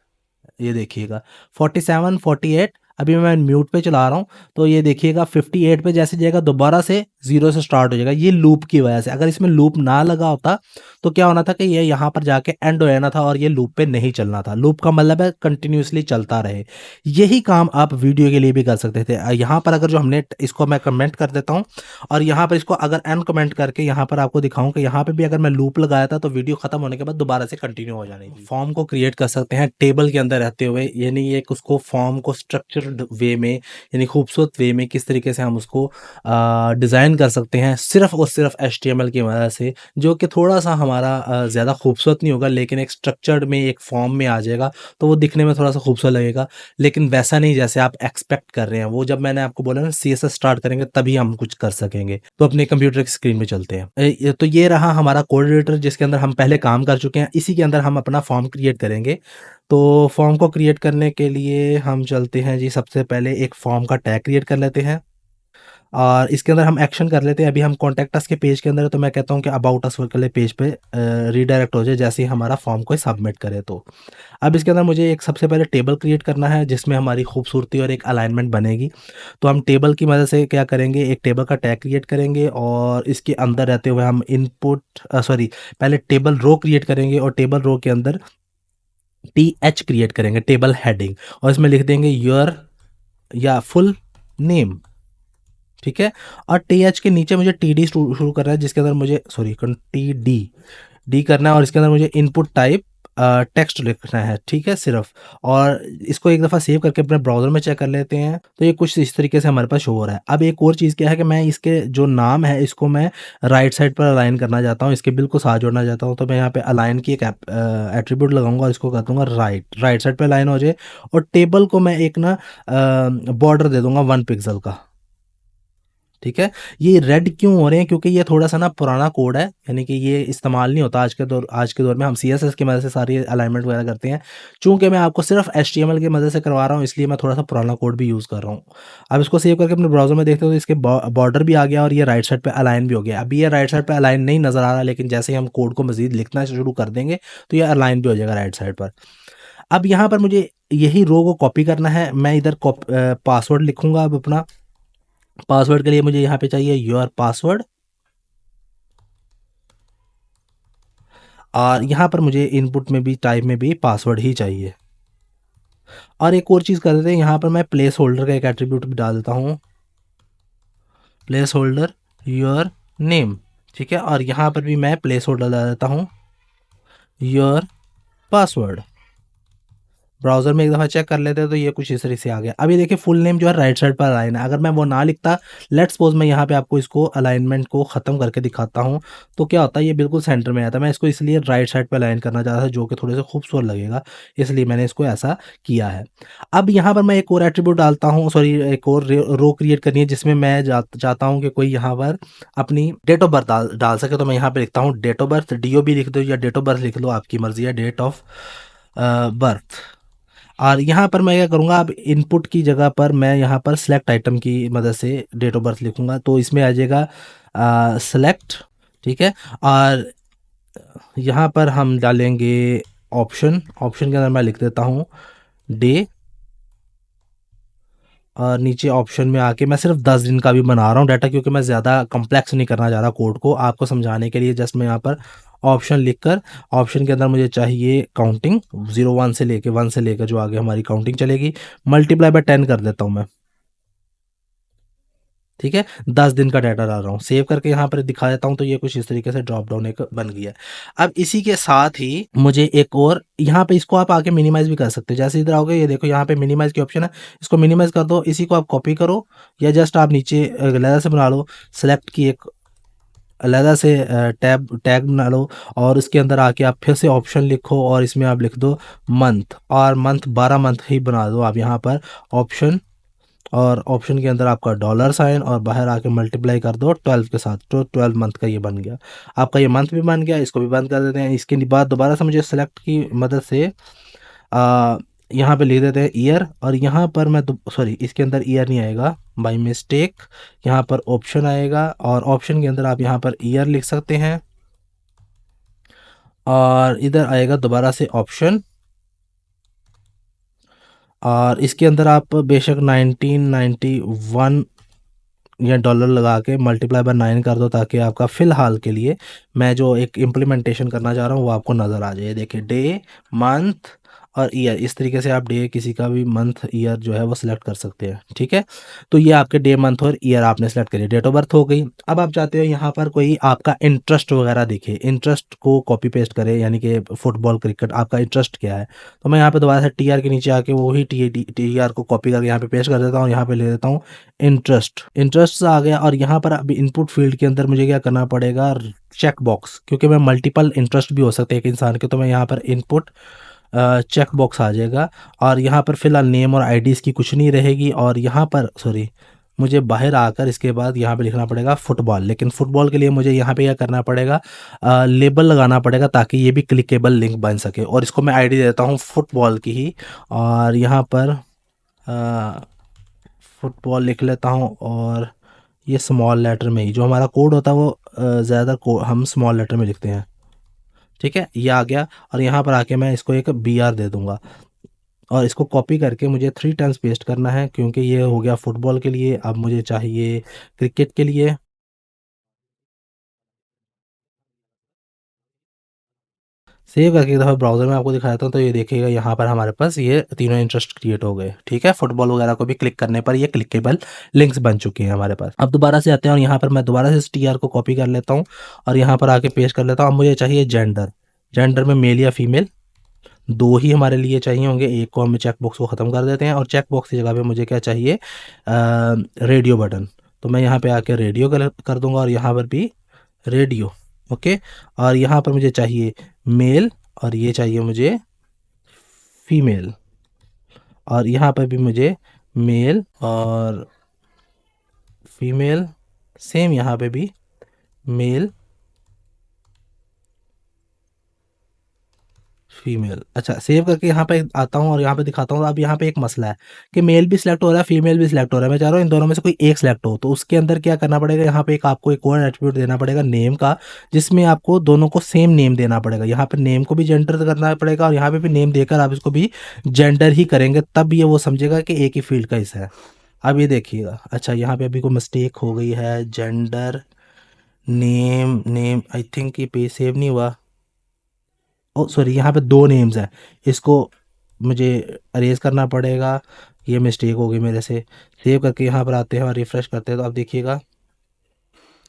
ये देखिएगा 47, 48, अभी मैं म्यूट पे चला रहा हूँ तो ये देखिएगा 58 पे जैसे जाएगा दोबारा से 0 से स्टार्ट हो जाएगा, ये लूप की वजह से। अगर इसमें लूप ना लगा होता तो क्या होना था कि ये यहाँ पर जाके एंड हो जाना था और ये लूप पे नहीं चलना था। लूप का मतलब है कंटिन्यूसली चलता रहे। यही काम आप वीडियो के लिए भी कर सकते थे। यहाँ पर अगर जो हमने इसको मैं कमेंट कर देता हूँ और यहाँ पर इसको अगर एंड कमेंट करके यहाँ पर आपको दिखाऊं कि यहाँ पे भी अगर मैं लूप लगाया था तो वीडियो खत्म होने के बाद दोबारा से कंटिन्यू हो जाने की। फॉर्म को क्रिएट कर सकते हैं टेबल के अंदर रहते हुए, यानी एक उसको फॉर्म को स्ट्रक्चर्ड वे में, यानी खूबसूरत वे में किस तरीके से हम उसको डिज़ाइन कर सकते हैं सिर्फ और सिर्फ HTML की मदद से, जो कि थोड़ा सा हमारा ज़्यादा खूबसूरत नहीं होगा लेकिन एक स्ट्रक्चर्ड में एक फॉर्म में आ जाएगा तो वो दिखने में थोड़ा सा खूबसूरत लगेगा, लेकिन वैसा नहीं जैसे आप एक्सपेक्ट कर रहे हैं। वो जब मैंने आपको बोला ना CSS स्टार्ट करेंगे तभी हम कुछ कर सकेंगे। तो अपने कंप्यूटर की स्क्रीन पे चलते हैं। तो ये रहा हमारा कोड एडिटर जिसके अंदर हम पहले काम कर चुके हैं। इसी के अंदर हम अपना फॉर्म क्रिएट करेंगे। तो फॉर्म को क्रिएट करने के लिए हम चलते हैं जी, सबसे पहले एक फॉर्म का टैग क्रिएट कर लेते हैं और इसके अंदर हम एक्शन कर लेते हैं। अभी हम कॉन्टैक्ट अस के पेज के अंदर है तो मैं कहता हूँ कि अबाउट अस वाले पेज पे रीडायरेक्ट हो जाए जैसे ही हमारा फॉर्म को सबमिट करे। तो अब इसके अंदर मुझे एक सबसे पहले टेबल क्रिएट करना है जिसमें हमारी खूबसूरती और एक अलाइनमेंट बनेगी। तो हम टेबल की मदद से क्या करेंगे, एक टेबल का टैग क्रिएट करेंगे और इसके अंदर रहते हुए हम पहले टेबल रो क्रिएट करेंगे और टेबल रो के अंदर TH क्रिएट करेंगे, टेबल हेडिंग, और इसमें लिख देंगे योर या फुल नेम, ठीक है। और TH के नीचे मुझे TD शुरू करना है जिसके अंदर मुझे TD करना है और इसके अंदर मुझे इनपुट टाइप टेक्स्ट लिखना है, ठीक है सिर्फ। और इसको एक दफ़ा सेव करके अपने ब्राउज़र में चेक कर लेते हैं तो ये कुछ इस तरीके से हमारे पास शो हो रहा है। अब एक और चीज़ क्या है कि मैं इसके जो नाम है इसको मैं राइट साइड पर अलाइन करना चाहता हूँ, इसके बिल्कुल साथ जोड़ना चाहता हूँ। तो मैं यहाँ पे अलाइन की एक एट्रीब्यूट लगाऊंगा और इसको कर दूंगा राइट साइड पर अलाइन हो जाए। और टेबल को मैं एक ना बॉर्डर दे दूंगा 1 पिक्सल का, ठीक है। ये रेड क्यों हो रहे हैं, क्योंकि ये थोड़ा सा ना पुराना कोड है, यानी कि ये इस्तेमाल नहीं होता आज के दौर में। हम CSS की मदद से सारी अलाइनमेंट वगैरह करते हैं। चूंकि मैं आपको सिर्फ HTML की मदद से करवा रहा हूँ इसलिए मैं थोड़ा सा पुराना कोड भी यूज़ कर रहा हूँ। अब इसको सेव करके अपने ब्राउजर में देखते हो तो इसके बॉर्डर भी आ गया और ये राइट साइड पे अलाइन भी हो गया। अभी ये राइट साइड पे अलाइन नहीं नज़र आ रहा, लेकिन जैसे ही हम कोड को मजीद लिखना शुरू कर देंगे तो ये अलाइन भी हो जाएगा राइट साइड पर। अब यहाँ पर मुझे यही रो को कॉपी करना है। मैं इधर पासवर्ड लिखूंगा। अब अपना पासवर्ड के लिए मुझे यहाँ पे चाहिए योर पासवर्ड और यहाँ पर मुझे इनपुट में भी टाइप में भी पासवर्ड ही चाहिए। और एक और चीज़ कर देते हैं, यहाँ पर मैं प्लेस होल्डर का एक एट्रीब्यूट भी डाल देता हूँ, प्लेस होल्डर योर नेम, ठीक है। और यहाँ पर भी मैं प्लेस होल्डर डाल देता हूँ योर पासवर्ड। ब्राउज़र में एक दफ़ा चेक कर लेते हैं तो ये कुछ इस तरह से आ गया। अब ये देखिए फुल नेम जो है राइट साइड पर अलाइन है, अगर मैं वो ना लिखता, लेट्स सपोज़ मैं यहाँ पे आपको इसको अलाइनमेंट को ख़त्म करके दिखाता हूँ, तो क्या होता है ये बिल्कुल सेंटर में आता है। मैं इसको इसलिए राइट साइड पे अलाइन करना चाह रहा था जो कि थोड़े से खूबसूरत लगेगा, इसलिए मैंने इसको ऐसा किया है। अब यहाँ पर मैं एक और एट्रीब्यूट डालता हूँ, सॉरी एक और रो क्रिएट करनी है जिसमें मैं चाहता हूँ कि कोई यहाँ पर अपनी डेट ऑफ बर्थ डाल सके। तो मैं यहाँ पे लिखता हूँ डेट ऑफ बर्थ, DOB लिख दो या डेट ऑफ बर्थ लिख लो, आपकी मर्ज़ी है, डेट ऑफ बर्थ। और यहाँ पर मैं क्या करूँगा, अब इनपुट की जगह पर मैं यहाँ पर सेलेक्ट आइटम की मदद से डेट ऑफ बर्थ लिखूँगा, तो इसमें आ जाएगा सेलेक्ट, ठीक है। और यहाँ पर हम डालेंगे ऑप्शन, ऑप्शन के अंदर मैं लिख देता हूँ डे, और नीचे ऑप्शन में आके मैं सिर्फ 10 दिन का भी बना रहा हूँ डाटा, क्योंकि मैं ज़्यादा कॉम्प्लेक्स नहीं करना चाह रहा कोड को, आपको समझाने के लिए जस्ट मैं यहाँ पर ऑप्शन लिखकर, ऑप्शन के अंदर मुझे चाहिए काउंटिंग 0 1 से लेके 1 से लेकर जो आगे हमारी काउंटिंग चलेगी, मल्टीप्लाई बाय 10 कर देता हूँ मैं, ठीक है। 10 दिन का डाटा डाल रहा हूँ, सेव करके यहाँ पर दिखा देता हूँ, तो ये कुछ इस तरीके से ड्रॉप डाउन एक बन गया। अब इसी के साथ ही मुझे एक और यहाँ पे, इसको आप आके मिनिमाइज भी कर सकते हो, जैसे इधर आओगे ये देखो यहाँ पे मिनिमाइज की ऑप्शन है, इसको मिनिमाइज कर दो, इसी को आप कॉपी करो या जस्ट आप नीचे अलग से बना लो, सेलेक्ट की एक अलग से टैब टैग बना लो, और उसके अंदर आके आप फिर से ऑप्शन लिखो और इसमें आप लिख दो मंथ, और मंथ 12 मंथ ही बना दो आप यहाँ पर ऑप्शन, और ऑप्शन के अंदर आपका डॉलर साइन, और बाहर आके मल्टीप्लाई कर दो 12 के साथ, तो 12 मंथ का ये बन गया। आपका ये मंथ भी बन गया, इसको भी बंद कर देते हैं। इसके बाद दोबारा से मुझे सेलेक्ट की मदद से यहाँ पे लिख देते हैं ईयर, और यहाँ पर मैं सॉरी इसके अंदर ईयर नहीं आएगा बाय मिस्टेक, यहाँ पर ऑप्शन आएगा, और ऑप्शन के अंदर आप यहाँ पर ईयर लिख सकते हैं, और इधर आएगा दोबारा से ऑप्शन, और इसके अंदर आप बेशक 1991 या डॉलर लगा के मल्टीप्लाई बाय 9 कर दो, ताकि आपका फ़िलहाल के लिए मैं जो एक इम्प्लीमेंटेशन करना चाह रहा हूँ वो आपको नज़र आ जाए। देखिए डे, मंथ और ईयर, इस तरीके से आप डे किसी का भी, मंथ ईयर जो है वो सिलेक्ट कर सकते हैं, ठीक है। तो ये आपके डे मंथ और ईयर आपने सेलेक्ट करी, डेट ऑफ बर्थ हो गई। अब आप चाहते हो यहाँ पर कोई आपका इंटरेस्ट वगैरह दिखे, इंटरेस्ट को कॉपी पेस्ट करे, यानी कि फुटबॉल क्रिकेट आपका इंटरेस्ट क्या है, तो मैं यहाँ पे दोबारा से TR के नीचे आके वही TR को कॉपी करके यहाँ पे पेस्ट कर देता हूँ, यहाँ पे ले देता हूँ इंटरेस्ट, इंटरेस्ट आ गया। और यहाँ पर अभी इनपुट फील्ड के अंदर मुझे क्या करना पड़ेगा, चेक बॉक्स, क्योंकि मैं मल्टीपल इंटरेस्ट भी हो सकते हैं एक इंसान के, तो मैं यहाँ पर इनपुट चेक बॉक्स आ जाएगा, और यहाँ पर फिलहाल नेम और आईडी इसकी कुछ नहीं रहेगी, और यहाँ पर सॉरी मुझे बाहर आकर इसके बाद यहाँ पे लिखना पड़ेगा फुटबॉल, लेकिन फुटबॉल के लिए मुझे यहाँ पे क्या करना पड़ेगा, लेबल लगाना पड़ेगा ताकि ये भी क्लिकेबल लिंक बन सके, और इसको मैं आईडी देता हूँ फुटबॉल की ही, और यहाँ पर फुटबॉल लिख लेता हूँ, और ये स्मॉल लेटर में ही जो हमारा कोड होता है वो ज़्यादा हम स्मॉल लेटर में लिखते हैं, ठीक है। ये आ गया, और यहाँ पर आके मैं इसको एक BR दे दूंगा, और इसको कॉपी करके मुझे 3 टाइम्स पेस्ट करना है, क्योंकि ये हो गया फुटबॉल के लिए, अब मुझे चाहिए क्रिकेट के लिए। सेव करके एक दफ़ा ब्राउज़र में आपको दिखाता हूँ, तो ये देखिएगा यहाँ पर हमारे पास ये तीनों इंटरेस्ट क्रिएट हो गए, ठीक है। फुटबॉल वगैरह को भी क्लिक करने पर ये क्लिकेबल लिंक्स बन चुके हैं हमारे पास। अब दोबारा से आते हैं, और यहाँ पर मैं दोबारा से इस TR को कॉपी कर लेता हूँ, और यहाँ पर आके पेस्ट कर लेता हूँ। अब मुझे चाहिए जेंडर, जेंडर में मेल या फीमेल, दो ही हमारे लिए चाहिए होंगे, एक को हम चेक बॉक्स को ख़त्म कर देते हैं, और चेक बॉक्स की जगह पे मुझे क्या चाहिए, रेडियो बटन, तो मैं यहाँ पे आके रेडियो कर दूंगा, और यहाँ पर भी रेडियो, ओके। और यहाँ पर मुझे चाहिए मेल, और ये चाहिए मुझे फीमेल, और यहाँ पर भी मुझे मेल और फीमेल, सेम यहाँ पे भी मेल फीमेल। अच्छा, सेव करके यहाँ पे आता हूँ और यहाँ पे दिखाता हूँ। अब यहाँ पे एक मसला है कि मेल भी सिलेक्ट हो रहा है, फीमेल भी सिलेक्ट हो रहा है। मैं चाह रहा हूँ इन दोनों में से कोई एक सिलेक्ट हो, तो उसके अंदर क्या करना पड़ेगा, यहाँ पे एक आपको एक और एट्रीब्यूट देना पड़ेगा नेम का, जिसमें आपको दोनों को सेम नेम देना पड़ेगा। यहाँ पर नेम को भी जेंडर करना पड़ेगा, और यहाँ पे भी नेम देकर आप इसको भी जेंडर ही करेंगे, तब ये वो समझेगा कि एक ही फील्ड का हिस्सा है। अब ये देखिएगा, अच्छा यहाँ पे अभी कोई मिस्टेक हो गई है, gender name, name I think ये पे सेव नहीं हुआ, ओ सॉरी यहाँ पे दो नेम्स हैं, इसको मुझे अरेज करना पड़ेगा, ये मिस्टेक हो गई मेरे से। सेव करके यहाँ पर आते हैं और रिफ़्रेश करते हैं, तो अब देखिएगा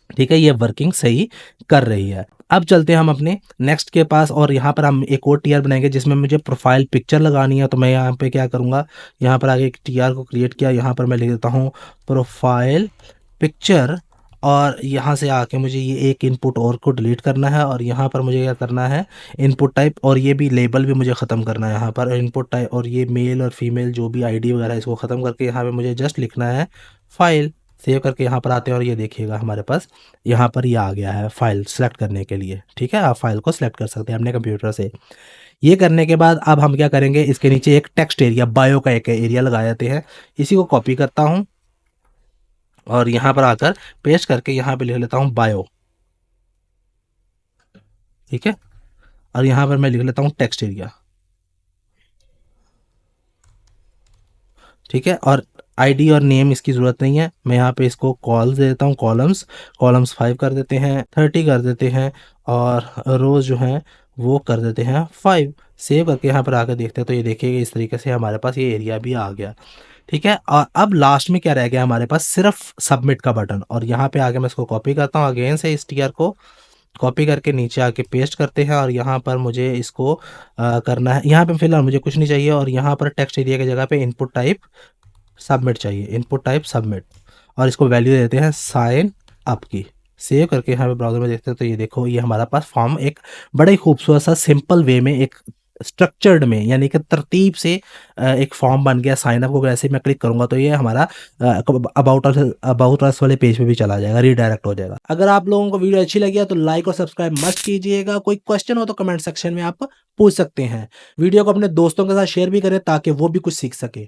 ठीक है, ये वर्किंग सही कर रही है। अब चलते हैं हम अपने नेक्स्ट के पास और यहाँ पर हम एक और टीआर बनाएंगे जिसमें मुझे प्रोफाइल पिक्चर लगानी है। तो मैं यहाँ पे क्या करूँगा, यहाँ पर आगे एक टीआर को क्रिएट किया, यहाँ पर मैं लिख देता हूँ प्रोफाइल पिक्चर, और यहाँ से आके मुझे ये एक इनपुट और को डिलीट करना है, और यहाँ पर मुझे क्या करना है, इनपुट टाइप, और ये भी लेबल भी मुझे ख़त्म करना है यहाँ पर इनपुट टाइप, और ये मेल और फीमेल जो भी आईडी वगैरह इसको ख़त्म करके यहाँ पे मुझे जस्ट लिखना है फाइल। सेव करके यहाँ पर आते हैं और ये देखिएगा हमारे पास यहाँ पर ये आ गया है फाइल सेलेक्ट करने के लिए। ठीक है, आप फाइल को सेलेक्ट कर सकते हैं अपने कंप्यूटर से। ये करने के बाद अब हम क्या करेंगे, इसके नीचे एक टेक्स्ट एरिया, बायो का एक एरिया लगा देते हैं। इसी को कॉपी करता हूँ और यहाँ पर आकर पेस्ट करके यहाँ पे लिख लेता हूँ बायो। ठीक है, और यहाँ पर मैं लिख लेता हूँ टेक्स्ट एरिया। ठीक है, और आईडी और नेम इसकी ज़रूरत नहीं है। मैं यहाँ पे इसको कॉल्स दे देता हूँ, कॉलम्स 5 कर देते हैं, 30 कर देते हैं, और रोज़ जो हैं वो कर देते हैं 5। सेव करके यहाँ पर आकर देखते हैं तो ये देखिए इस तरीके से हमारे पास ये एरिया भी आ गया। ठीक है, और अब लास्ट में क्या रह गया हमारे पास, सिर्फ सबमिट का बटन, और यहाँ पे आके मैं इसको कॉपी करता हूँ अगेन से, इस टीआर को कॉपी करके नीचे आके पेस्ट करते हैं, और यहाँ पर मुझे इसको करना है, यहाँ पे फिलहाल मुझे कुछ नहीं चाहिए, और यहाँ पर टेक्स्ट एरिया की जगह पे इनपुट टाइप सबमिट चाहिए, इनपुट टाइप सबमिट, और इसको वैल्यू देते हैं साइन अप की। सेव करके यहाँ पे ब्राउज़र में देखते हैं तो ये देखो ये हमारा पास फॉर्म एक बड़ा ही खूबसूरत सा सिंपल वे में, एक स्ट्रक्चर्ड में, यानी कि तरतीब से एक फॉर्म बन गया साइन अप को। जैसे मैं क्लिक करूंगा तो ये हमारा अबाउट अस वाले पेज पे भी चला जाएगा, रीडायरेक्ट हो जाएगा। अगर आप लोगों को वीडियो अच्छी लगी है तो लाइक और सब्सक्राइब मस्ट कीजिएगा। कोई क्वेश्चन हो तो कमेंट सेक्शन में आप पूछ सकते हैं। वीडियो को अपने दोस्तों के साथ शेयर भी करें ताकि वो भी कुछ सीख सके।